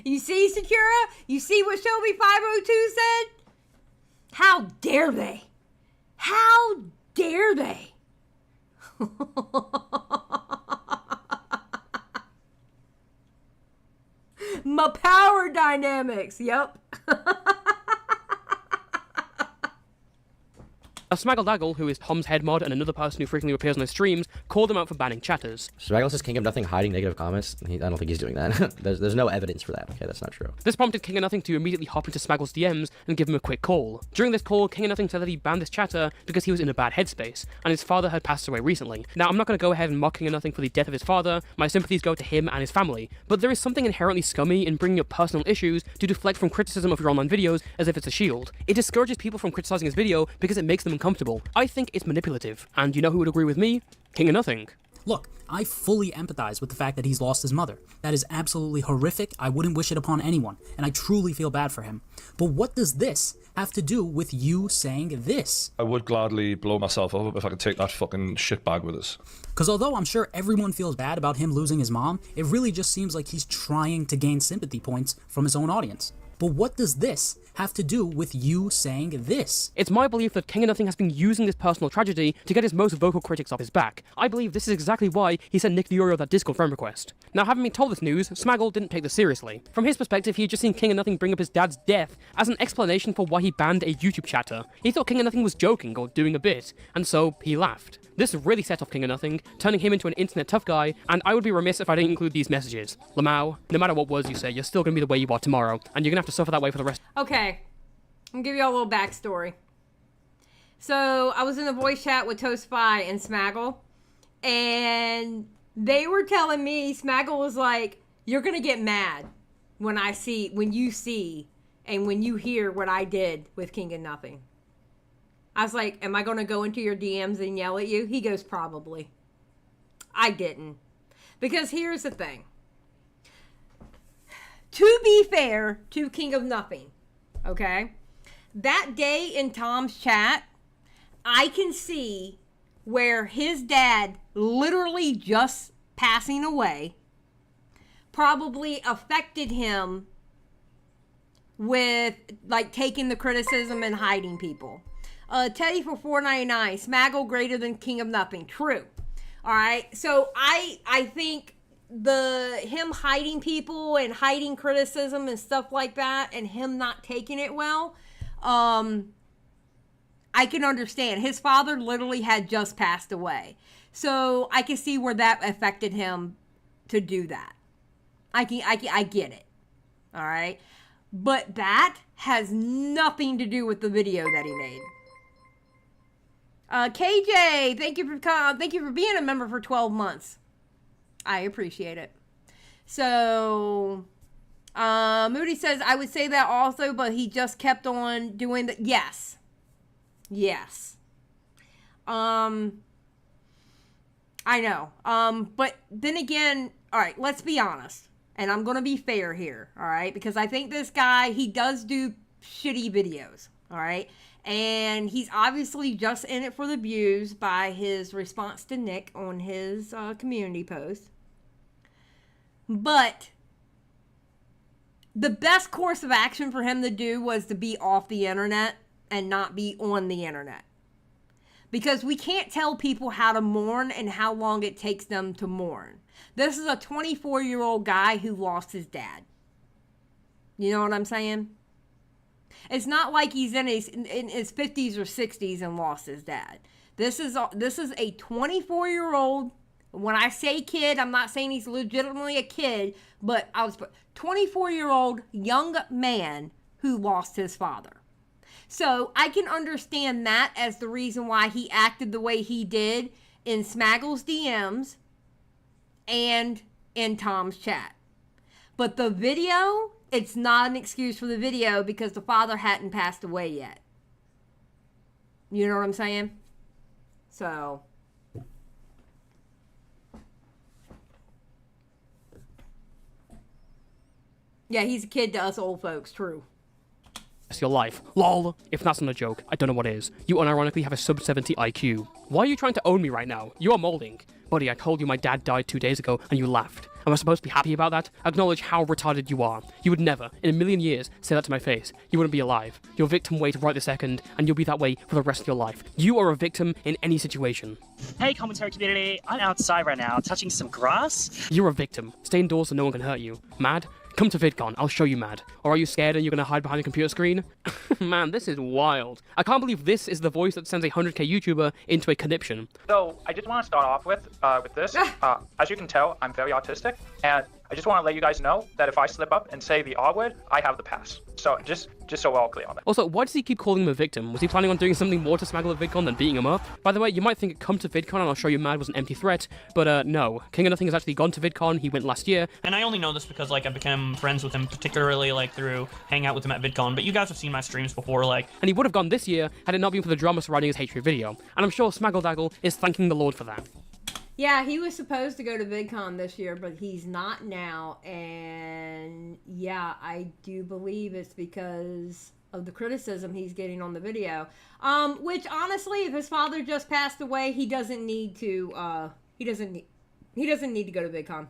[SPEAKER 3] You see, Sakura? You see what Shelby 502 said? How dare they? How dare they? My power dynamics, yep.
[SPEAKER 9] Now, Smaggle who is Tom's head mod and another person who frequently appears on his streams, called him out for banning chatters.
[SPEAKER 4] Smaggle says King of Nothing hiding negative comments. I don't think he's doing that. there's no evidence for that. Okay, that's not true.
[SPEAKER 9] This prompted King of Nothing to immediately hop into Smaggle's DMs and give him a quick call. During this call, King of Nothing said that he banned this chatter because he was in a bad headspace, and his father had passed away recently. Now, I'm not going to go ahead and mock King of Nothing for the death of his father. My sympathies go to him and his family, but there is something inherently scummy in bringing up personal issues to deflect from criticism of your online videos as if it's a shield. It discourages people from criticizing his video because it makes them uncomfortable. I think it's manipulative, and you know who would agree with me? King of Nothing.
[SPEAKER 10] Look, I fully empathize with the fact that he's lost his mother. That is absolutely horrific. I wouldn't wish it upon anyone, and I truly feel bad for him. But what does this have to do with you saying this?
[SPEAKER 8] I would gladly blow myself up if I could take that fucking shitbag with us.
[SPEAKER 10] Because although I'm sure everyone feels bad about him losing his mom, it really just seems like he's trying to gain sympathy points from his own audience. But what does this have to do with you saying this?
[SPEAKER 9] It's my belief that King of Nothing has been using this personal tragedy to get his most vocal critics off his back. I believe this is exactly why he sent Nick Diorio that Discord friend request. Now, having been told this news, Smaggle didn't take this seriously. From his perspective, he had just seen King of Nothing bring up his dad's death as an explanation for why he banned a YouTube chatter. He thought King of Nothing was joking or doing a bit, and so he laughed. This really set off King of Nothing, turning him into an internet tough guy, and I would be remiss if I didn't include these messages. Lamau, no matter what words you say, you're still gonna be the way you are tomorrow, and you're gonna have to suffer that way for the rest.
[SPEAKER 3] Okay, I'm gonna give you all a little backstory. So I was in a voice chat with Toast Spy and Smaggle, and they were telling me, Smaggle was like, "You're gonna get mad when you see, and when you hear what I did with King of Nothing." I was like, "Am I gonna go into your DMs and yell at you?" He goes, "Probably." I didn't, because here's the thing. To be fair to King of Nothing, okay? That day in Tom's chat, I can see where his dad literally just passing away probably affected him with like taking the criticism and hiding people. Teddy for $4.99. Smaggle greater than King of Nothing. True. All right. So I think him hiding people and hiding criticism and stuff like that, and him not taking it well, I can understand. His father literally had just passed away, so I can see where that affected him to do that. I get it. All right, but that has nothing to do with the video that he made. KJ, thank you for being a member for 12 months. I appreciate it. So, Moody says, I would say that also, but he just kept on doing the, yes. I know. But then again, all right, let's be honest. And I'm going to be fair here, all right? Because I think this guy, he does do shitty videos, all right? And he's obviously just in it for the views by his response to Nick on his community post. But the best course of action for him to do was to be off the internet and not be on the internet. Because we can't tell people how to mourn and how long it takes them to mourn. This is a 24-year-old guy who lost his dad. You know what I'm saying? It's not like he's in his 50s or 60s and lost his dad. This is a 24-year-old. When I say kid, I'm not saying he's legitimately a kid, but 24-year-old young man who lost his father. So I can understand that as the reason why he acted the way he did in Smaggle's DMs and in Tom's chat. But the video, it's not an excuse for the video because the father hadn't passed away yet. You know what I'm saying? So. Yeah, he's a kid to us old folks, true.
[SPEAKER 9] It's your life. LOL. If that's not a joke, I don't know what is. You unironically have a sub-70 IQ. Why are you trying to own me right now? You are molding. Buddy, I told you my dad died 2 days ago, and you laughed. Am I supposed to be happy about that? Acknowledge how retarded you are. You would never, in a million years, say that to my face. You wouldn't be alive. You're a victim wait right this second, and you'll be that way for the rest of your life. You are a victim in any situation.
[SPEAKER 23] Hey, commentary community. I'm outside right now, touching some grass.
[SPEAKER 9] You're a victim. Stay indoors so no one can hurt you. Mad? Come to VidCon, I'll show you mad. Or are you scared and you're gonna hide behind a computer screen? Man, this is wild. I can't believe this is the voice that sends a 100k YouTuber into a conniption.
[SPEAKER 13] So I just want to start off with this. As you can tell, I'm very autistic, and I just want to let you guys know that if I slip up and say the R word, I have the pass. So just so we're all clear on that.
[SPEAKER 9] Also, why does he keep calling him a victim? Was he planning on doing something more to Smaggle at VidCon than beating him up? By the way, you might think come to VidCon and I'll show you mad was an empty threat, but no. King of Nothing has actually gone to VidCon. He went last year.
[SPEAKER 6] And I only know this because, like, I became friends with him, particularly, like, through hanging out with him at VidCon, but you guys have seen my streams before, like...
[SPEAKER 9] And he would have gone this year had it not been for the drama surrounding his hatred video. And I'm sure Smaggledaggle is thanking the Lord for that.
[SPEAKER 3] Yeah, he was supposed to go to VidCon this year, but he's not now. And yeah, I do believe it's because of the criticism he's getting on the video. Which honestly, if his father just passed away, he doesn't need to. He doesn't need to go to VidCon.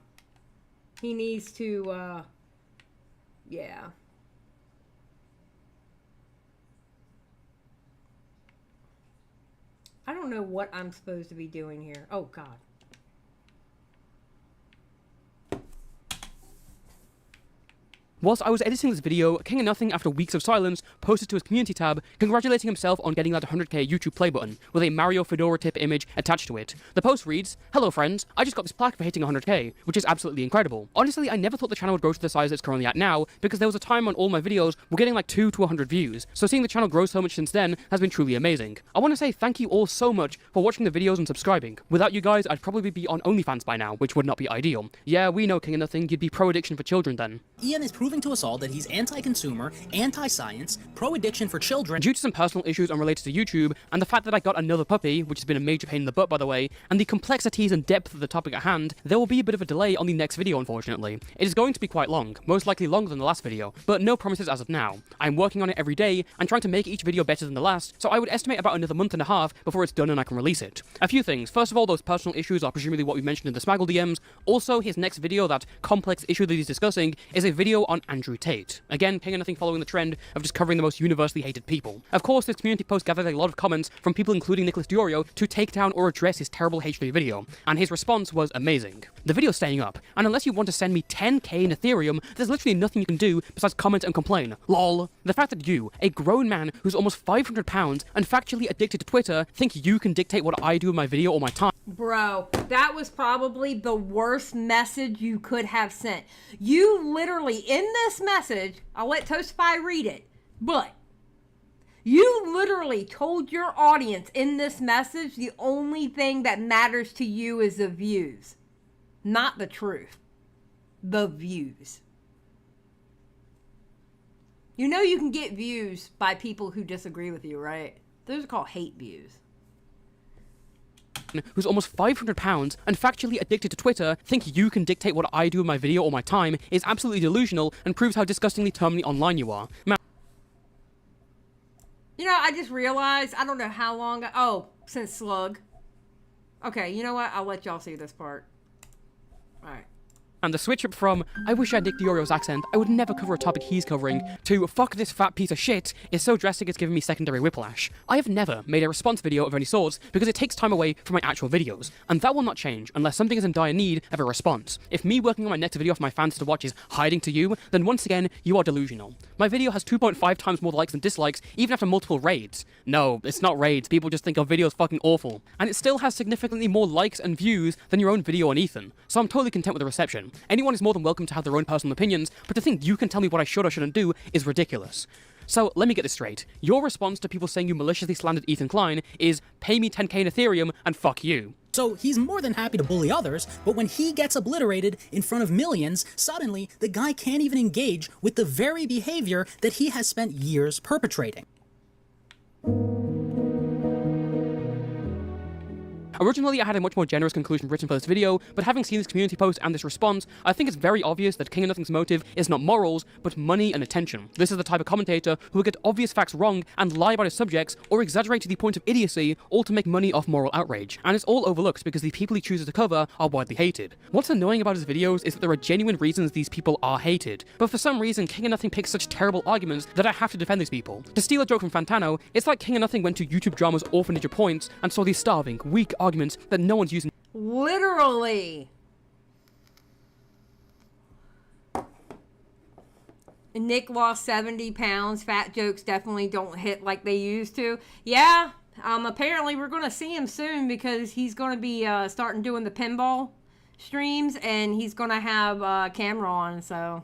[SPEAKER 3] He needs to. Yeah. I don't know what I'm supposed to be doing here. Oh God.
[SPEAKER 9] Whilst I was editing this video, King of Nothing, after weeks of silence, posted to his community tab, congratulating himself on getting that 100k YouTube play button, with a Mario Fedora tip image attached to it. The post reads, "Hello friends, I just got this plaque for hitting 100k, which is absolutely incredible. Honestly, I never thought the channel would grow to the size it's currently at now, because there was a time when all my videos were getting like 2 to 100 views, so seeing the channel grow so much since then has been truly amazing. I want to say thank you all so much for watching the videos and subscribing. Without you guys, I'd probably be on OnlyFans by now, which would not be ideal. Yeah, we know King of Nothing, you'd be pro-addiction for children then."
[SPEAKER 10] Ian is proving to us all that he's anti-consumer, anti-science, pro-addiction for children.
[SPEAKER 9] Due to some personal issues unrelated to YouTube, and the fact that I got another puppy, which has been a major pain in the butt by the way, and the complexities and depth of the topic at hand, there will be a bit of a delay on the next video unfortunately. It is going to be quite long, most likely longer than the last video, but no promises as of now. I'm working on it every day, and trying to make each video better than the last, so I would estimate about another month and a half before it's done and I can release it. A few things. First of all, those personal issues are presumably what we mentioned in the Smaggle DMs. Also, his next video, that complex issue that he's discussing, is a video on Andrew Tate. Again, King of Nothing following the trend of just covering the most universally hated people. Of course, this community post gathered a lot of comments from people including Nicholas Diorio to take down or address his terrible H3 video, and his response was amazing. The video's staying up, and unless you want to send me 10k in Ethereum, there's literally nothing you can do besides comment and complain. LOL. The fact that you, a grown man who's almost £500 and factually addicted to Twitter, think you can dictate what I do in my video or my time.
[SPEAKER 3] Bro, that was probably the worst message you could have sent. You literally, in this message, I'll let Toastify read it, but you literally told your audience in this message the only thing that matters to you is the views. Not the truth. The views. You know you can get views by people who disagree with you, right? Those are called hate views.
[SPEAKER 9] Who's almost £500 and factually addicted to Twitter think you can dictate what I do in my video or my time is absolutely delusional and proves how disgustingly terminally online you are.
[SPEAKER 3] You know, I just realized, I don't know how long, since Slug. Okay, you know what? I'll let y'all see this part. Alright.
[SPEAKER 9] And the switch up from, I wish I had Nick Diorio's accent, I would never cover a topic he's covering, to fuck this fat piece of shit is so drastic it's giving me secondary whiplash. I have never made a response video of any sorts because it takes time away from my actual videos, and that will not change unless something is in dire need of a response. If me working on my next video for my fans to watch is hiding to you, then once again, you are delusional. My video has 2.5 times more likes than dislikes, even after multiple raids. No, it's not raids, people just think our video's fucking awful. And it still has significantly more likes and views than your own video on Ethan, so I'm totally content with the reception. Anyone is more than welcome to have their own personal opinions, but to think you can tell me what I should or shouldn't do is ridiculous. So, let me get this straight. Your response to people saying you maliciously slandered Ethan Klein is, pay me 10k in Ethereum and fuck you.
[SPEAKER 10] So he's more than happy to bully others, but when he gets obliterated in front of millions, suddenly the guy can't even engage with the very behavior that he has spent years perpetrating.
[SPEAKER 9] Originally, I had a much more generous conclusion written for this video, but having seen this community post and this response, I think it's very obvious that King of Nothing's motive is not morals, but money and attention. This is the type of commentator who will get obvious facts wrong and lie about his subjects, or exaggerate to the point of idiocy, all to make money off moral outrage. And it's all overlooked because the people he chooses to cover are widely hated. What's annoying about his videos is that there are genuine reasons these people are hated, but for some reason King of Nothing picks such terrible arguments that I have to defend these people. To steal a joke from Fantano, it's like King of Nothing went to YouTube Drama's Orphanage of Points and saw these starving, weak arguments that no one's using.
[SPEAKER 3] Literally. Nick lost 70 pounds. Fat jokes definitely don't hit like they used to. Yeah, apparently we're going to see him soon because he's going to be starting doing the pinball streams, and he's going to have a camera on, so...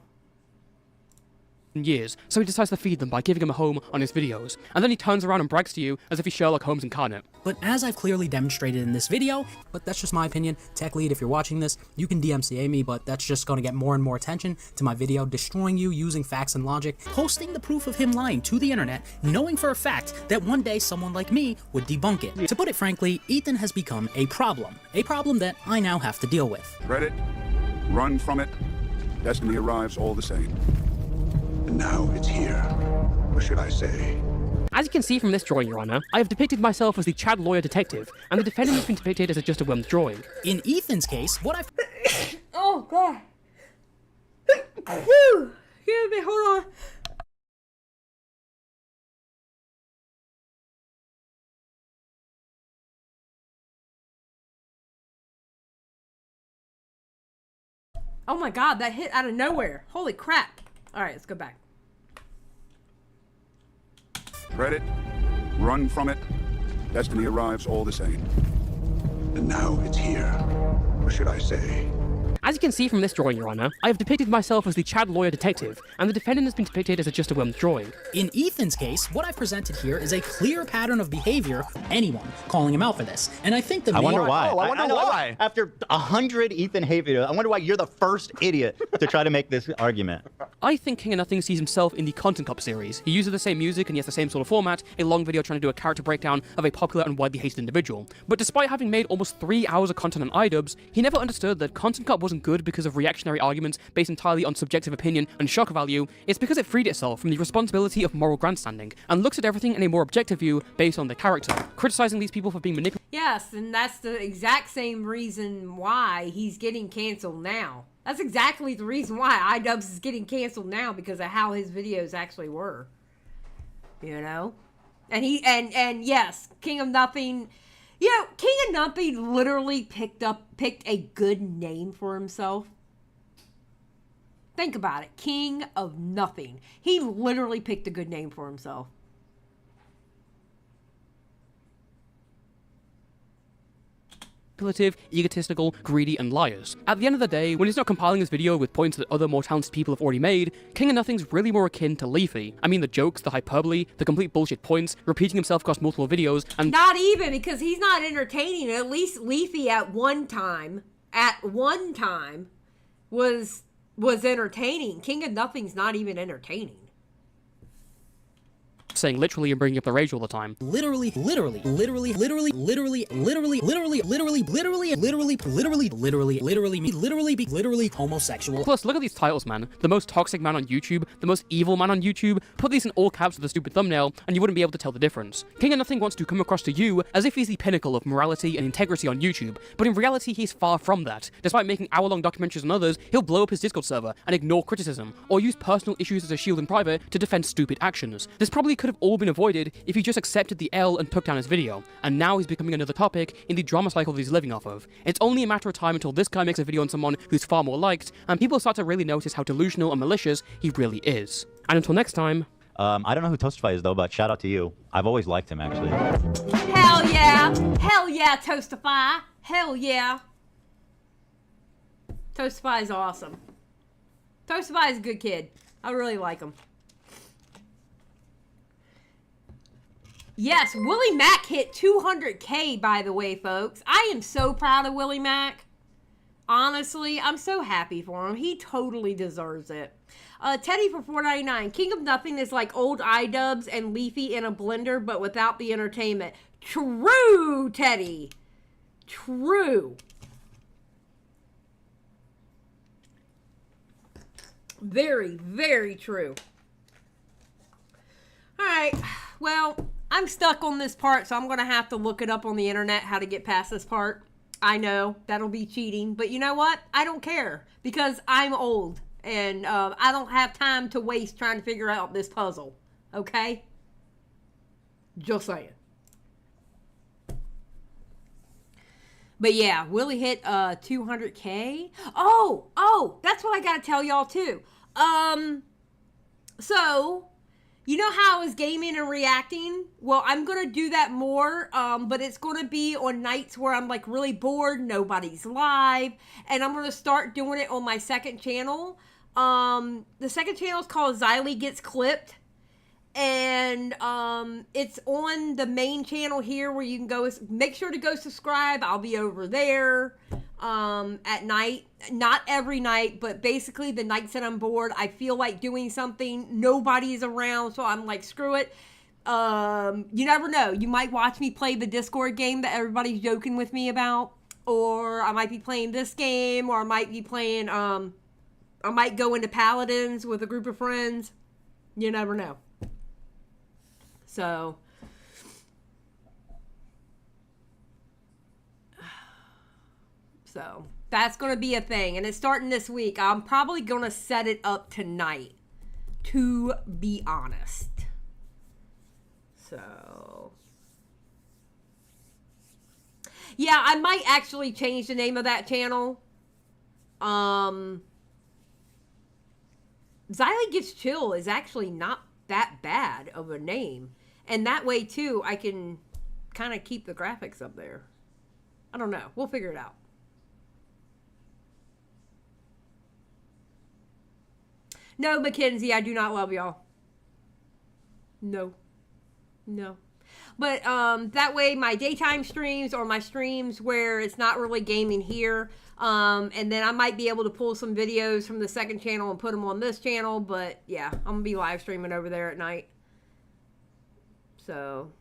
[SPEAKER 9] years, so he decides to feed them by giving him a home on his videos, and then he turns around and brags to you as if he's Sherlock Holmes incarnate.
[SPEAKER 10] But as I've clearly demonstrated in this video, but that's just my opinion, Tech Lead, if you're watching this, you can DMCA me, but that's just going to get more and more attention to my video destroying you using facts and logic, posting the proof of him lying to the internet, knowing for a fact that one day someone like me would debunk it. To put it frankly, Ethan has become a problem that I now have to deal with.
[SPEAKER 14] Dread it, run from it, destiny arrives all the same. And now it's here. Or should I say?
[SPEAKER 9] As you can see from this drawing, Your Honor, I have depicted myself as the Chad lawyer detective, and the defendant has been depicted as a just a whim drawing.
[SPEAKER 10] In Ethan's case, what I've...
[SPEAKER 3] Oh, God. Whew. Give me, hold on. Oh my God, that hit out of nowhere. Holy crap. All right, let's go back.
[SPEAKER 14] Dread it, run from it, destiny arrives all the same. And now it's here. Or should I say?
[SPEAKER 9] As you can see from this drawing, Your Honor, I have depicted myself as the Chad lawyer detective, and the defendant has been depicted as a just a whim drawing.
[SPEAKER 10] In Ethan's case, what I've presented here is a clear pattern of behavior, anyone calling him out for this. And I think the
[SPEAKER 16] I wonder why.
[SPEAKER 10] Oh,
[SPEAKER 16] I wonder why. After 100 Ethan hate videos, I wonder why you're the first idiot to try to make this argument.
[SPEAKER 9] I think King of Nothing sees himself in the Content Cop series. He uses the same music and he has the same sort of format, a long video trying to do a character breakdown of a popular and widely hated individual. But despite having made almost 3 hours of content on iDubbbz, he never understood that Content Cop wasn't good because of reactionary arguments based entirely on subjective opinion and shock value. It's because it freed itself from the responsibility of moral grandstanding and looks at everything in a more objective view based on their character, criticizing these people for being manipulated.
[SPEAKER 3] Yes, and that's the exact same reason why he's getting canceled now. That's exactly the reason why iDubbbz is getting canceled now, because of how his videos actually were. You know? And and yes, King of Nothing, you know, King of Nothing literally picked a good name for himself. Think about it. King of Nothing. He literally picked a good name for himself.
[SPEAKER 9] Manipulative, egotistical, greedy, and liars. At the end of the day, when he's not compiling his video with points that other more talented people have already made, King of Nothing's really more akin to Leafy. I mean the jokes, the hyperbole, the complete bullshit points, repeating himself across multiple videos, and...
[SPEAKER 3] Not even, because he's not entertaining. At least Leafy at one time was entertaining. King of Nothing's not even entertaining.
[SPEAKER 9] saying literally and bringing up the rage all the time.
[SPEAKER 10] Literally homosexual.
[SPEAKER 9] Plus, look at these titles, man. The most toxic man on YouTube, the most evil man on YouTube. Put these in all caps with a stupid thumbnail, and you wouldn't be able to tell the difference. King of Nothing wants to come across to you as if he's the pinnacle of morality and integrity on YouTube, but in reality, he's far from that. Despite making hour-long documentaries on others, he'll blow up his Discord server and ignore criticism, or use personal issues as a shield in private to defend stupid actions. This probably could have all been avoided if he just accepted the L and took down his video, and now he's becoming another topic in the drama cycle that he's living off of. It's only a matter of time until this guy makes a video on someone who's far more liked, and people start to really notice how delusional and malicious he really is. And until next time...
[SPEAKER 16] I don't know who Toastify is though, but shout out to you. I've always liked him, actually.
[SPEAKER 3] Hell yeah! Hell yeah, Toastify! Hell yeah! Toastify is awesome. Toastify is a good kid. I really like him. Yes, Willie Mack hit 200K, by the way, folks. I am so proud of Willie Mack. Honestly, I'm so happy for him. He totally deserves it. Teddy for $4.99. King of Nothing is like old iDubbbz and Leafy in a blender, but without the entertainment. True, Teddy. True. Very, very true. Alright, well, I'm stuck on this part, so I'm going to have to look it up on the internet how to get past this part. I know, that'll be cheating, but you know what? I don't care, because I'm old, and I don't have time to waste trying to figure out this puzzle, okay? Just saying. But yeah, Willie hit 200K. Oh, that's what I gotta tell y'all too. So, you know how I was gaming and reacting? Well, I'm going to do that more, but it's going to be on nights where I'm like really bored, nobody's live, and I'm going to start doing it on my second channel. The second channel is called Xylie Gets Clipped, and it's on the main channel here where you can go. Make sure to go subscribe. I'll be over there at night. Not every night, but basically the nights that I'm bored, I feel like doing something, nobody's around, so I'm like, screw it. You never know. You might watch me play the Discord game that everybody's joking with me about, or I might be playing this game, or I might be playing, I might go into Paladins with a group of friends. You never know. So that's going to be a thing, and it's starting this week. I'm probably going to set it up tonight, to be honest. So yeah, I might actually change the name of that channel. Xylie Gets Chill is actually not that bad of a name, and that way too I can kind of keep the graphics up there. I don't know, we'll figure it out. No, Mackenzie, I do not love y'all. No. But that way my daytime streams, or my streams where it's not really gaming here, and then I might be able to pull some videos from the second channel and put them on this channel. But yeah, I'm gonna be live streaming over there at night. So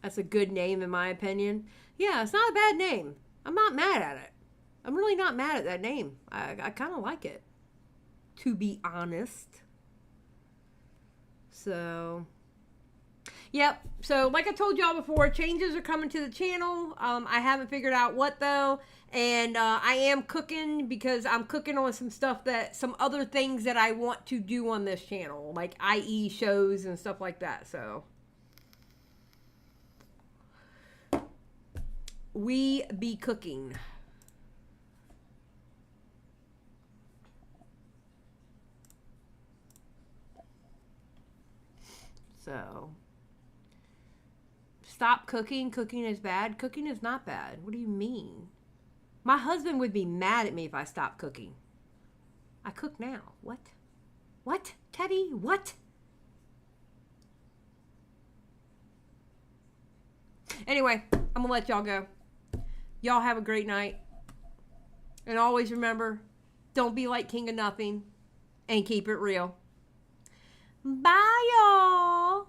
[SPEAKER 3] that's a good name in my opinion. Yeah, it's not a bad name. I'm not mad at it. I'm really not mad at that name. I kind of like it, to be honest. So yep. So like I told y'all before, changes are coming to the channel. I haven't figured out what though, and I am cooking, because I'm cooking on some stuff, that some other things that I want to do on this channel, like IE shows and stuff like that. So we be cooking. So stop cooking. Cooking is bad. Cooking is not bad. What do you mean? My husband would be mad at me if I stopped cooking. I cook now. What? What, Teddy? What? Anyway, I'm gonna let y'all go. Y'all have a great night. And always remember, don't be like King of Nothing, and keep it real. Bye, y'all.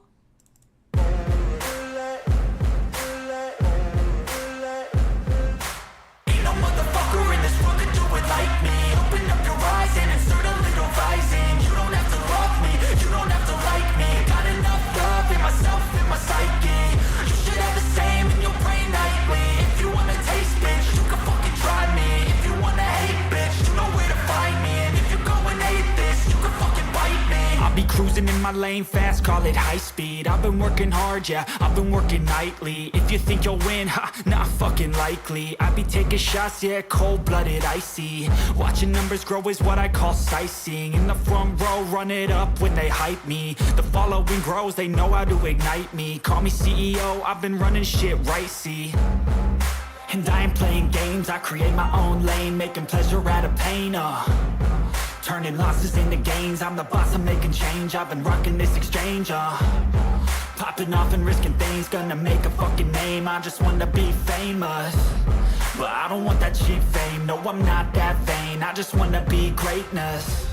[SPEAKER 15] Ain't no motherfucker in this world could do it like me. Open up your eyes and insert a little rising. You don't have to love me, you don't have to like me. Got enough love in myself, in my psyche. You should have the same in your brain nightly. If you wanna taste, bitch, you can fucking try me. If you wanna hate, bitch, you know where to find me. And if you go and hate this, you can fucking bite me. I'll be cruising in my lane fast, call it high speed. I've been working hard, yeah, I've been working nightly. If you think you'll win, ha, not fucking likely. I be taking shots, yeah, cold-blooded, icy. Watching numbers grow is what I call sightseeing. In the front row, run it up when they hype me. The following grows, they know how to ignite me. Call me CEO, I've been running shit right, see. And I ain't playing games, I create my own lane, making pleasure out of pain, turning losses into gains. I'm the boss, I'm making change. I've been rocking this exchange, popping off and risking things. Gonna make a fucking name. I just wanna be famous, but I don't want that cheap fame. No, I'm not that vain. I just wanna be greatness.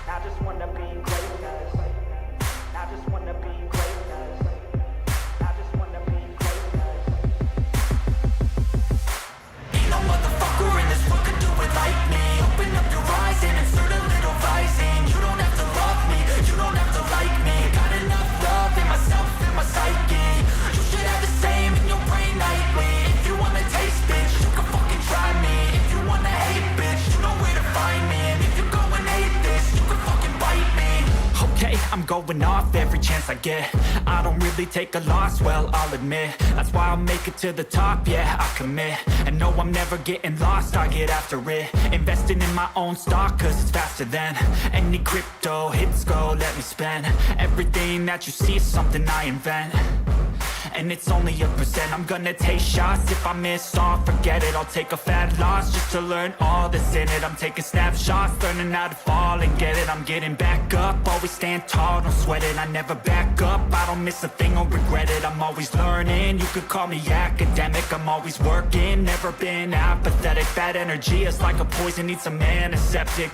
[SPEAKER 15] I just wanna be greatness. I just wanna be greatness. I just wanna be greatness. Ain't no motherfucker in this world could do it like me. Open up your eyes and insert a little rising. You don't have to love me, you don't have to like me. Got enough love in myself, in my psyche. You should have the same in your brain nightly. If you wanna taste, bitch, you can fucking try me. If you wanna hate, bitch, you know where to find me. And if you go and hate going off every chance I get. I don't really take a loss, well, I'll admit. That's why I'll make it to the top, yeah, I commit. And no, I'm never getting lost, I get after it. Investing in my own stock, cause it's faster than any crypto hits go, let me spend. Everything that you see is something I invent. And it's only a percent. I'm gonna take shots. If I miss all, forget it. I'll take a fat loss just to learn all that's in it. I'm taking snapshots, learning how to fall and get it. I'm getting back up, always stand tall, don't sweat it. I never back up, I don't miss a thing or regret it. I'm always learning, you could call me academic. I'm always working, never been apathetic. Bad energy is like a poison, needs some antiseptic.